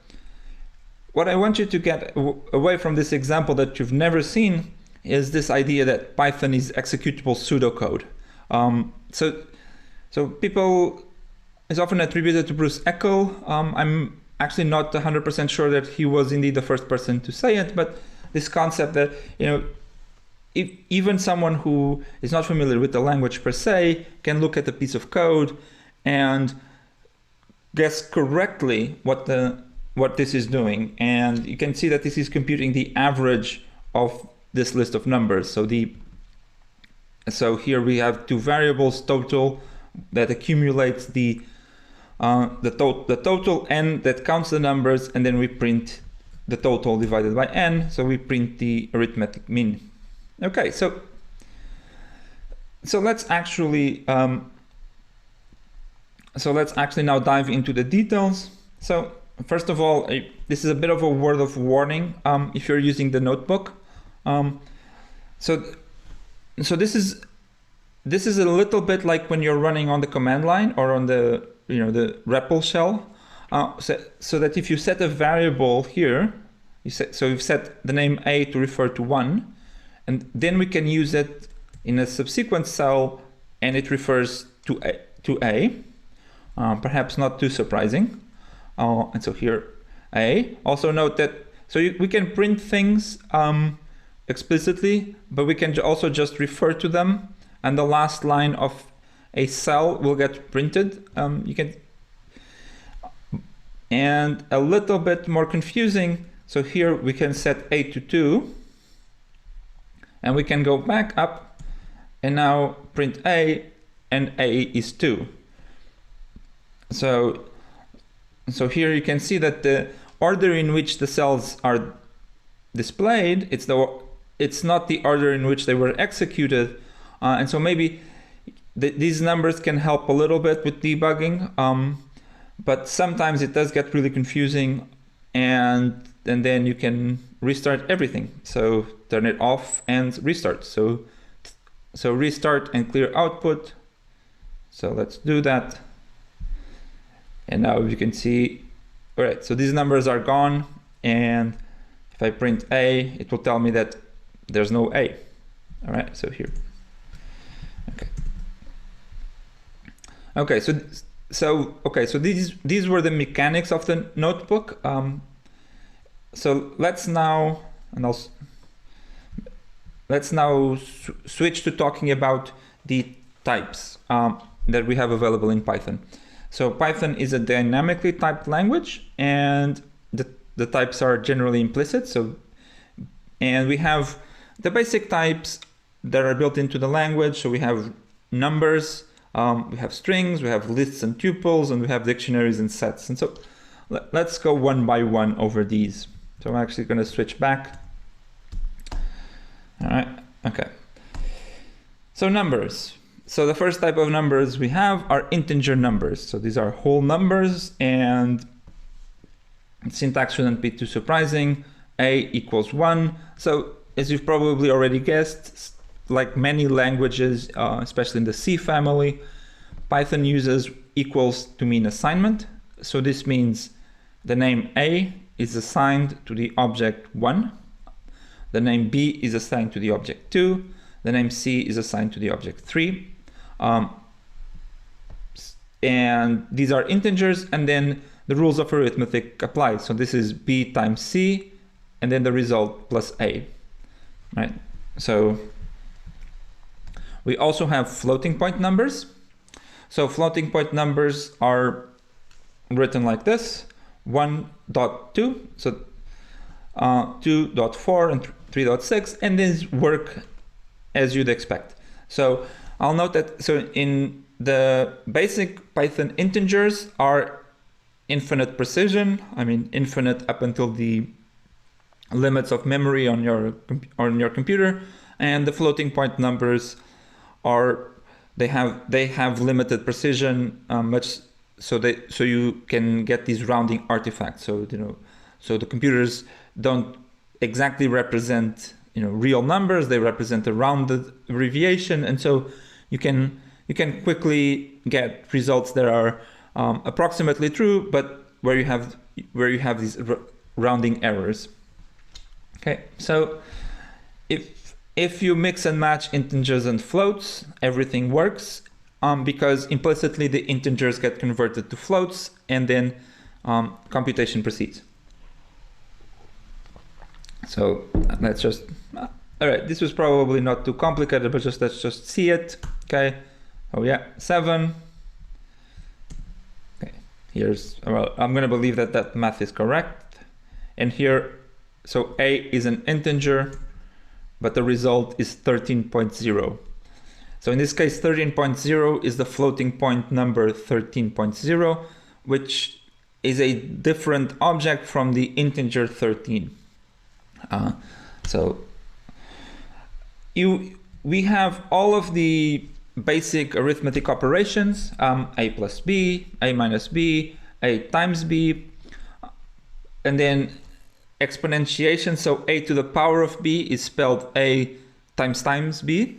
what I want you to get away from this example that you've never seen is this idea that Python is executable pseudocode. So people is often attributed to Bruce Eckel. I'm actually not 100% sure that he was indeed the first person to say it, but this concept that, if even someone who is not familiar with the language per se can look at a piece of code and guess correctly what this is doing, and you can see that this is computing the average of this list of numbers. So here we have two variables, total, that accumulates the total, n that counts the numbers, and then we print the total divided by n. So we print the arithmetic mean. Okay, so let's actually now dive into the details. So first of all, this is a bit of a word of warning if you're using the notebook. So this is a little bit like when you're running on the command line or on the the REPL shell. So that if you set a variable here, you've set the name a to refer to 1, and then we can use it in a subsequent cell, and it refers to a. Perhaps not too surprising. And so here a. Also note that we can print things explicitly, but we can also just refer to them, and the last line of a cell will get printed. And a little bit more confusing. So here we can set a to 2, and we can go back up and now print a, and a is 2. So here you can see that the order in which the cells are displayed, it's not the order in which they were executed, and so maybe these numbers can help a little bit with debugging, but sometimes it does get really confusing, and then you can restart everything. So turn it off and restart. So restart and clear output. So let's do that. And now you can see, all right, so these numbers are gone, and if I print a, it will tell me that there's no a. All right, so here. Okay, so these were the mechanics of the notebook. So let's now switch to talking about the types that we have available in Python. So Python is a dynamically typed language, and the types are generally implicit. And we have the basic types that are built into the language. So we have numbers, we have strings, we have lists and tuples, and we have dictionaries and sets. And so let's go one by one over these. So I'm actually going to switch back. All right, okay. So numbers. So the first type of numbers we have are integer numbers. So these are whole numbers, and syntax shouldn't be too surprising. A equals 1. So as you've probably already guessed, like many languages, especially in the C family, Python uses equals to mean assignment. So this means the name A is assigned to the object 1. The name B is assigned to the object 2. The name C is assigned to the object 3. And these are integers, and then the rules of arithmetic apply. So this is B times C, and then the result plus A, right? So we also have floating point numbers. So floating point numbers are written like this: 1.2, so 2.4 and 3.6, and these work as you'd expect. So I'll note that, so in the basic Python, integers are infinite precision. I mean, infinite up until the limits of memory on your computer, and the floating point numbers they have limited precision, so you can get these rounding artifacts. So so the computers don't exactly represent real numbers; they represent a rounded abbreviation, and so you can quickly get results that are approximately true, but where you have these rounding errors. Okay, so if if you mix and match integers and floats, everything works, because implicitly the integers get converted to floats, and then computation proceeds. So let's just, all right, this was probably not too complicated, but let's just see it. Okay, oh yeah, 7. Okay, here's, well, I'm going to believe that that math is correct. And here, so a is an integer, but the result is 13.0. So in this case, 13.0 is the floating point number 13.0, which is a different object from the integer 13. So we have all of the basic arithmetic operations, a plus b, a minus b, a times b, and then exponentiation. So a to the power of b is spelled a times b.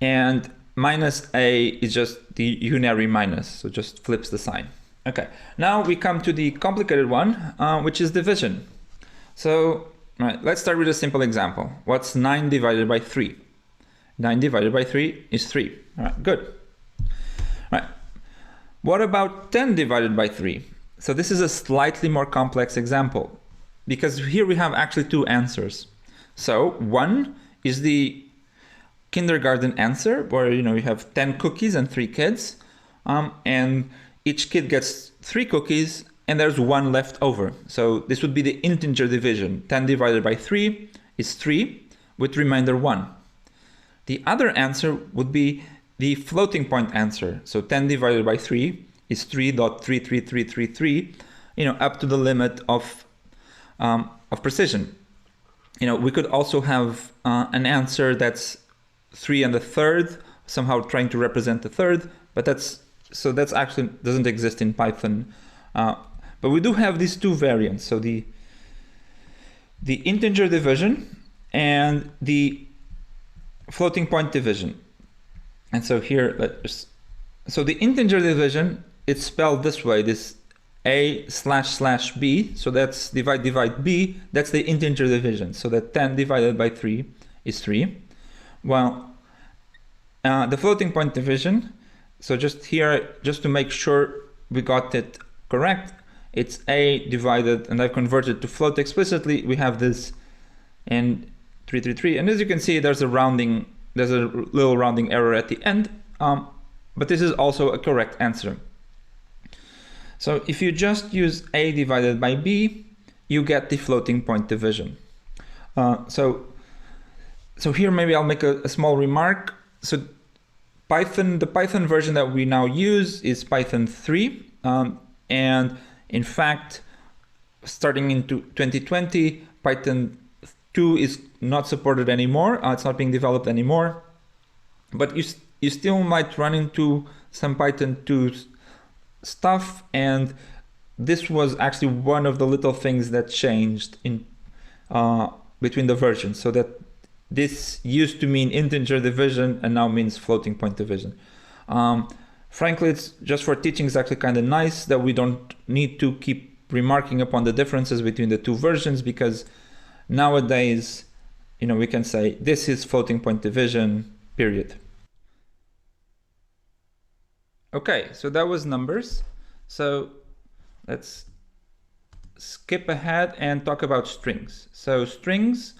And minus a is just the unary minus, so just flips the sign. Okay, now we come to the complicated one, which is division. So, right, let's start with a simple example. What's 9 divided by 3? 9 divided by 3 is 3. All right, good. All right. What about 10 divided by 3? So this is a slightly more complex example, because here we have actually two answers. So 1 is the kindergarten answer, where you have 10 cookies and 3 kids, and each kid gets 3 cookies and there's 1 left over. So this would be the integer division. 10 divided by 3 is 3 with remainder 1. The other answer would be the floating point answer. So 10 divided by 3 is 3.33333, up to the limit of precision. We could also have an answer that's 3 and a third, somehow trying to represent the third, but that's actually doesn't exist in Python. But we do have these two variants. So the integer division and the floating point division. And so here, so the integer division, it's spelled this way, this a//b. So that's divide b, that's the integer division. So that 10 divided by 3 is 3. Well, the floating point division, so just here, just to make sure we got it correct, it's a divided, and I've converted to float explicitly. We have this and 333, and as you can see, there's a little rounding error at the end, but this is also a correct answer. So if you just use a divided by b, you get the floating point division. So here maybe I'll make a small remark. So the Python version that we now use is Python 3, and in fact, starting into 2020, Python 2 is not supported anymore. It's not being developed anymore, but you still might run into some Python 2 stuff, and this was actually one of the little things that changed in between the versions, so that this used to mean integer division and now means floating point division. Frankly, it's just for teaching, it's actually kind of nice that we don't need to keep remarking upon the differences between the two versions, because nowadays, we can say this is floating point division, period. Okay, so that was numbers. So let's skip ahead and talk about strings. So strings,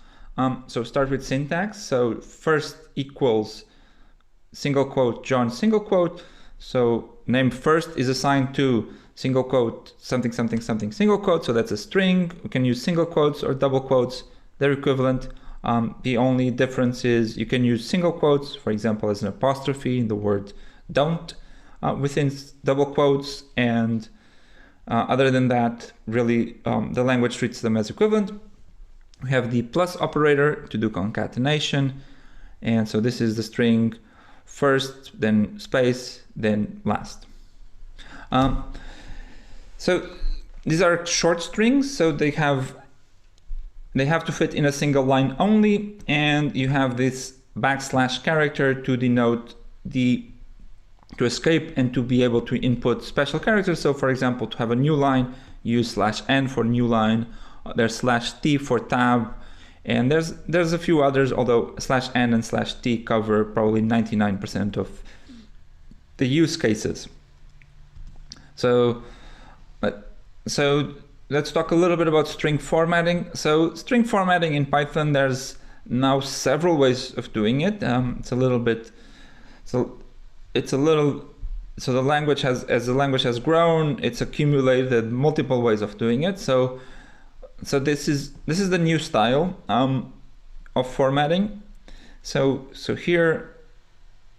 so start with syntax. So first equals single quote John single quote. So name first is assigned to single quote something something something single quote. So that's a string. We can use single quotes or double quotes. They're equivalent. The only difference is you can use single quotes, for example, as an apostrophe in the word don't within double quotes, and other than that, really the language treats them as equivalent. We have the plus operator to do concatenation, and so this is the string first, then space, then last. So these are short strings, so they have to fit in a single line only, and you have this / character to denote to escape and to be able to input special characters. So for example, to have a new line, use /n for new line, there's /t for tab, And there's a few others, although /n and /t cover probably 99% of the use cases. So let's talk a little bit about string formatting. So string formatting in Python, there's now several ways of doing it. So the language has, as the language has grown, it's accumulated multiple ways of doing it. So this is the new style of formatting. So here,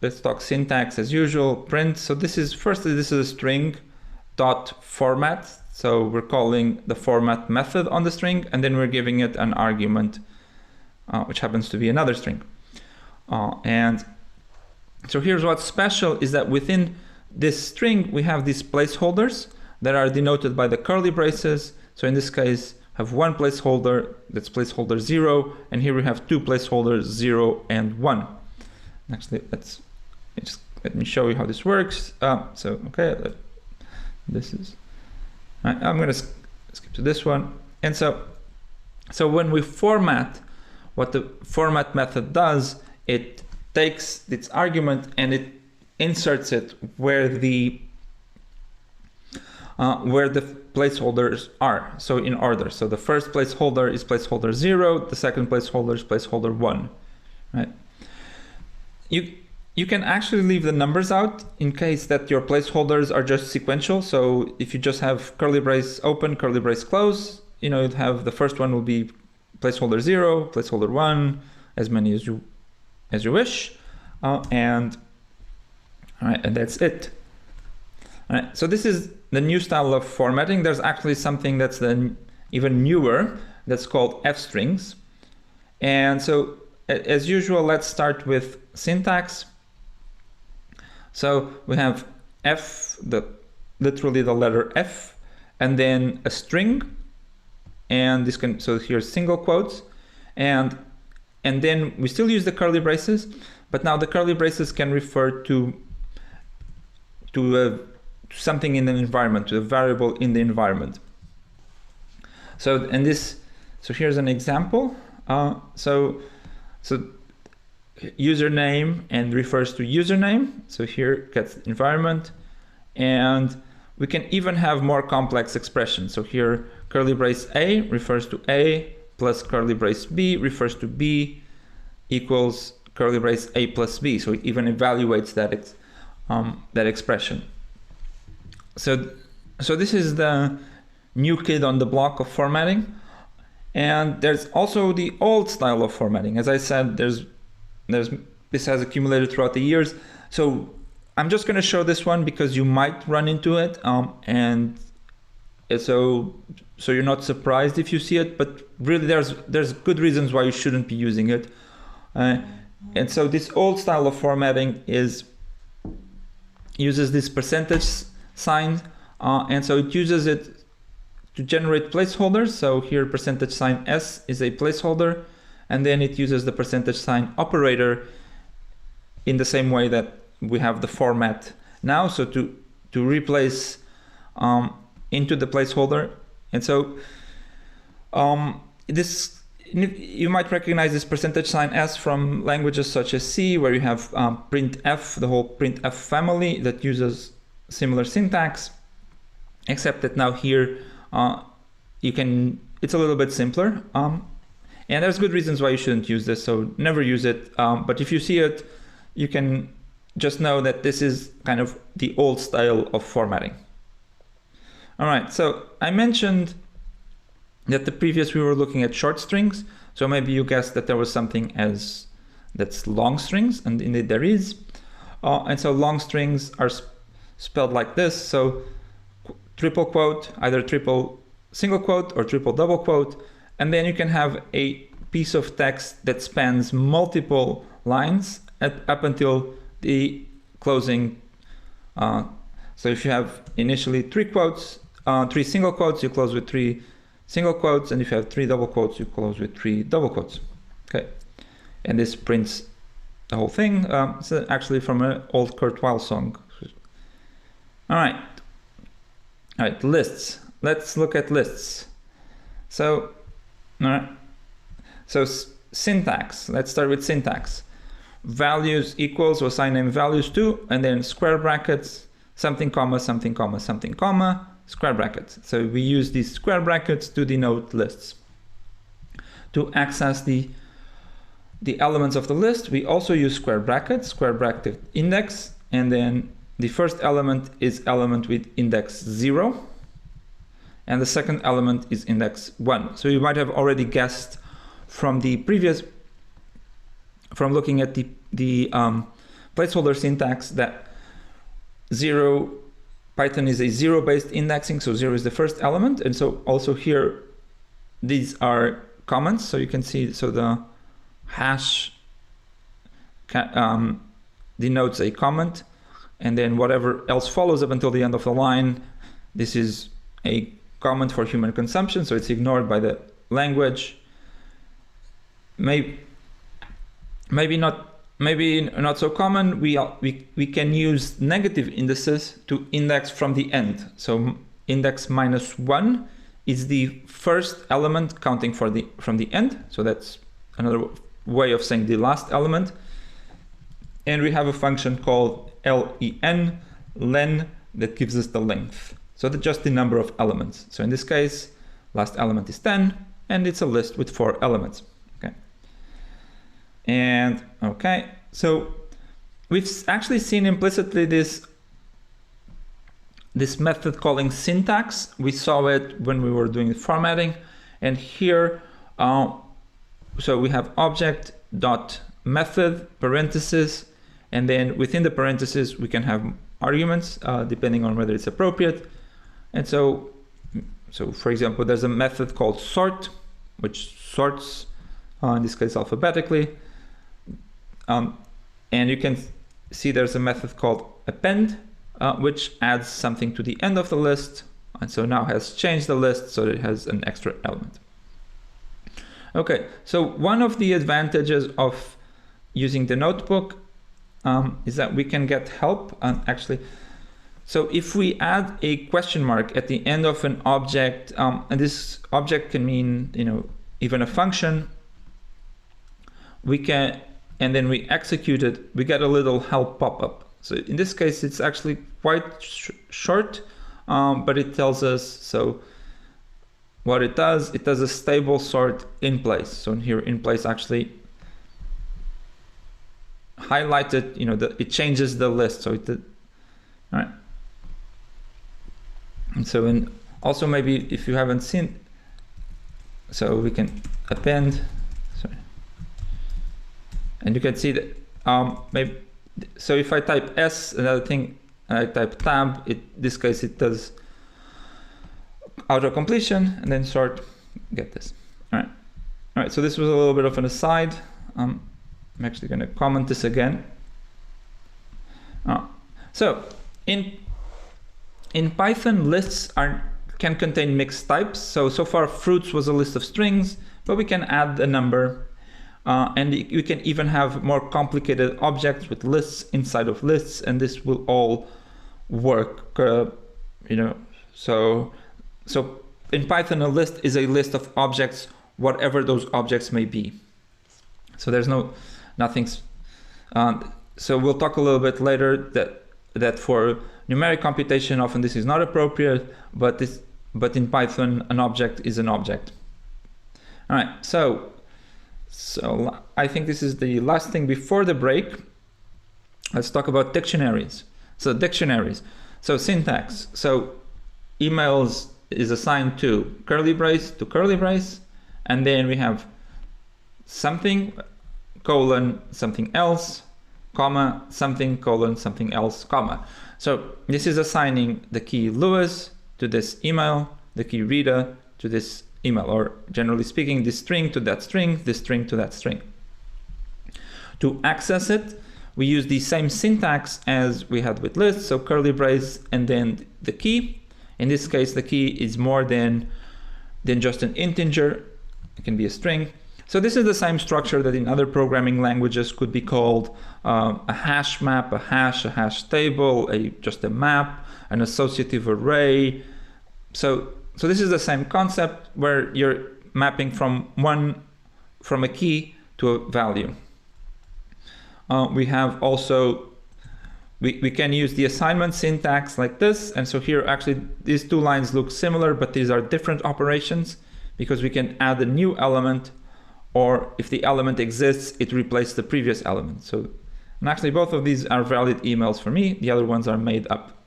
let's talk syntax as usual. Print. So this is a string dot format. So we're calling the format method on the string, and then we're giving it an argument, which happens to be another string. And so here's what's special is that within this string, we have these placeholders that are denoted by the curly braces. So in this case, have one placeholder, that's placeholder 0, and here we have two placeholders, 0 and 1. Actually, let me show you how this works. This is, I'm going to skip to this one. And so when we format, what the format method does, it takes its argument and it inserts it where the placeholders are, so in order. So the first placeholder is placeholder 0, the second placeholder is placeholder 1, right? You can actually leave the numbers out in case that your placeholders are just sequential. So if you just have curly brace open, curly brace close, you'd have the first one will be placeholder 0, placeholder 1, as many as you wish, and that's it. All right, so this is the new style of formatting. There's actually something that's even newer that's called f-strings. And so as usual, let's start with syntax. So we have f, literally the letter f, and then a string, and so here's single quotes, and then we still use the curly braces, but now the curly braces can refer to something in the environment, to a variable in the environment. So here's an example. So username and refers to username. So here gets environment, and we can even have more complex expressions. So here curly brace A refers to A plus curly brace B refers to B equals curly brace A plus B. So it even evaluates that expression. So this is the new kid on the block of formatting. And there's also the old style of formatting. As I said, this has accumulated throughout the years. So I'm just going to show this one because you might run into it, and so you're not surprised if you see it. But really, there's good reasons why you shouldn't be using it. And so this old style of formatting uses this percentage sign, and so it uses it to generate placeholders. So here percentage sign s is a placeholder, and then it uses the percentage sign operator in the same way that we have the format now, so to replace into the placeholder. And so you might recognize this percentage sign s from languages such as C, where you have printf, the whole printf family that uses similar syntax, except that now here it's a little bit simpler. And there's good reasons why you shouldn't use this, so never use it. But if you see it, you can just know that this is kind of the old style of formatting. All right, so I mentioned that we were looking at short strings. So maybe you guessed that there was something that's long strings, and indeed there is. And so long strings are spelled like this. So triple quote, either triple single quote or triple double quote. And then you can have a piece of text that spans multiple lines up until the closing. So if you have initially three single quotes, you close with three single quotes, and if you have three double quotes, you close with three double quotes. Okay, and this prints the whole thing. It's actually from an old Kurt Weill song. All right, lists. Let's look at lists. So So syntax, let's start with syntax. Values equals, so assign name values to, and then square brackets, something comma, something comma, something comma, square brackets. So we use these square brackets to denote lists. To access the elements of the list, we also use square bracket index, and then the first element is element with index 0, and the second element is index 1. So you might have already guessed from the previous, from looking at the placeholder syntax, that Python is a zero-based indexing, so 0 is the first element, and so also here these are comments. So you can see, so the hash denotes a comment, and then whatever else follows up until the end of the line, this is a comment for human consumption, so it's ignored by the language. Maybe not so common. We can use negative indices to index from the end. So index -1 is the first element counting from the end. So that's another way of saying the last element. And we have a function called len, that gives us the length. So that's just the number of elements. So in this case, last element is 10, and it's a list with 4 elements. Okay. And okay, so we've actually seen implicitly this method calling syntax. We saw it when we were doing the formatting, and here, so we have object dot method parenthesis, and then within the parentheses we can have arguments depending on whether it's appropriate. And so for example, there's a method called sort, which sorts, in this case alphabetically, and you can see there's a method called append, which adds something to the end of the list, and so now has changed the list so that it has an extra element. Okay, so one of the advantages of using the notebook is that we can get help, actually. So if we add a question mark at the end of an object, and this object can mean, even a function, and then we execute it, we get a little help pop-up. So in this case, it's actually quite short, but it tells us, so what it does a stable sort in place. So here in place actually highlighted, it changes the list. So all right. And so also maybe if you haven't seen, so we can append, sorry. And you can see that maybe, so if I type S, another thing, and I type tab, in this case it does auto completion, and then sort, get this. All right, so this was a little bit of an aside. I'm actually going to comment this again. So in Python, lists can contain mixed types. So far fruits was a list of strings, but we can add a number, and we can even have more complicated objects with lists inside of lists, and this will all work. So in Python, a list is a list of objects, whatever those objects may be. So there's nothing. So we'll talk a little bit later that for numeric computation, often this is not appropriate, but in Python, an object is an object. All right, so I think this is the last thing before the break. Let's talk about dictionaries. So dictionaries. So syntax. So emails is assigned to curly brace, and then we have something, colon, something else, comma, something, colon, something else, comma. So this is assigning the key Lewis to this email, the key Rita to this email, or generally speaking, this string to that string, this string to that string. To access it, we use the same syntax as we had with lists, so curly brace and then the key. In this case, the key is more than just an integer. It can be a string. So this is the same structure that in other programming languages could be called a hash map, a hash table, just a map, an associative array. So this is the same concept where you're mapping from one from a key to a value. We have also, we can use the assignment syntax like this. And so here, actually, these two lines look similar, but these are different operations because we can add a new element, or if the element exists, it replaces the previous element. So, and actually, both of these are valid emails for me. The other ones are made up.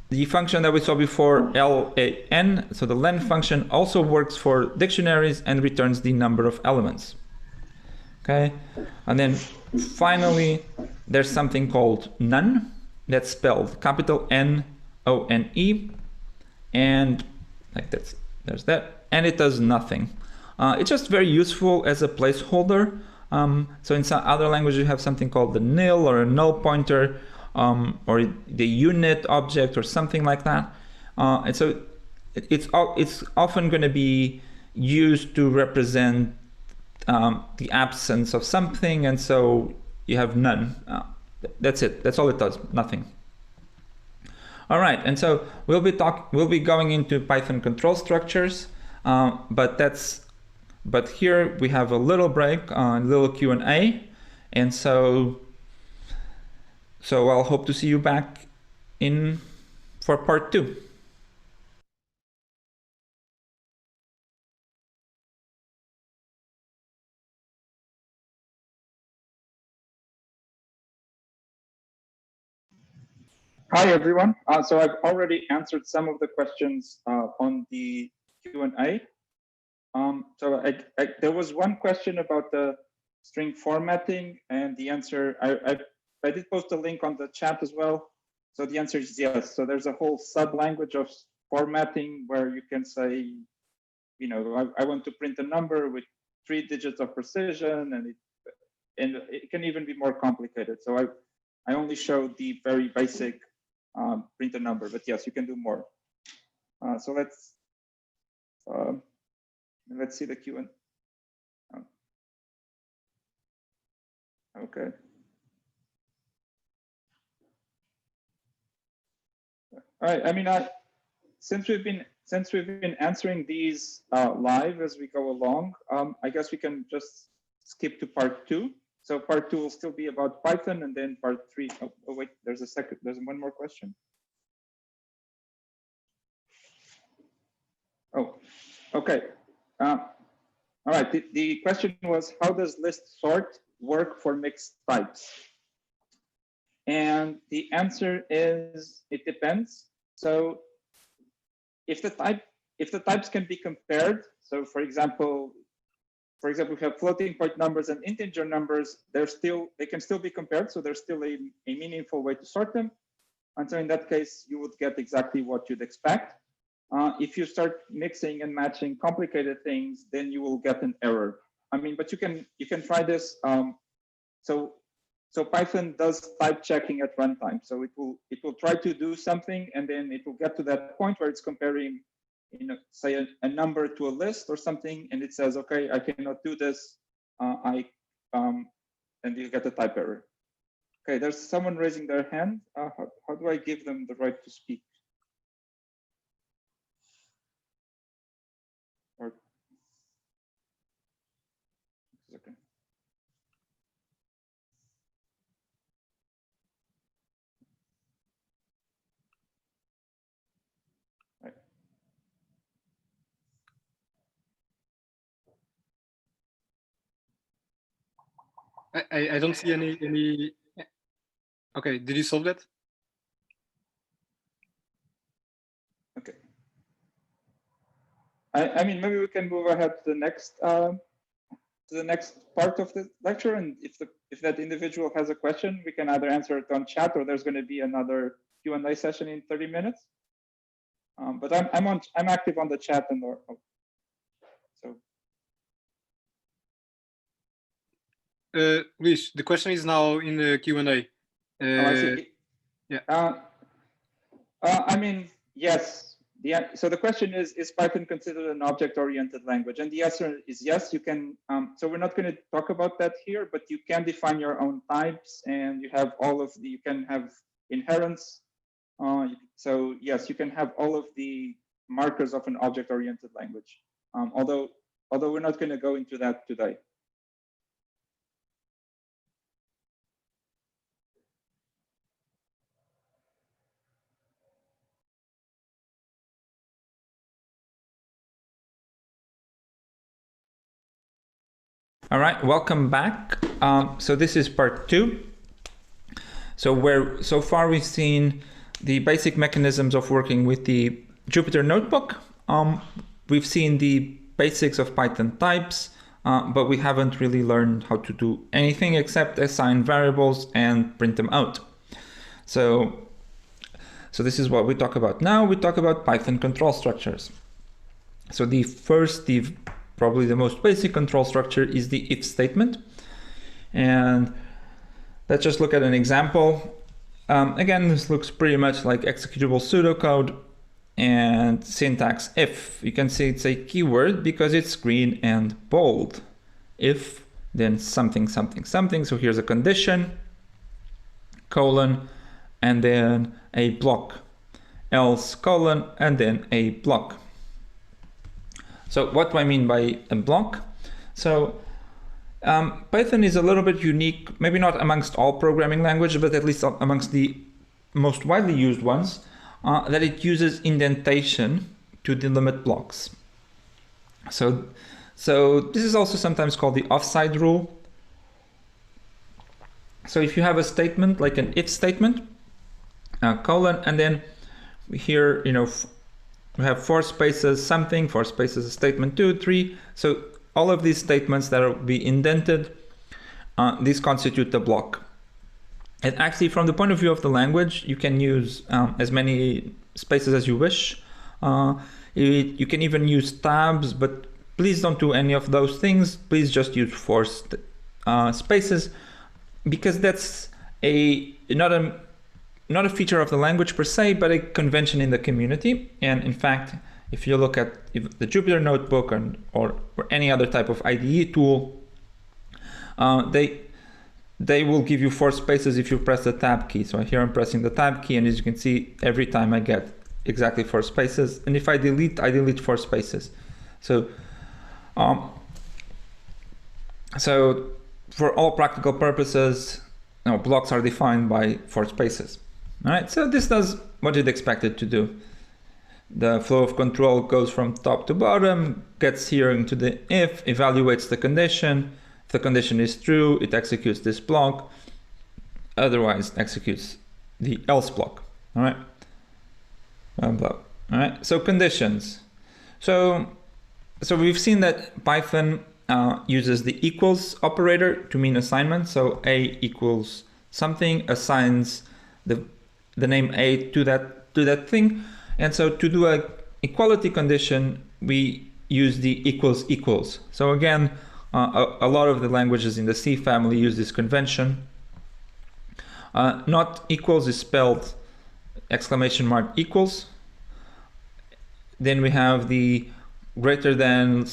The function that we saw before, len, so the len function also works for dictionaries and returns the number of elements. Okay, and then finally, there's something called none. That's spelled capital N-O-N-E, and like that's, there's that, and it does nothing. It's just very useful as a placeholder. So in some other languages, you have something called the nil or a null pointer, or the unit object or something like that. And so it's often going to be used to represent the absence of something, and so you have none. That's it. That's all it does. Nothing. All right, and so we'll be going into Python control structures, but here we have a little break, a little Q&A, and so I'll hope to see you back for part 2. Hi, everyone. So I've already answered some of the questions on the Q&A. There was one question about the string formatting, and the answer, I did post a link on the chat as well. So the answer is yes. So there's a whole sub-language of formatting where you can say, you know, I want to print a number with 3 digits of precision, and it can even be more complicated. So I only showed the very basic print a number, but yes, you can do more. So let's see the Q&A. Okay. All right. I mean, since we've been answering these live as we go along, I guess we can just skip to part 2. So part 2 will still be about Python, and then part 3. Oh wait, there's one more question. Oh, okay. All right. The question was, how does list sort work for mixed types? And the answer is, it depends. So if the types can be compared, so for example, we have floating point numbers and integer numbers, they can still be compared, so there's still a meaningful way to sort them. And so in that case, you would get exactly what you'd expect. If you start mixing and matching complicated things, then you will get an error. I mean, but you can try this. So Python does type checking at runtime. So it will try to do something, and then it will get to that point where it's comparing, you know, say a number to a list or something, and it says, okay, I cannot do this. And you get a type error. Okay, there's someone raising their hand. How do I give them the right to speak? Or, okay. I don't see any. Okay, did you solve that? Okay. I mean, maybe we can move ahead to the next part of the lecture, and if that individual has a question, we can either answer it on chat, or there's going to be another Q&A session in 30 minutes. But I'm active on the chat, and so. Luis, the question is now in the Q&A. I see. Yeah. I mean, yes. So the question is Python considered an object-oriented language? And the answer is yes. You can. So we're not going to talk about that here, but you can define your own types, and you have all of the. You can have inherents. So yes, you can have all of the markers of an object-oriented language. although we're not going to go into that today. All right, welcome back. So this is part 2. So far we've seen the basic mechanisms of working with the Jupyter Notebook. We've seen the basics of Python types, but we haven't really learned how to do anything except assign variables and print them out. So this is what we talk about now. We talk about Python control structures. So probably the most basic control structure is the if statement. And let's just look at an example. Again, this looks pretty much like executable pseudocode and syntax if. You can see it's a keyword because it's green and bold. If, then something, something, something. So here's a condition, colon, and then a block, else, colon, and then a block. So what do I mean by a block? So Python is a little bit unique, maybe not amongst all programming languages, but at least amongst the most widely used ones, that it uses indentation to delimit blocks. So this is also sometimes called the offside rule. So if you have a statement like an if statement, colon, and then here, we have 4 spaces something, 4 spaces a statement 2, 3. So all of these statements that will be indented, these constitute the block. And actually, from the point of view of the language, you can use as many spaces as you wish. You can even use tabs, but please don't do any of those things. Please just use 4 spaces, because that's not a feature of the language per se, but a convention in the community. And in fact, if you look at the Jupyter Notebook or any other type of IDE tool, they will give you 4 spaces if you press the tab key. So here I'm pressing the tab key, and as you can see, every time I get exactly 4 spaces. And if I delete 4 spaces. So for all practical purposes, blocks are defined by 4 spaces. All right, so this does what you'd expect it to do. The flow of control goes from top to bottom, gets here into the if, evaluates the condition. If the condition is true, it executes this block. Otherwise, executes the else block. All right. All right. So conditions. So we've seen that Python uses the equals operator to mean assignment. So a equals something assigns the name a to that thing. And so to do a equality condition, we use the equals. So again, a lot of the languages in the C family use this convention. Not equals is spelled !equals. Then we have the greater than,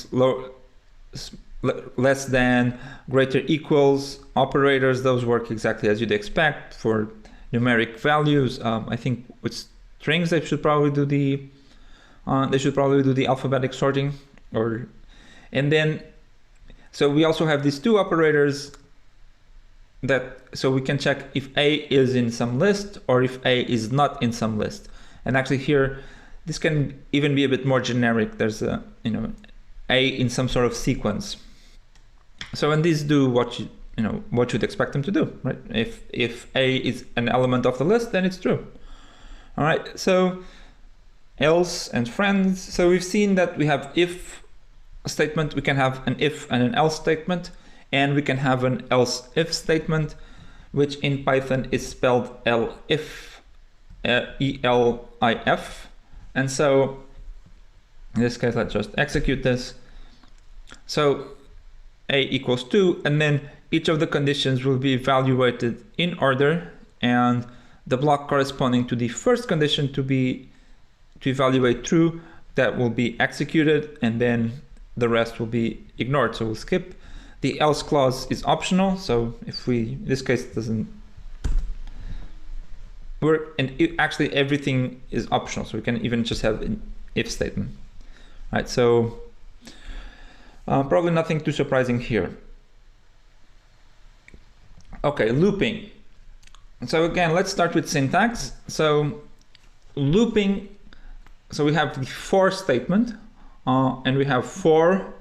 less than, greater equals operators. Those work exactly as you'd expect for numeric values. I think with strings they should probably do the alphabetic sorting, and then so we also have these 2 operators so we can check if A is in some list or if A is not in some list. And actually here this can even be a bit more generic. There's a A in some sort of sequence. So and these do what you'd expect them to do, right? If A is an element of the list, then it's true. All right, so else and friends. So we've seen that we have if statement, we can have an if and an else statement, and we can have an else if statement, which in Python is spelled elif, E-L-I-F. And so in this case, let's just execute this. So A equals 2, and then each of the conditions will be evaluated in order, and the block corresponding to the first condition to evaluate true, that will be executed, and then the rest will be ignored. So we'll skip. The else clause is optional. So if in this case doesn't work, and actually everything is optional. So we can even just have an if statement, right? So Probably nothing too surprising here. Okay, looping. So again, let's start with syntax. So looping, so we have the for statement, and we have for,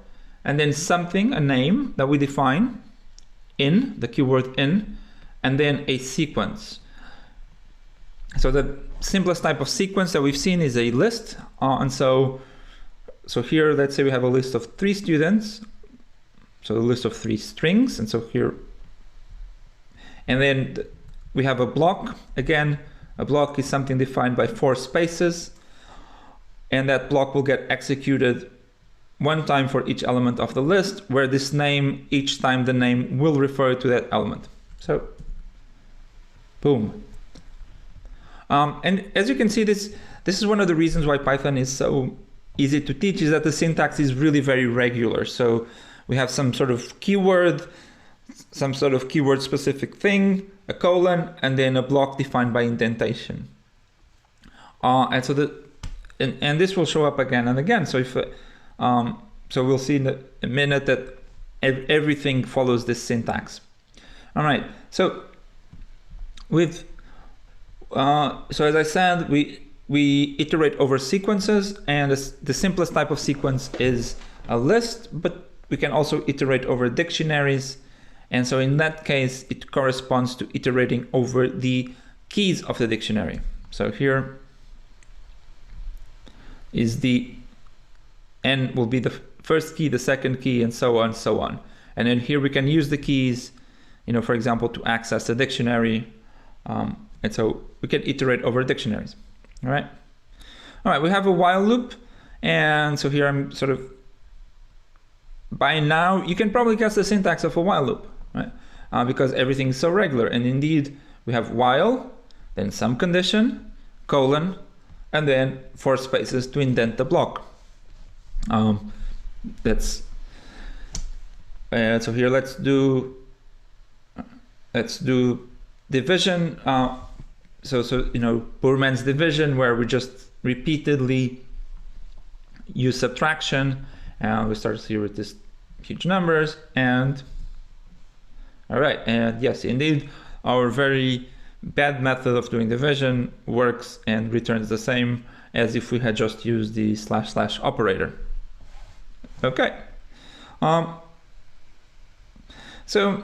and then something, a name that we define, in, the keyword in, and then a sequence. So the simplest type of sequence that we've seen is a list. And so here, let's say we have a list of 3 students. So a list of 3 strings. And so here, and then we have a block. Again, a block is something defined by 4 spaces. And that block will get executed 1 time for each element of the list, where this name, each time the name will refer to that element. So, boom. And as you can see, this is one of the reasons why Python is so easy to teach, is that the syntax is really very regular. So we have some sort of keyword, some sort of keyword specific thing, a colon, and then a block defined by indentation. And so and this will show up again and again. So if so we'll see in a minute that everything follows this syntax. All right. So with so as I said, we iterate over sequences, and the simplest type of sequence is a list, but we can also iterate over dictionaries. And so in that case, it corresponds to iterating over the keys of the dictionary. So here is the n will be the first key, the second key, and so on, so on. And then here we can use the keys, for example, to access the dictionary. And so we can iterate over dictionaries. All right. All right, we have a while loop. And so here I'm sort of, by now, you can probably guess the syntax of a while loop, right? Because everything is so regular. And indeed, we have while, then some condition, colon, and then 4 spaces to indent the block. So here let's do division. So poor man's division, where we just repeatedly use subtraction, and we start here with these huge numbers. And all right, and yes, indeed, our very bad method of doing division works and returns the same as if we had just used the / operator. Okay. So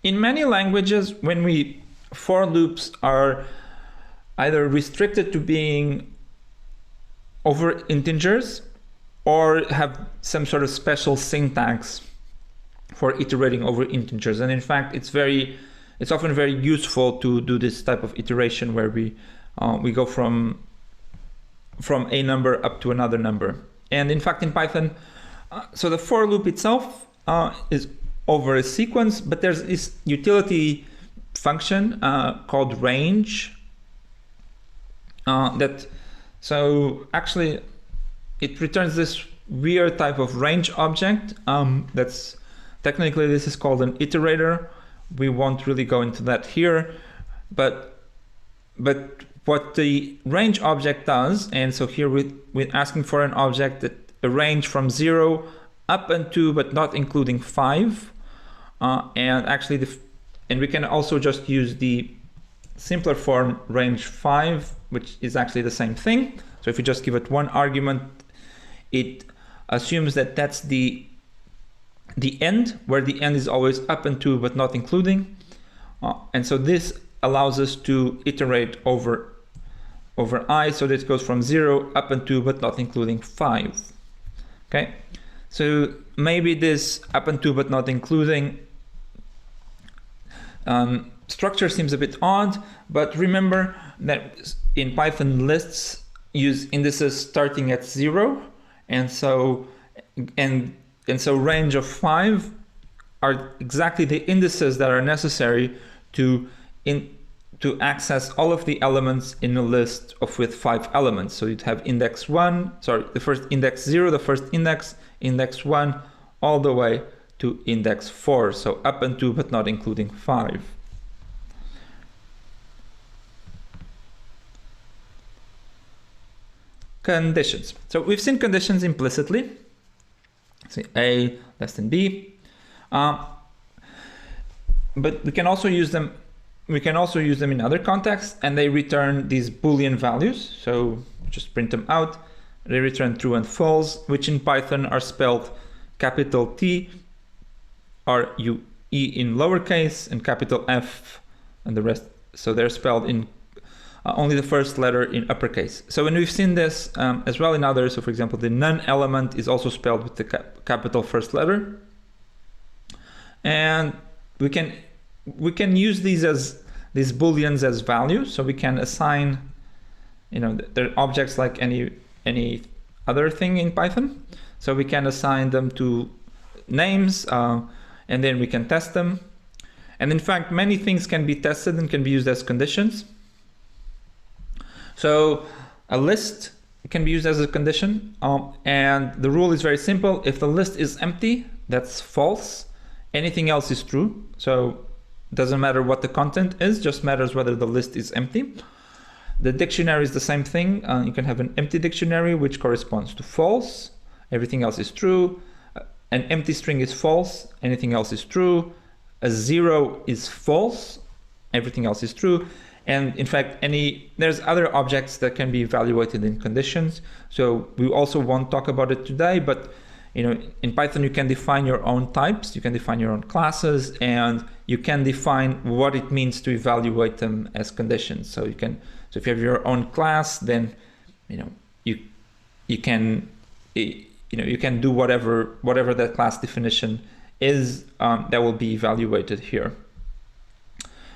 in many languages, when for loops are either restricted to being over integers or have some sort of special syntax for iterating over integers. And in fact, it's often very useful to do this type of iteration where we go from a number up to another number. And in fact, in Python, so the for loop itself is over a sequence, but there's this utility function called range so actually it returns this weird type of range object that's technically, this is called an iterator. We won't really go into that here, but what the range object does, and so here we're asking for an object that a range from 0 up and to but not including 5, and actually and we can also just use the simpler form range 5, which is actually the same thing. So if we just give it 1 argument, it assumes that that's the end, where the end is always up and to but not including. And so this allows us to iterate over I, so that it goes from 0 up and to but not including 5. Okay, so maybe this up and to but not including structure seems a bit odd, but remember that in Python, lists use indices starting at 0, and so range of 5 are exactly the indices that are necessary to access all of the elements in a list with 5 elements. So you'd have index 1, the first index 0, the first index 1, all the way to index 4. So up and to but not including 5. Conditions. So we've seen conditions implicitly. say A less than B. But we can also use them. We can also use them in other contexts, and they return these Boolean values. So just print them out. They return true and false, which in Python are spelled capital T, R-U-E in lowercase, and capital F, and the rest. So they're spelled in only the first letter in uppercase. So when we've seen this as well in others, so for example, the none element is also spelled with the capital first letter. And we can use these booleans as values, so we can assign, they're objects like any other thing in Python. So we can assign them to names, and then we can test them. And in fact, many things can be tested and can be used as conditions. So a list can be used as a condition, and the rule is very simple. If the list is empty, that's false. Anything else is true. So it doesn't matter what the content is, just matters whether the list is empty. The dictionary is the same thing. You can have an empty dictionary, which corresponds to false. Everything else is true. An empty string is false. Anything else is true. A 0 is false. Everything else is true. And in fact, there's other objects that can be evaluated in conditions. So we also won't talk about it today, but in Python, you can define your own types, you can define your own classes, and you can define what it means to evaluate them as conditions. So if you have your own class, then you can do whatever that class definition is that will be evaluated here.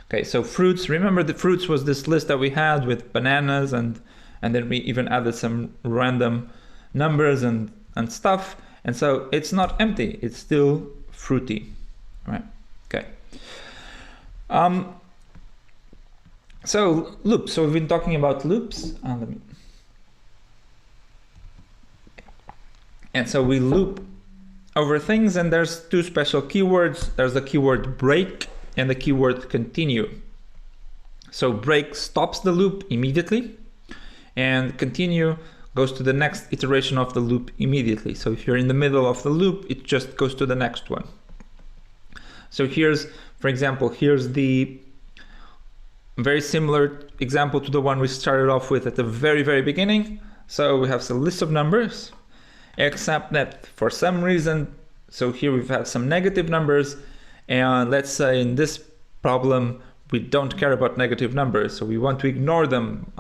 Okay, so fruits. Remember, the fruits was this list that we had with bananas, and then we even added some random numbers and stuff. And so it's not empty, it's still fruity, right? Okay. So loops, so we've been talking about loops. And so we loop over things, and there's two special keywords. There's the keyword break and the keyword continue. So break stops the loop immediately, and continue goes to the next iteration of the loop immediately. So if you're in the middle of the loop, it just goes to the next one. So for example, here's the very similar example to the one we started off with at the very, very beginning. So we have a list of numbers, except that for some reason, so here we've had some negative numbers, and let's say in this problem, we don't care about negative numbers. So we want to ignore them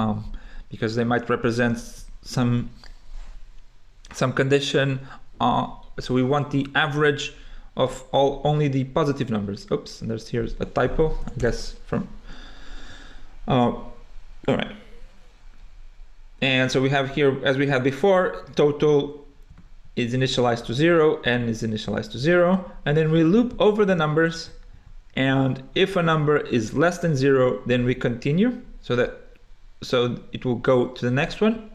because they might represent some condition. So we want the average of only the positive numbers. Oops, and here's a typo, I guess, from all right. And so we have here, as we had before, total is initialized to 0, n is initialized to 0, and then we loop over the numbers, and if a number is less than 0, then we continue, so it will go to the next one.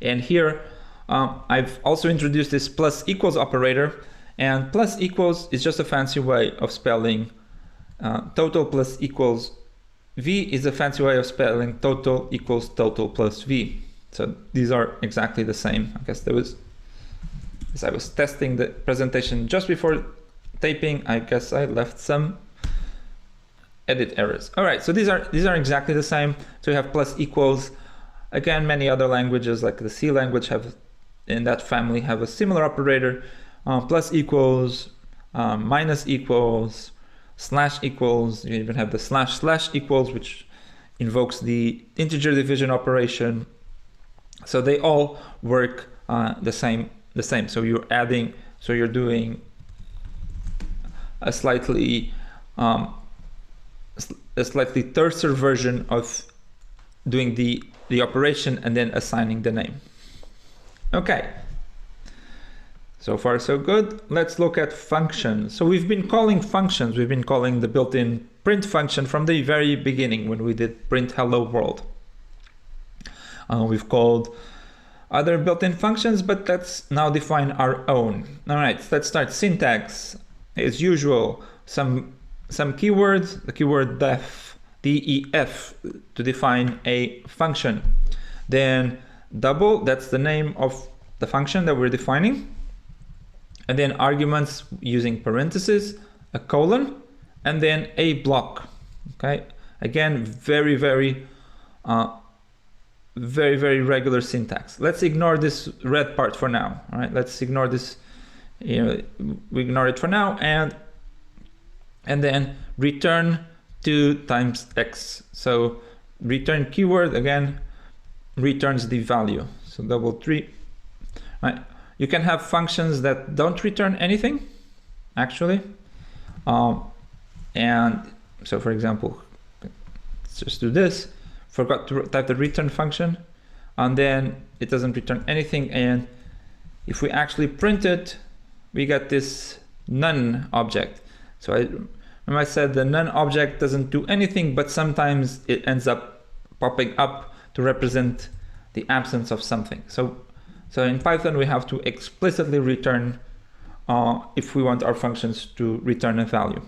And here I've also introduced this plus equals operator, and plus equals is just a fancy way of spelling total plus equals v is a fancy way of spelling total equals total plus v. So these are exactly the same. I guess as I was testing the presentation just before taping, I guess I left some edit errors. All right, so these are exactly the same. So you have plus equals. Again, many other languages like the C language in that family have a similar operator. Plus equals, minus equals, slash equals. You even have the slash equals, which invokes the integer division operation. So they all work the same. So you're doing a slightly terser version of doing the operation and then assigning the name. Okay. So far, so good. Let's look at functions. So we've been calling functions. We've been calling the built-in print function from the very beginning when we did print hello world. We've called other built-in functions, but let's now define our own. All right, let's start syntax. As usual, some keywords, the keyword def, def, to define a function. Then double, that's the name of the function that we're defining. and then arguments using parentheses, a colon, and then a block. Okay, again, very regular syntax. Let's ignore this red part for now. All right, let's ignore this. We ignore it for now, and then return 2 times x. So return keyword again returns the value. So double 3. Right. You can have functions that don't return anything, actually. And so, for example, let's just do this. Forgot to type the return function, and then it doesn't return anything. And if we actually print it, we get this none object. So remember I said the none object doesn't do anything, but sometimes it ends up popping up to represent the absence of something. So in Python, we have to explicitly return if we want our functions to return a value.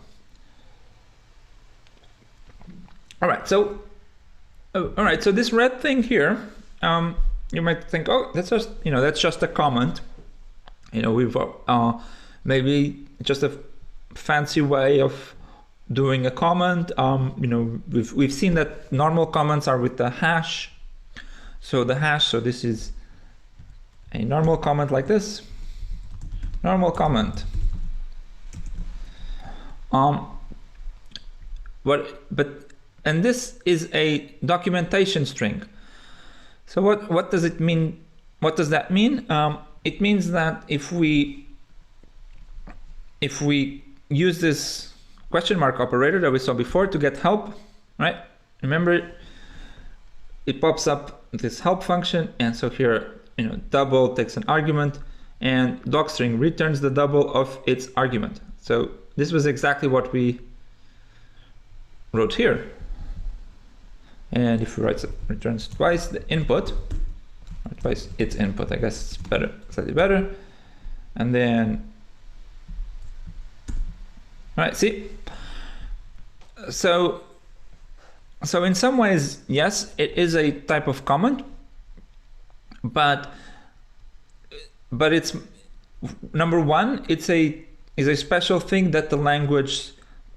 All right, so this red thing here, you might think, oh, that's just a comment. We've maybe just a fancy way of doing a comment. We've seen that normal comments are with the hash. So this is a normal comment like this. Normal comment. And this is a documentation string. So what does it mean? What does that mean? It means that if we use this question mark operator that we saw before to get help, right? Remember, it pops up this help function, and so here, double takes an argument, and docstring returns the double of its argument. So this was exactly what we wrote here. And if we write returns twice the input, or twice its input, I guess it's better, slightly better. And then, all right, see? So in some ways, yes, it is a type of comment, but it's, number one, is a special thing that the language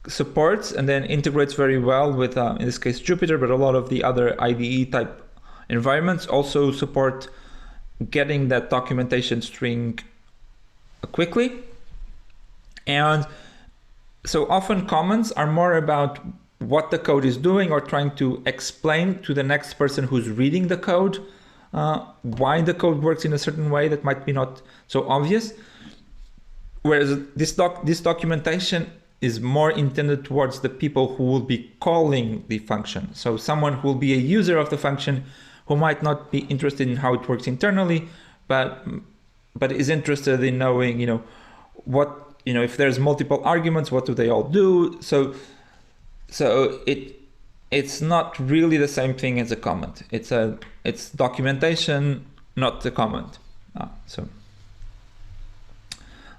supports and then integrates very well with, in this case, Jupyter, but a lot of the other IDE type environments also support getting that documentation string quickly. And so often comments are more about what the code is doing or trying to explain to the next person who's reading the code why the code works in a certain way that might be not so obvious. Whereas this documentation is more intended towards the people who will be calling the function. So someone who will be a user of the function who might not be interested in how it works internally, but is interested in knowing, if there's multiple arguments, what do they all do? So it's not really the same thing as a comment. It's documentation, not the comment. All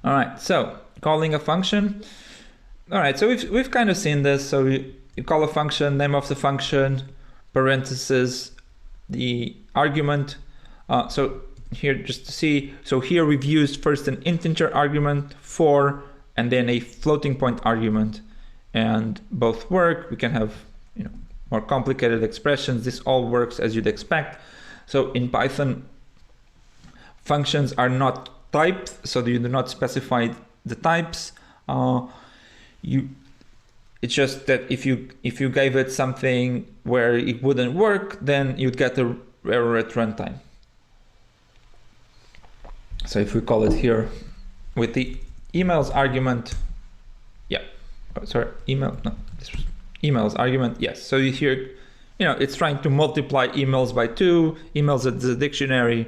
right, so calling a function. All right, so we've kind of seen this. So you call a function, name of the function, parentheses, the argument. So here, just to see, so here we've used first an integer argument, 4, and then a floating point argument, and both work. We can have more complicated expressions. This all works as you'd expect. So in Python, functions are not typed, so you do not specify the types. It's just that if you gave it something where it wouldn't work, then you'd get an error at runtime. So if we call it here with the emails argument, emails argument, yes. So you hear, it's trying to multiply emails by 2, emails is the dictionary,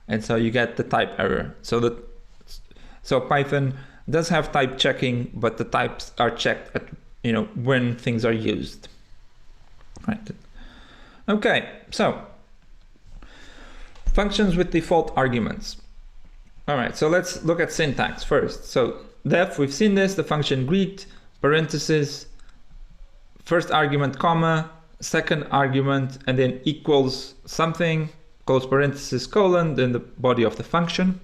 and so you get the type error. So Python does have type checking, but the types are checked at when things are used. Right. Okay, so functions with default arguments. All right, so let's look at syntax first. So def, we've seen this, the function greet, parentheses, first argument, comma, second argument, and then equals something, close parentheses, colon, then the body of the function.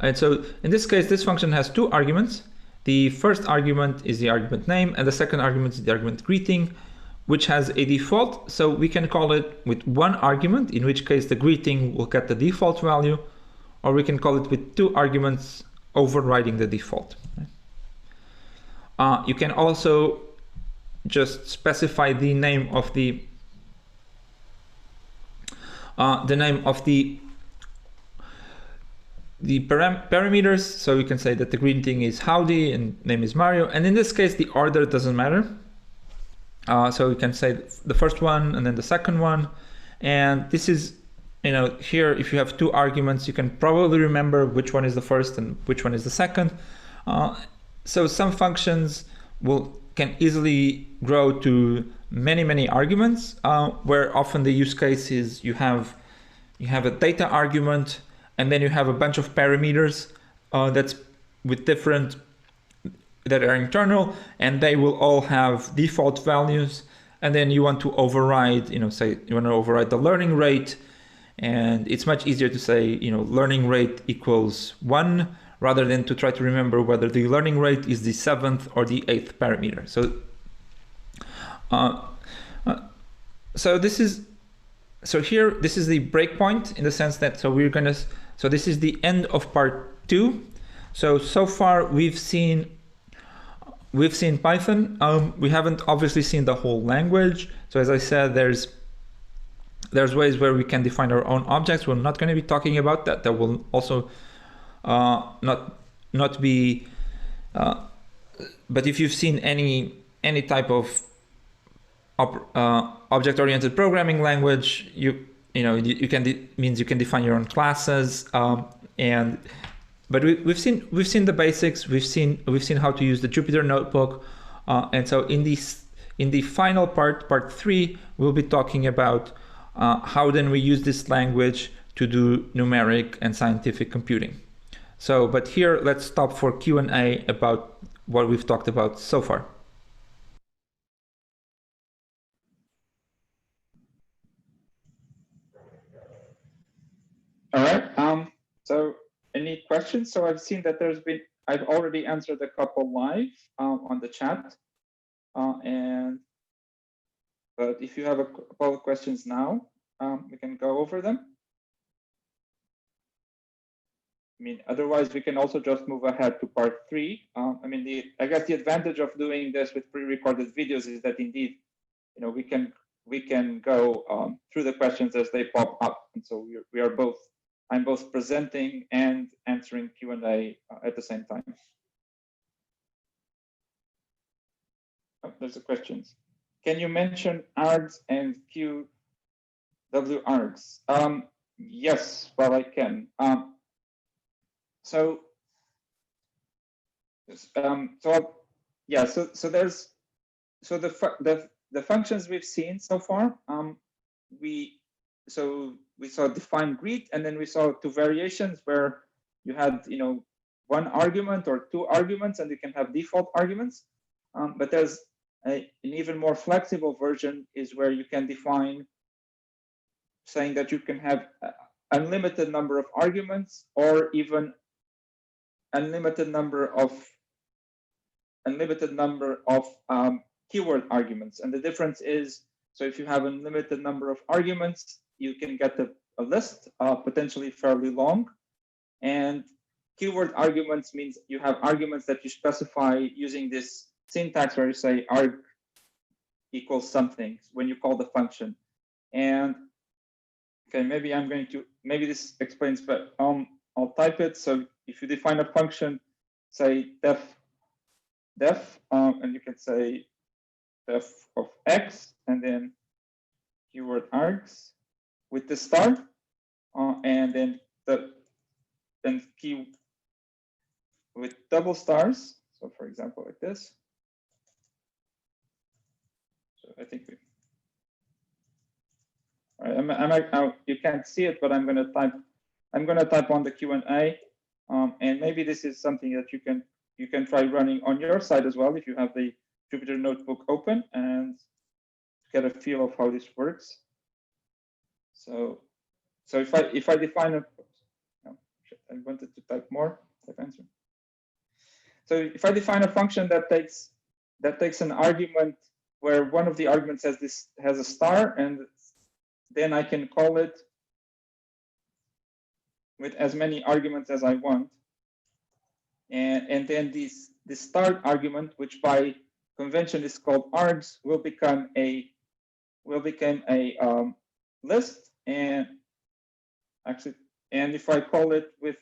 And so in this case, this function has two arguments. The first argument is the argument name, and the second argument is the argument greeting, which has a default. So we can call it with one argument, in which case the greeting will get the default value, or we can call it with two arguments overriding the default. You can also just specify the name of the parameters. So you can say that the greeting is howdy and name is Mario. And in this case, the order doesn't matter. So we can say the first one and then the second one. And this is, here, if you have two arguments, you can probably remember which one is the first and which one is the second. So some functions can easily grow to many arguments, where often the use case is you have a data argument, and then you have a bunch of parameters that are internal, and they will all have default values. And then you want to override, say you want to override the learning rate, and it's much easier to say, learning rate equals 1, rather than to try to remember whether the learning rate is the 7th or the 8th parameter. This is the breakpoint, in the sense that so this is the end of part 2. So far we've seen Python. We haven't obviously seen the whole language. So as I said, there's ways where we can define our own objects. We're not going to be talking about that. That will also not be. But if you've seen any type of object-oriented programming language, you can define your own classes. But we've seen the basics. We've seen how to use the Jupyter Notebook, and so in the final part 3, we'll be talking about how then we use this language to do numeric and scientific computing. But here let's stop for Q&A about what we've talked about so far. All right. So any questions? So I've seen that I've already answered a couple live on the chat. But if you have a couple of questions now, we can go over them. Otherwise we can also just move ahead to part 3. I guess the advantage of doing this with pre-recorded videos is that indeed, we can go through the questions as they pop up, and so I'm both presenting and answering Q&A at the same time. Oh, there's a question. Can you mention args and QWArgs? Yes, well, I can. So the functions we've seen so far, we saw define greet, and then we saw two variations where you had one argument or two arguments, and you can have default arguments. But there's an even more flexible version, is where you can define, saying that you can have unlimited number of arguments, or even unlimited number of keyword arguments. And the difference is, so if you have an unlimited number of arguments, you can get a list, potentially fairly long. And keyword arguments means you have arguments that you specify using this syntax where you say arg equals something when you call the function. And okay, maybe this explains, but I'll type it. So if you define a function, say def, and you can say def of x, and then keyword args with the star, and then key with double stars. So for example, like this. So I think all right, you can't see it, but I'm going to type on the Q&A, and maybe this is something that you can try running on your side as well if you have the Jupyter Notebook open, and get a feel of how this works. So if I define a, no, I wanted to type more, type answer. So if I define a function that takes an argument where one of the arguments has a star, and then I can call it with as many arguments as I want. And then this start argument, which by convention is called args, will become a list. And actually, and if I call it with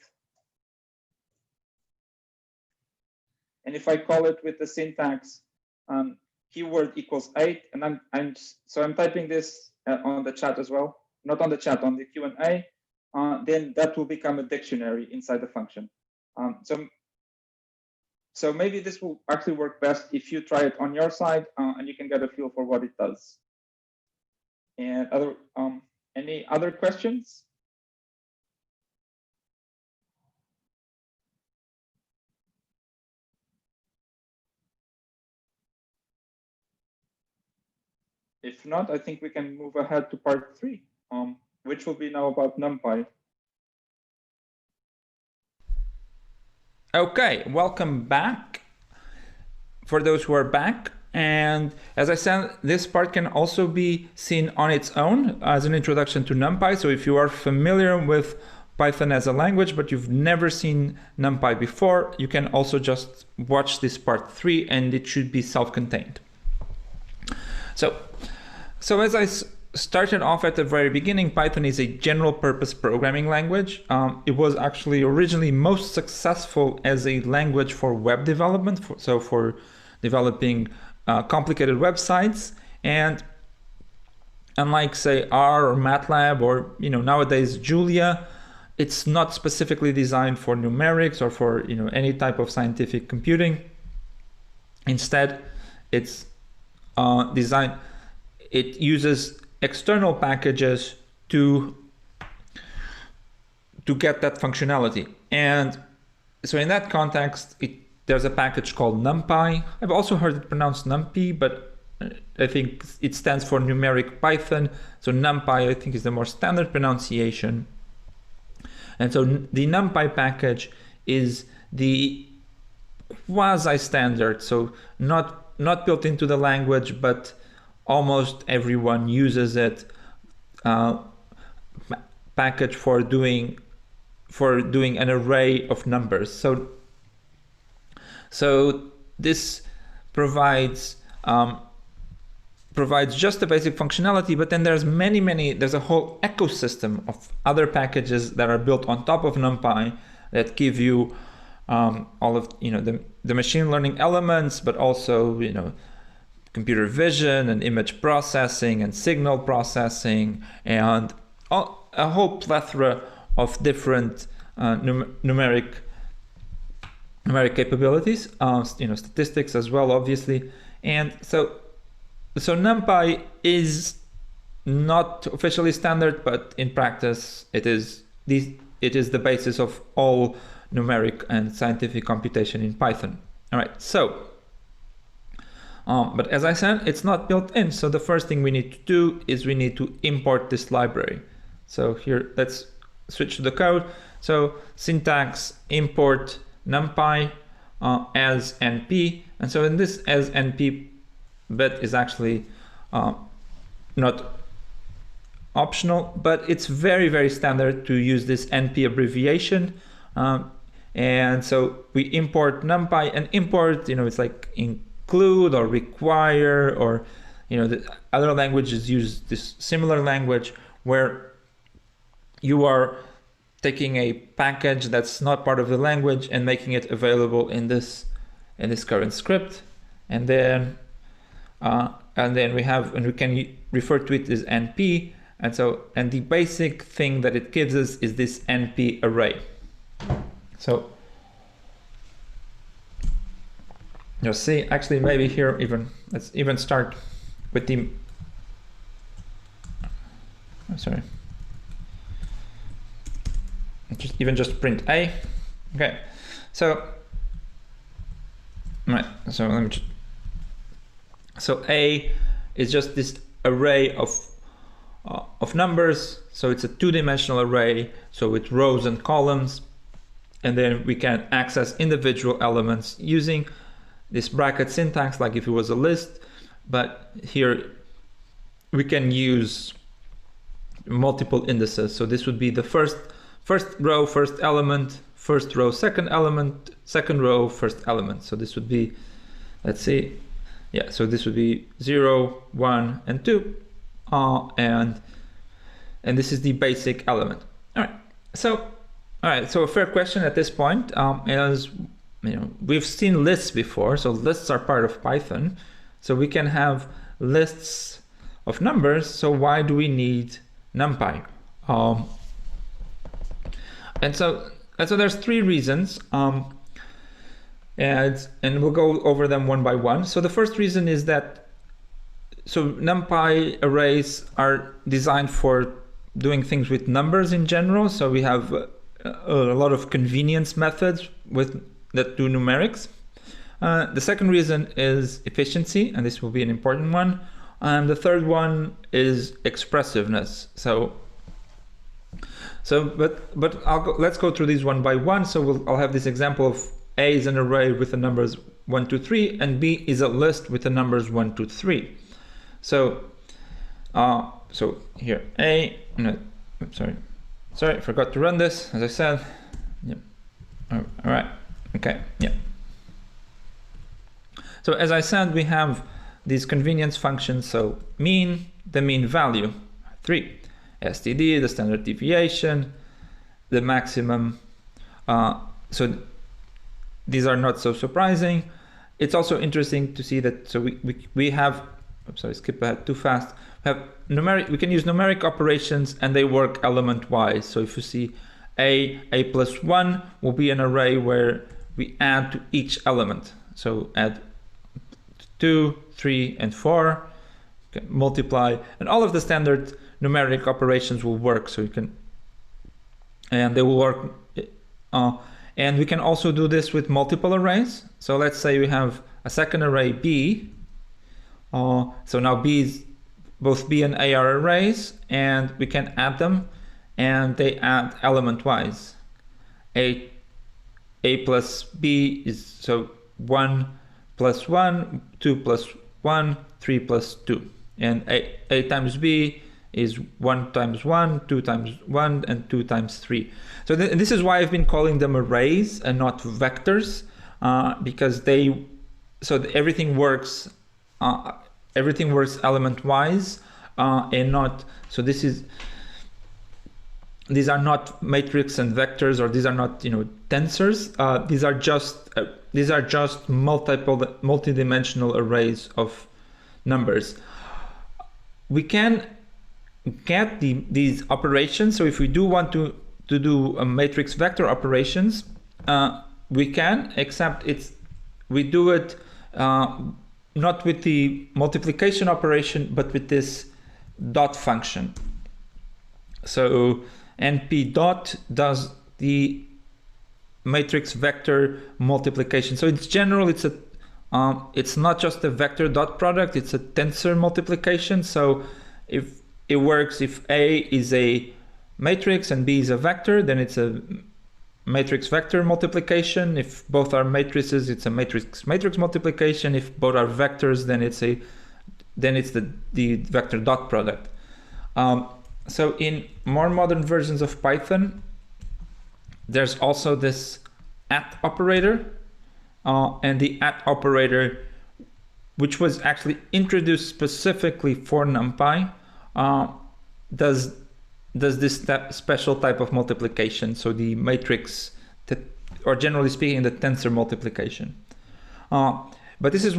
the syntax keyword equals 8, and I'm typing this on the chat as well, not on the chat, on the Q&A. Then that will become a dictionary inside the function. So maybe this will actually work best if you try it on your side, and you can get a feel for what it does. And any other questions? If not, I think we can move ahead to part 3, which will be now about NumPy. Okay, welcome back for those who are back. And as I said, this part can also be seen on its own as an introduction to NumPy. So if you are familiar with Python as a language, but you've never seen NumPy before, you can also just watch this part 3 and it should be self-contained. So as I started off at the very beginning, Python is a general purpose programming language. It was actually originally most successful as a language for web development, for developing complicated websites. And unlike say R or MATLAB or nowadays Julia, it's not specifically designed for numerics or for any type of scientific computing. Instead, it's designed. It uses external packages to get that functionality. And so in that context, there's a package called NumPy. I've also heard it pronounced NumPy, but I think it stands for numeric Python. So NumPy, I think, is the more standard pronunciation. And so the NumPy package is the quasi-standard, so not built into the language, but almost everyone uses it, package for doing an array of numbers. So this provides just the basic functionality, but then there's there's a whole ecosystem of other packages that are built on top of NumPy that give you all of the machine learning elements, but also computer vision and image processing and signal processing and a whole plethora of different numeric capabilities, statistics as well, obviously. And so NumPy is not officially standard, but in practice it is the basis of all numeric and scientific computation in Python. All right, so but as I said, it's not built in. So the first thing we need to do is we need to import this library. So here, let's switch to the code. So syntax import NumPy as NP. And so in this as NP bit is actually not optional, but it's very, very standard to use this NP abbreviation. And so we import NumPy, and import, it's like include or require, or the other languages use this similar language where you are taking a package that's not part of the language and making it available in this current script, and then we can refer to it as NP, and the basic thing that it gives us is this NP array. So you'll see, actually, maybe here let's even start with the, sorry, just print A. Okay, so right, so let me so A is just this array of numbers. So it's a two-dimensional array, so with rows and columns. and then we can access individual elements using this bracket syntax, like if it was a list, but here we can use multiple indices. So this would be the first row, first element, first row, second element, second row, first element. So this would be, let's see, yeah, so this would be 0, 1, and 2, and this is the basic element. All right, so a fair question at this point is, we've seen lists before, so lists are part of Python, so we can have lists of numbers. So why do we need NumPy? And so there's three reasons, and we'll go over them one by one. So the first reason is that NumPy arrays are designed for doing things with numbers in general. So we have a lot of convenience methods that do numerics. The second reason is efficiency, and this will be an important one. And the third one is expressiveness. But let's go through these one by one. So I'll have this example of A is an array with the numbers 1, 2, 3, and B is a list with the numbers 1, 2, 3. So here A, no, sorry, I forgot to run this, as I said. Yeah. All right. Okay. Yeah. So as I said, we have these convenience functions. So mean, the mean value, 3. STD, the standard deviation, the maximum. So these are not so surprising. It's also interesting to see that, so we have, I'm sorry, skip ahead too fast. We can use numeric operations and they work element-wise. So if you see A plus 1 will be an array where we add to each element. So add 2, 3, and 4, okay, multiply, and all of the standard numeric operations will work. So you can, and they will work, and we can also do this with multiple arrays. So let's say we have a second array B. So now both B and A are arrays, and we can add them, and they add element-wise. A plus B is, so 1 plus 1, 2 plus 1, 3 plus 2. And A times B is 1 times 1, 2 times 1, and 2 times 3. So this is why I've been calling them arrays and not vectors, because everything works element-wise, and not, so these are not matrix and vectors, or these are not, tensors. These are just multi-dimensional arrays of numbers. We can get these operations. So if we do want to do a matrix vector operations, we can, except we do it not with the multiplication operation, but with this dot function. So np dot does the matrix vector multiplication. So it's it's not just a vector dot product, it's a tensor multiplication. So if it works, if A is a matrix and B is a vector, then it's a matrix vector multiplication. If both are matrices, it's a matrix multiplication. If both are vectors, then it's the vector dot product. So in more modern versions of Python, there's also this at operator, and the at operator, which was actually introduced specifically for NumPy, does this special type of multiplication. So the matrix, or generally speaking, the tensor multiplication. But this is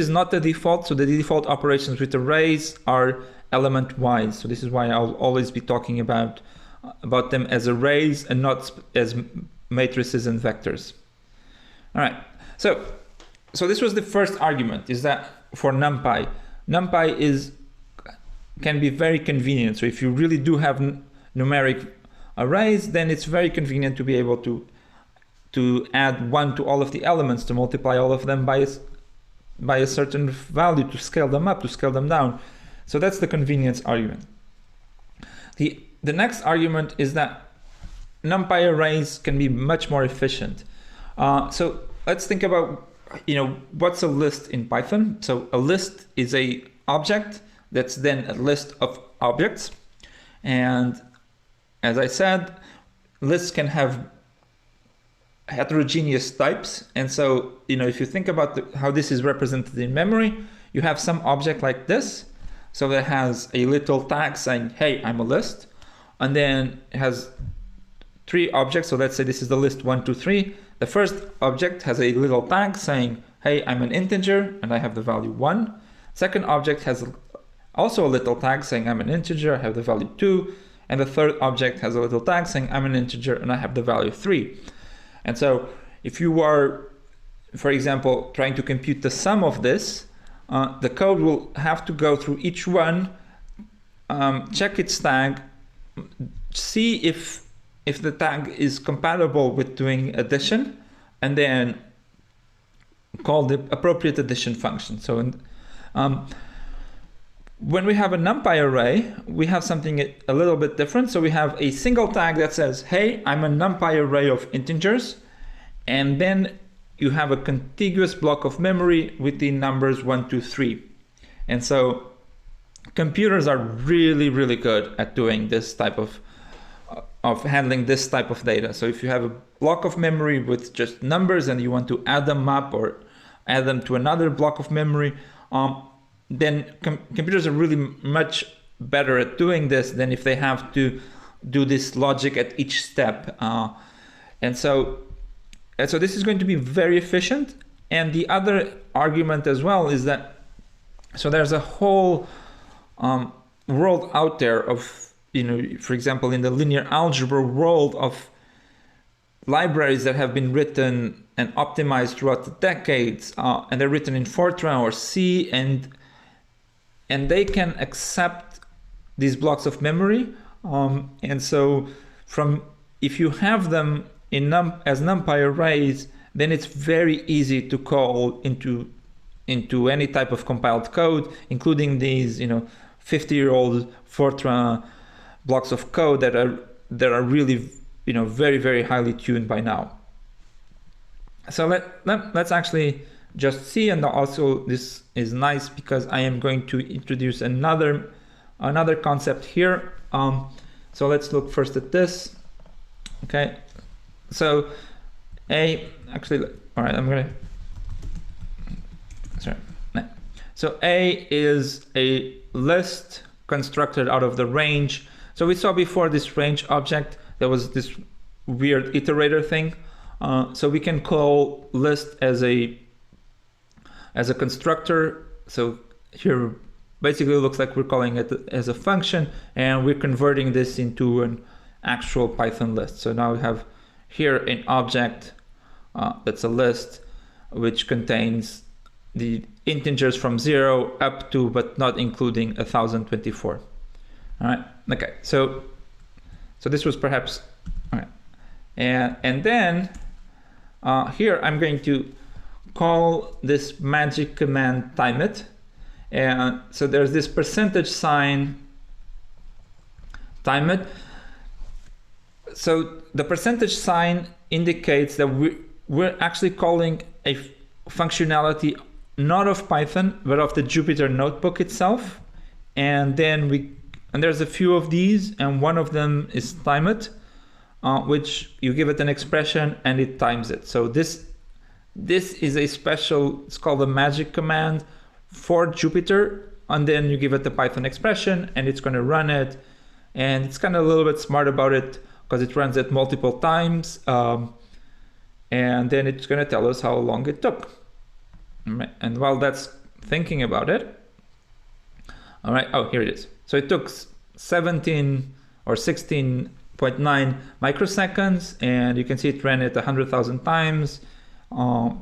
not the default. So the default operations with arrays are element-wise. So this is why I'll always be talking about them as arrays and not as matrices and vectors. All right. So this was the first argument, is that for NumPy can be very convenient. So if you really do have numeric arrays, then it's very convenient to be able to add 1 to all of the elements, to multiply all of them by a certain value, to scale them up, to scale them down. So that's the convenience argument. The next argument is that NumPy arrays can be much more efficient. So let's think about, what's a list in Python? So a list is a object that's then a list of objects. And as I said, lists can have heterogeneous types. And so, if you think about how this is represented in memory, you have some object like this. So that has a little tag saying, hey, I'm a list. And then it has 3 objects. So let's say this is the list 1, 2, 3. The first object has a little tag saying, hey, I'm an integer and I have the value 1. Second object has also a little tag saying I'm an integer, I have the value 2. And the third object has a little tag saying I'm an integer and I have the value 3. And so if you are, for example, trying to compute the sum of this, the code will have to go through each one, check its tag, see if the tag is compatible with doing addition, and then call the appropriate addition function. So when we have a NumPy array, we have something a little bit different. So we have a single tag that says, hey, I'm a NumPy array of integers. And then you have a contiguous block of memory with the numbers 1, 2, 3. And so computers are really, really good at doing this type of handling this type of data. So if you have a block of memory with just numbers and you want to add them up or add them to another block of memory, then computers are really much better at doing this than if they have to do this logic at each step. And so this is going to be very efficient. And the other argument as well is that, so there's a whole world out there of, for example, in the linear algebra world, of libraries that have been written and optimized throughout the decades, and they're written in Fortran or C, and they can accept these blocks of memory. And so if you have them as NumPy arrays, then it's very easy to call into any type of compiled code, including these 50-year-old Fortran blocks of code that are really very, very highly tuned by now. So let's actually just see. And also this is nice because I am going to introduce another concept here. So let's look first at this. Okay, so all right, so A is a list constructed out of the range. So we saw before this range object, there was this weird iterator thing. So we can call list as a constructor. So here basically it looks like we're calling it as a function, and we're converting this into an actual Python list. So now we have here an object that's a list, which contains the integers from 0 up to, but not including 1024. All right. Okay. So this was perhaps all right. And then here I'm going to call this magic command timeit. And so there's this %sign timeit. So the %sign indicates that we're actually calling a functionality not of Python, but of the Jupyter notebook itself. And then there's a few of these, and one of them is timeit, which you give it an expression and it times it. So this is a special, it's called a magic command for Jupyter, and then you give it the Python expression and it's going to run it. And it's kind of a little bit smart about it because it runs it multiple times. And then it's going to tell us how long it took. And while that's thinking about it, all right, oh, here it is. So it took 17 or 16.9 microseconds, and you can see it ran it 100,000 times. And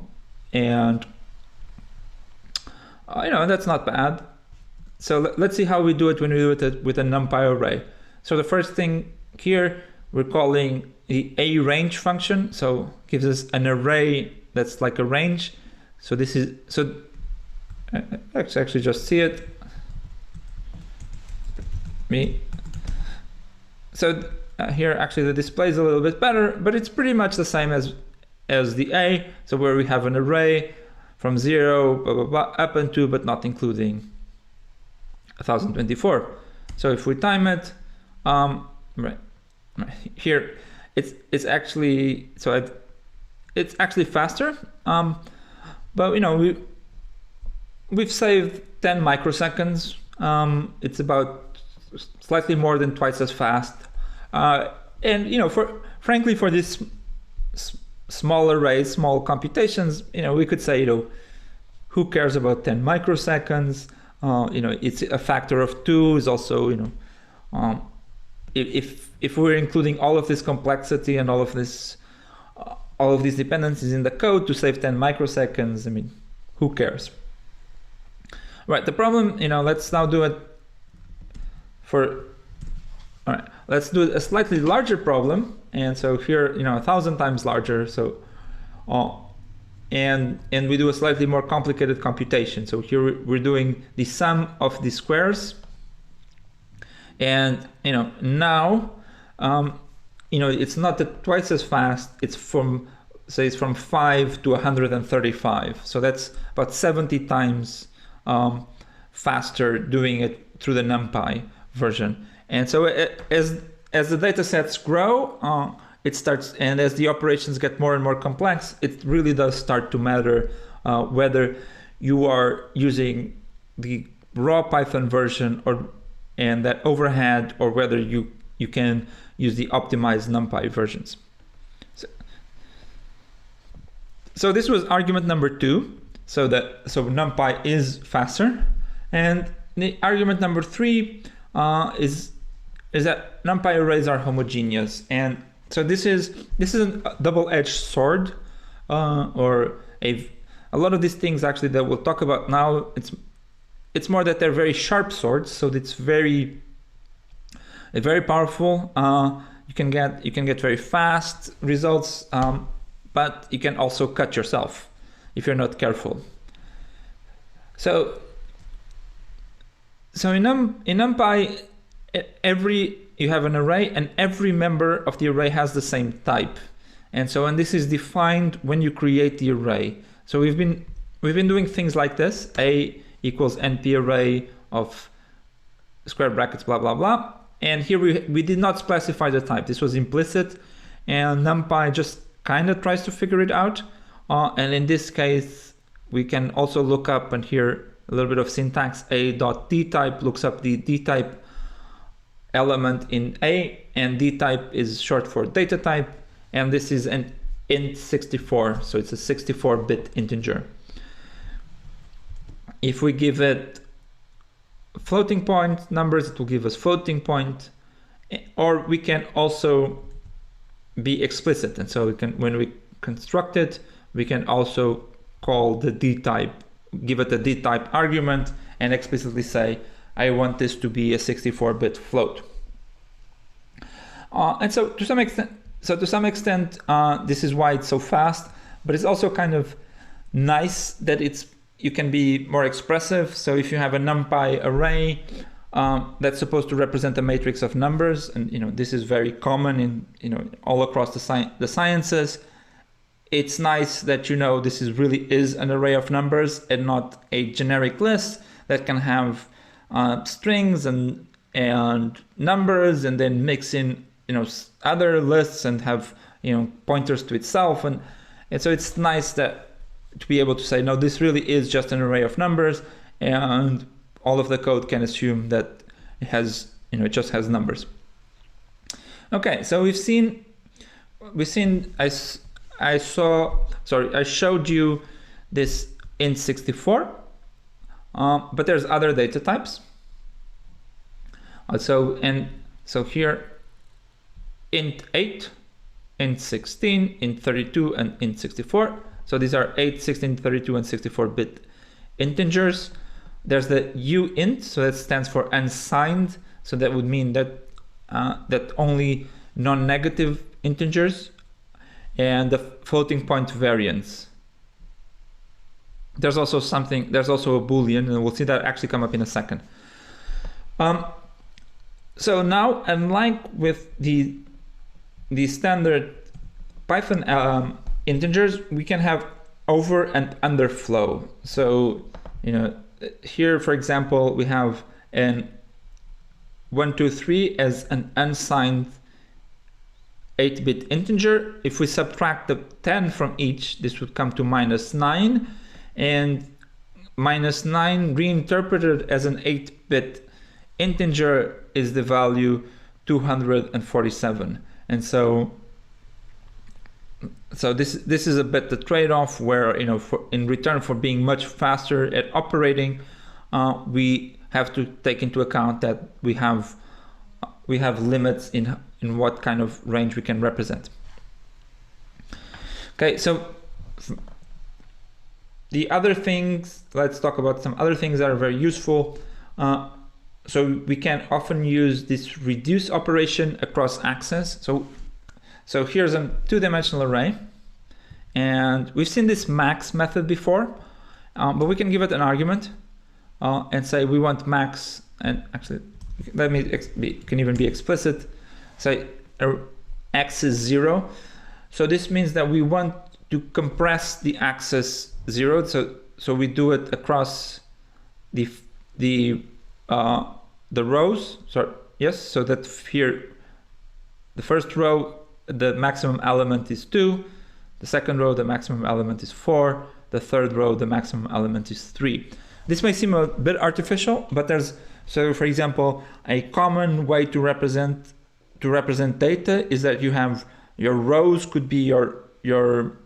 that's not bad. So let's see how we do it when we do it with a NumPy array. So the first thing here, we're calling the aRange function. So it gives us an array that's like a range. So this is, so let's actually just see it. So here actually the display is a little bit better, but it's pretty much the same as the A. So where we have an array from 0, blah, blah, blah, up and to, but not including 1024. So if we time it, right here, it's actually, so it's actually faster. But you know, we've saved 10 microseconds. It's about slightly more than twice as fast. And you know, frankly, for this small arrays, small computations, you know, we could say, you know, who cares about 10 microseconds? You know, it's a factor of 2 is also, you know, if we're including all of this complexity and all of these dependencies in the code to save 10 microseconds, I mean, who cares? Right, the problem, you know, let's now do it for, all right, let's do a slightly larger problem. And so here, you know, 1,000 times larger. So, and we do a slightly more complicated computation. So here we're doing the sum of the squares. And, you know, now, you know, it's not twice as fast. It's from, say, it's from 5 to 135. So that's about 70 times faster doing it through the NumPy version. And so as the data sets grow, it starts, and as the operations get more and more complex, it really does start to matter whether you are using the raw Python version and that overhead, or whether you can use the optimized NumPy versions. So this was argument number 2. So NumPy is faster, and the argument number 3 is that NumPy arrays are homogeneous. And so this is a double-edged sword, or a lot of these things actually that we'll talk about now. It's more that they're very sharp swords, so it's very powerful. You can get very fast results, but you can also cut yourself if you're not careful. So in NumPy, you have an array, and every member of the array has the same type. And this is defined when you create the array. So we've been doing things like this: A equals NP array of square brackets, blah, blah, blah. And here we did not specify the type. This was implicit, and NumPy just kind of tries to figure it out. And in this case, we can also look up, and here a little bit of syntax, a.dtype looks up the dtype element in A, and dtype is short for data type, and this is an int64, so it's a 64-bit integer. If we give it floating point numbers, it will give us floating point, or we can also be explicit. And so we can, when we construct it, we can also call the dtype, give it a dtype argument, and explicitly say, I want this to be a 64-bit float. And so to some extent, this is why it's so fast, but it's also kind of nice that you can be more expressive. So if you have a NumPy array that's supposed to represent a matrix of numbers, and you know, this is very common in all across the sciences. It's nice that this really is an array of numbers and not a generic list that can have strings and numbers, and then mix in other lists and have pointers to itself, and so it's nice to be able to say, no, this really is just an array of numbers, and all of the code can assume that it has it just has numbers. Okay, so I showed you this int64, but there's other data types. So here, int8, int16, int32, and int64. So these are 8, 16, 32, and 64-bit integers. There's the uint, so that stands for unsigned. So that would mean that that only non-negative integers, and the floating point variance. There's also a Boolean, and we'll see that actually come up in a second. So now, unlike with the the standard Python integers, we can have over and under flow. So, you know, here, for example, we have an 1, 2, 3 as an unsigned 8-bit integer. If we subtract the 10 from each, this would come to -9, and -9 reinterpreted as an 8-bit integer is the value 247. And so this is a bit the trade-off where, you know, in return for being much faster at operating, we have to take into account that we have limits in what kind of range we can represent. Okay, so the other things, let's talk about some other things that are very useful. So we can often use this reduce operation across axes. So here's a two-dimensional array, and we've seen this max method before, but we can give it an argument and say we want max, and actually let me can even be explicit. Say x is 0. So this means that we want to compress the axis 0. So we do it across the rows. So yes, so that here the first row the maximum element is 2, the second row the maximum element is 4, the third row the maximum element is 3. This may seem a bit artificial, but there's, so for example, a common way to represent data is that you have your rows could be your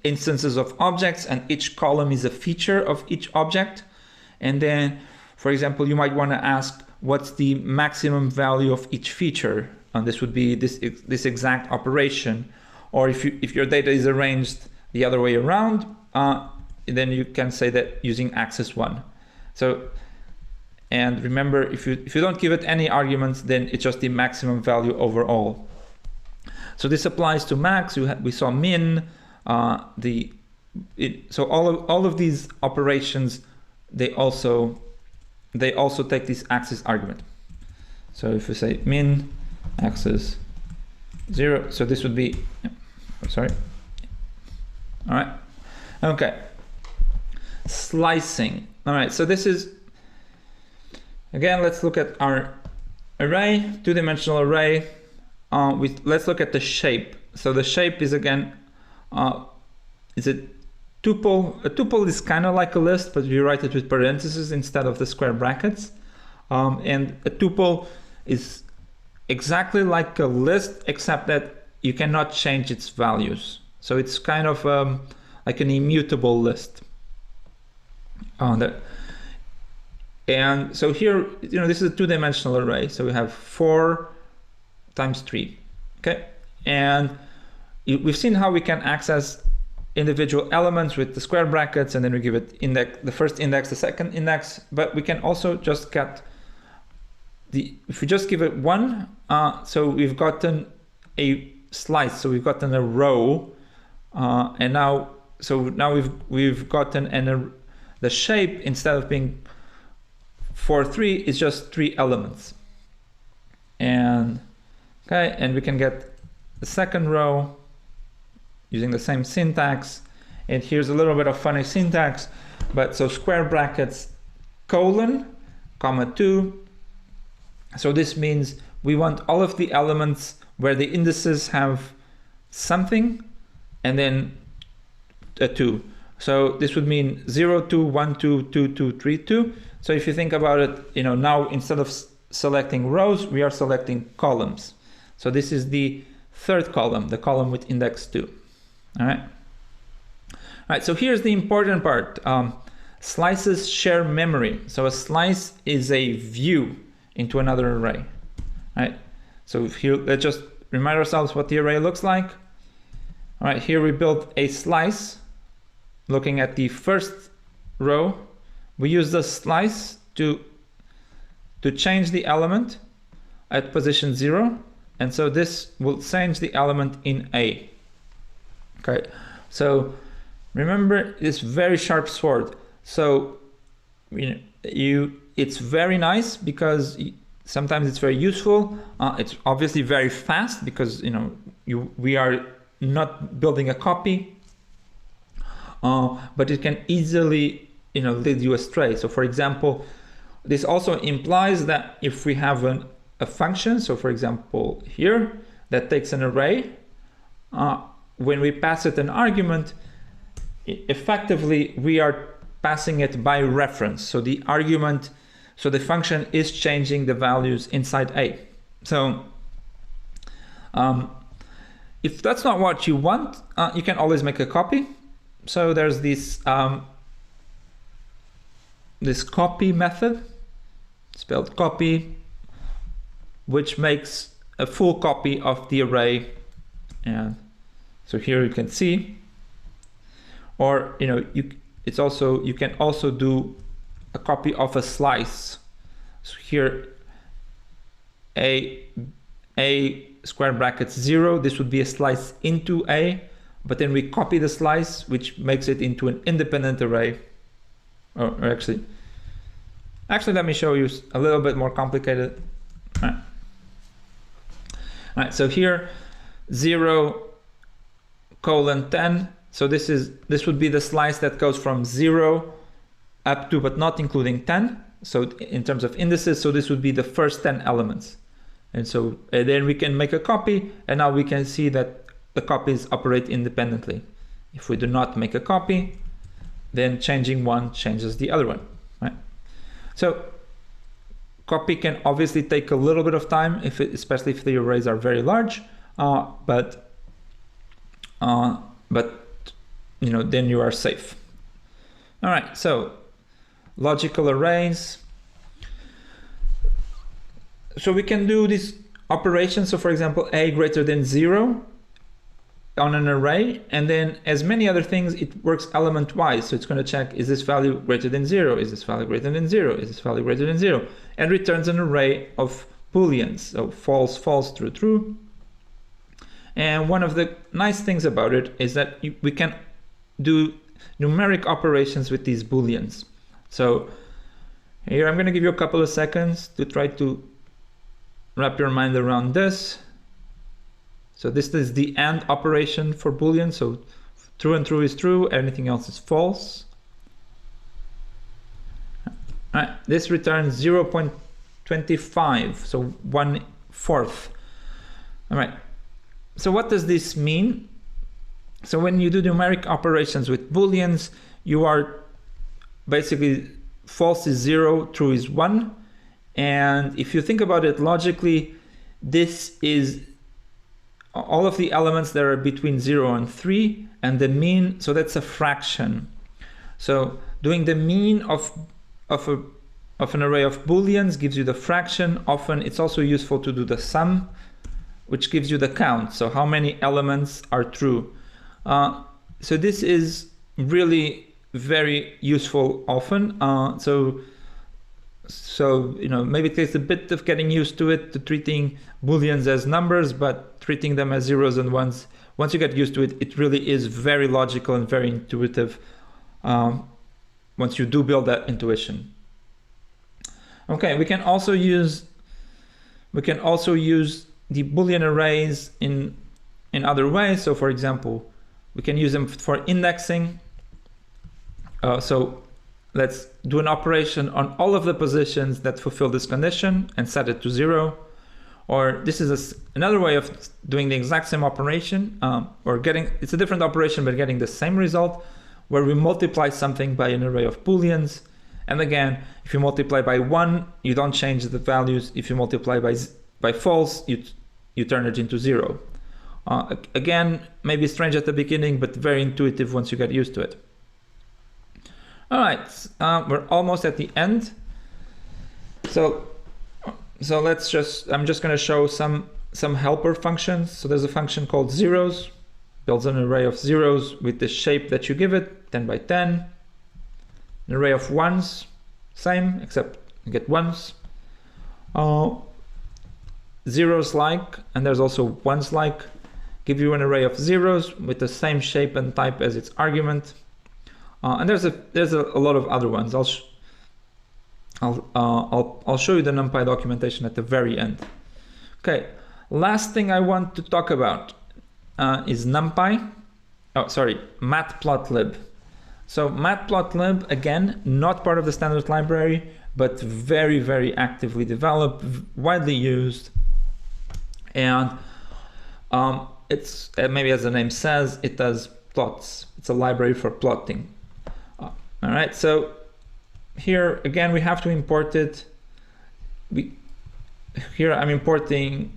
instances of objects, and each column is a feature of each object. And then, for example, you might want to ask what's the maximum value of each feature, and this would be this exact operation. Or if your data is arranged the other way around, then you can say that using axis 1. So, and remember, if you don't give it any arguments, then it's just the maximum value overall. So this applies to max. We saw min. So all of these operations, they also take this axis argument. So if we say min axis 0, so this would be, sorry. All right. Okay. Slicing. All right. So this is, again, let's look at our array, two-dimensional array. Let's look at the shape. So the shape is, again, is a tuple. A tuple is kind of like a list, but we write it with parentheses instead of the square brackets. And a tuple is exactly like a list, except that you cannot change its values. So it's kind of like an immutable list. And so here, this is a two-dimensional array. So we have 4 times 3. Okay, and we've seen how we can access individual elements with the square brackets, and then we give it the first index, the second index. But we can also just get if we just give it 1, so we've gotten a slice, so we've gotten a row, and now we've gotten the shape, instead of being 4, 3, is just 3 elements. And okay, and we can get the second row using the same syntax. And here's a little bit of funny syntax, but so square brackets, colon, comma 2. So this means we want all of the elements where the indices have something and then a 2. So this would mean 0, 2, 1, 2, 2, 2, 3, 2. So if you think about it, now instead of selecting rows, we are selecting columns. So this is the third column, the column with index 2. All right. All right, so here's the important part. Slices share memory. So a slice is a view into another array. All right. So here, let's just remind ourselves what the array looks like. All right, here we built a slice looking at the first row. We use the slice to change the element at position 0. And so this will change the element in A. Okay, so remember this very sharp sword. So it's very nice because sometimes it's very useful. It's obviously very fast because we are not building a copy, but it can easily lead you astray. So for example, this also implies that if we have a function, so for example here, that takes an array, when we pass it an argument, effectively we are passing it by reference. So the argument, so the function is changing the values inside A. So if that's not what you want, you can always make a copy. So there's this this copy method, spelled copy, which makes a full copy of the array. And so here you can see, or you can also do a copy of a slice. So here a square brackets 0, this would be a slice into A, but then we copy the slice, which makes it into an independent array. Or actually let me show you a little bit more complicated. All right, so here 0:10. So this would be the slice that goes from 0 up to, but not including 10. So in terms of indices, so this would be the first 10 elements. And so then we can make a copy, and now we can see that the copies operate independently. If we do not make a copy, then changing one changes the other one, right? So copy can obviously take a little bit of time, especially if the arrays are very large, but then you are safe. All right, so logical arrays. So we can do these operations. So for example, A greater than 0 on an array, and then as many other things, it works element wise. So it's going to check, is this value greater than 0? Is this value greater than 0? Is this value greater than 0? And returns an array of booleans. So false, false, true, true. And one of the nice things about it is that we can do numeric operations with these booleans. So here I'm going to give you a couple of seconds to try to wrap your mind around this. So this is the AND operation for boolean. So true and true is true, anything else is false. All right, this returns 0.25, so 1/4. All right, so what does this mean? So when you do numeric operations with booleans, you are basically false is 0, true is 1. And if you think about it logically, this is all of the elements that are between 0 and 3, and the mean, so that's a fraction. So doing the mean of an array of booleans gives you the fraction. Often it's also useful to do the sum, which gives you the count. So how many elements are true? So this is really very useful often. So maybe it takes a bit of getting used to it, to treating booleans as numbers, but treating them as zeros and ones. Once you get used to it, it really is very logical and very intuitive once you do build that intuition. Okay, we can also use the Boolean arrays in other ways. So for example, we can use them for indexing. So let's do an operation on all of the positions that fulfill this condition and set it to 0. Or this is another way of doing the exact same operation, it's a different operation, but getting the same result, where we multiply something by an array of booleans. And again, if you multiply by 1, you don't change the values. If you multiply by false, you turn it into 0. Again, maybe strange at the beginning, but very intuitive once you get used to it. All right, we're almost at the end. So I'm just going to show some helper functions. So there's a function called zeros, builds an array of zeros with the shape that you give it, 10 by 10. An array of ones, same, except you get ones. Zeros like, and there's also ones like, give you an array of zeros with the same shape and type as its argument. And there's a lot of other ones. I'll show you the NumPy documentation at the very end. Okay, last thing I want to talk about is NumPy. Oh, sorry, matplotlib. So matplotlib, again, not part of the standard library, but very, very actively developed, widely used. And it's, maybe as the name says, it does plots. It's a library for plotting. All right, so here, again, we have to import it. Here I'm importing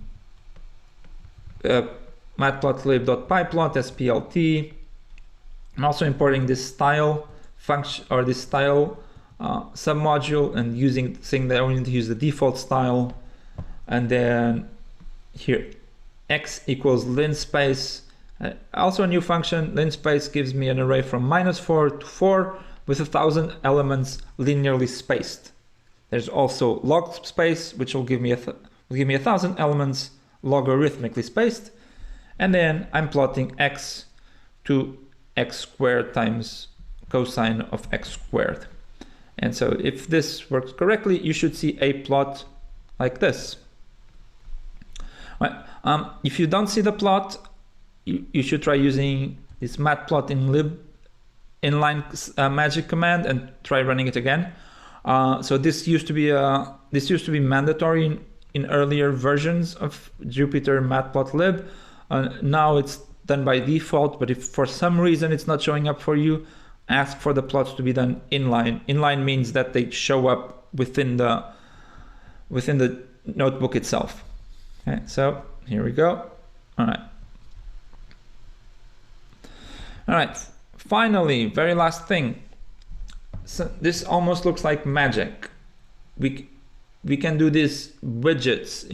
matplotlib.pyplot, splt. I'm also importing this style function or this style submodule and saying that I only need to use the default style. And then here, x equals linspace. Also a new function, linspace gives me an array from -4 to 4 with 1,000 elements linearly spaced. There's also log space, which will give me 1,000 elements logarithmically spaced. And then I'm plotting x to x squared times cosine of x squared. And so if this works correctly, you should see a plot like this. Right. If you don't see the plot, you should try using this matplotlib inline magic command and try running it again. So this used to be mandatory in earlier versions of Jupyter matplotlib. Now it's done by default, but if for some reason it's not showing up for you, ask for the plots to be done inline. Inline means that they show up within the notebook itself. Okay, so here we go. All right. Finally, very last thing. So this almost looks like magic. We can do these widgets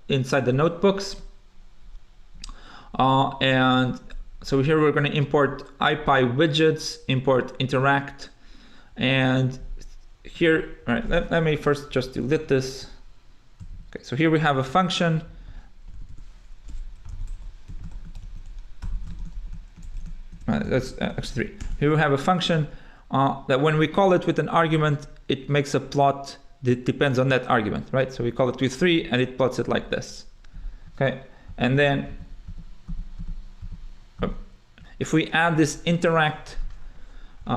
inside the notebooks. And so here we're going to import IPy widgets, import interact, and here, all right, let me first just delete this. Okay, so here we have a function. That's actually 3. Here we have a function that when we call it with an argument, it makes a plot that depends on that argument, right? So we call it with 3 and it plots it like this. Okay, and then if we add this interact,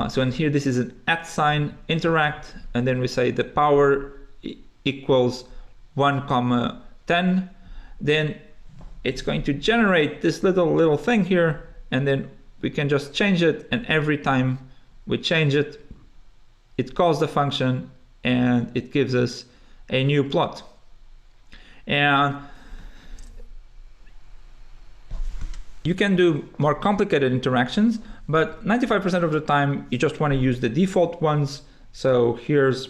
so in here this is an @ interact, and then we say the power equals 1, 10, then it's going to generate this little thing here, and then we can just change it, and every time we change it, it calls the function and it gives us a new plot. And you can do more complicated interactions, but 95% of the time you just want to use the default ones. So here's,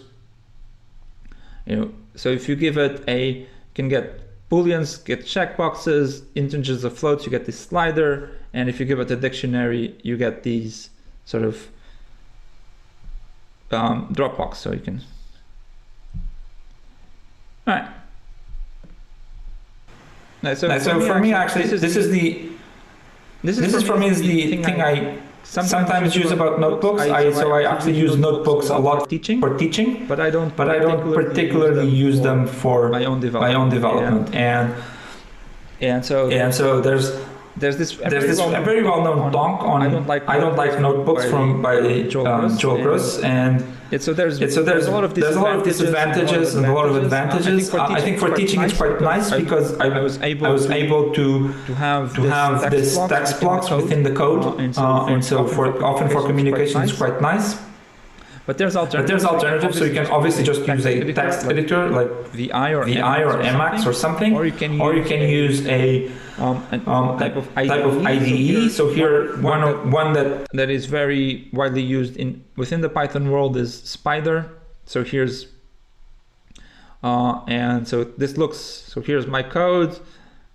so if you give it you can get booleans, get checkboxes, integers or floats, you get this slider, and if you give it a dictionary, you get these sort of Dropbox, so you can. All right. So for me, actually, this is for me the thing I sometimes use about notebooks. So I actually use notebooks a lot for teaching, but I don't particularly use them for my own development. And so there's this very well-known talk on I don't like notebooks by Joel Gross, and so there's a lot of disadvantages and a lot of advantages. I think for teaching it's quite nice because I was able to have this text blocks within the code, and so often for communication it's quite nice. But there's alternatives, so you can obviously just use a text editor like VI or Emacs or something, or you can use a type of IDE. So here, one that is very widely used within the Python world is Spider. So here's and so this looks. So here's my code,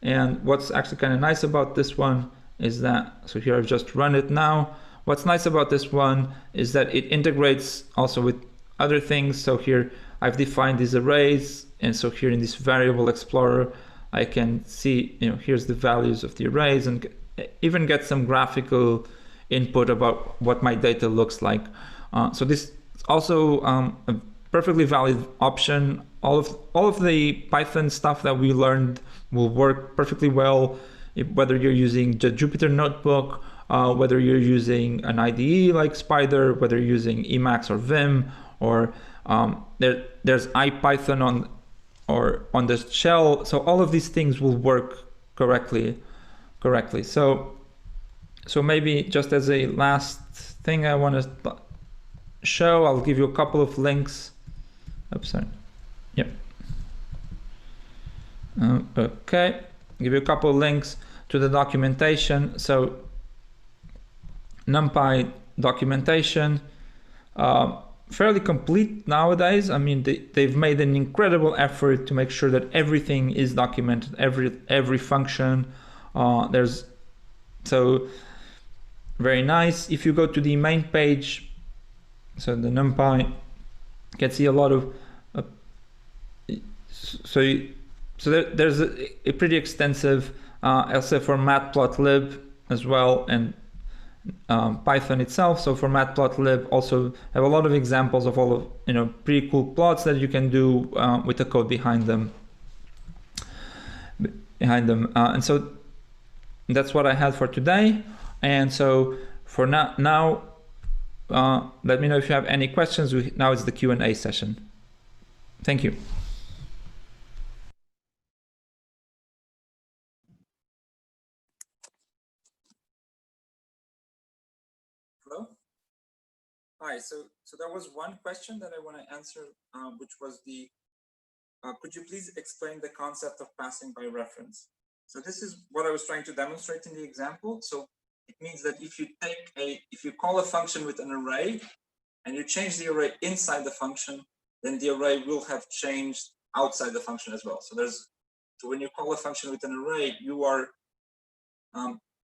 and what's actually kind of nice about this one is that. So here I've just run it now. What's nice about this one is that it integrates also with other things. So here I've defined these arrays, and so here in this variable explorer, I can see, here's the values of the arrays, and even get some graphical input about what my data looks like. So this is also perfectly valid option. All of the Python stuff that we learned will work perfectly well, whether you're using the Jupyter Notebook, whether you're using an IDE like Spider, whether you're using Emacs or Vim, or there's IPython on the shell. So all of these things will work correctly. So maybe just as a last thing I want to show, I'll give you a couple of links. Oops, sorry. Yep. Okay, give you a couple of links to the documentation. So NumPy documentation, fairly complete nowadays. I mean, they've made an incredible effort to make sure that everything is documented, every function. So very nice. If you go to the main page, so the NumPy, you can see a lot of there's a pretty extensive also for matplotlib as well, and Python itself. So for matplotlib also have a lot of examples of all of pretty cool plots that you can do with the code behind them. And so that's what I had for today. And so for now, let me know if you have any questions. Now it's the Q&A session. Thank you. Hello. Hi. So there was one question that I want to answer, which was could you please explain the concept of passing by reference? So this is what I was trying to demonstrate in the example. So it means that if you call a function with an array and you change the array inside the function, then the array will have changed outside the function as well. So when you call a function with an array, you are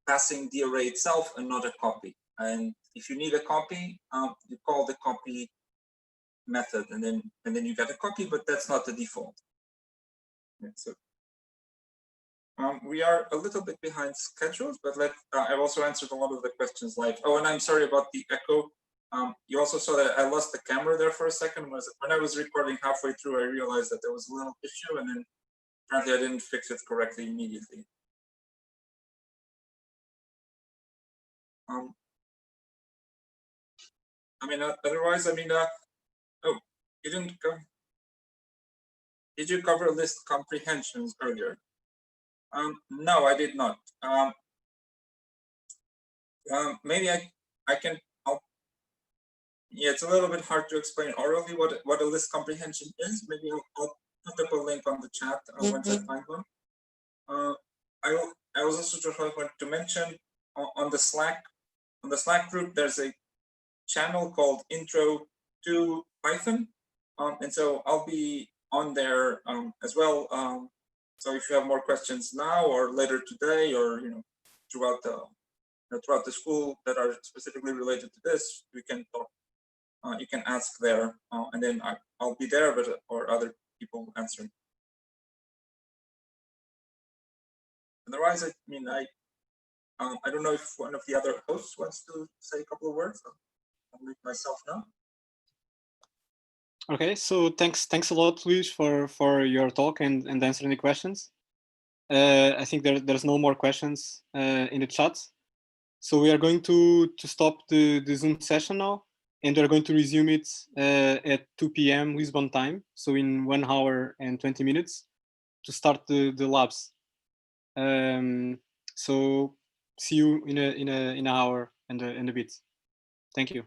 passing the array itself and not a copy. And if you need a copy, you call the copy method, and then you get a copy, but that's not the default. Yeah, so we are a little bit behind schedules, but I've also answered a lot of the questions live. Oh, and I'm sorry about the echo. You also saw that I lost the camera there for a second. When I was recording halfway through, I realized that there was a little issue, and then apparently I didn't fix it correctly immediately. I mean, otherwise, I mean, oh, you didn't go. Did you cover list comprehensions earlier? No, I did not. Maybe I can. Yeah, it's a little bit hard to explain orally what a list comprehension is. Maybe I'll put up a link on the chat once I find one. I was also just going to mention on the Slack group, there's a channel called Intro to Python, and so I'll be on there as well. So if you have more questions now or later today, or throughout the school that are specifically related to this, we can talk. You can ask there, and then I'll be there, or other people answering. Otherwise, I mean, I don't know if one of the other hosts wants to say a couple of words. I'll leave myself now. Okay, so thanks a lot, Luis, for your talk and answering the questions. I think there's no more questions in the chat, so we are going to stop the Zoom session now, and we're going to resume it at 2 p.m. Lisbon time, so in 1 hour and 20 minutes to start the labs. So see you in an hour and a bit. Thank you.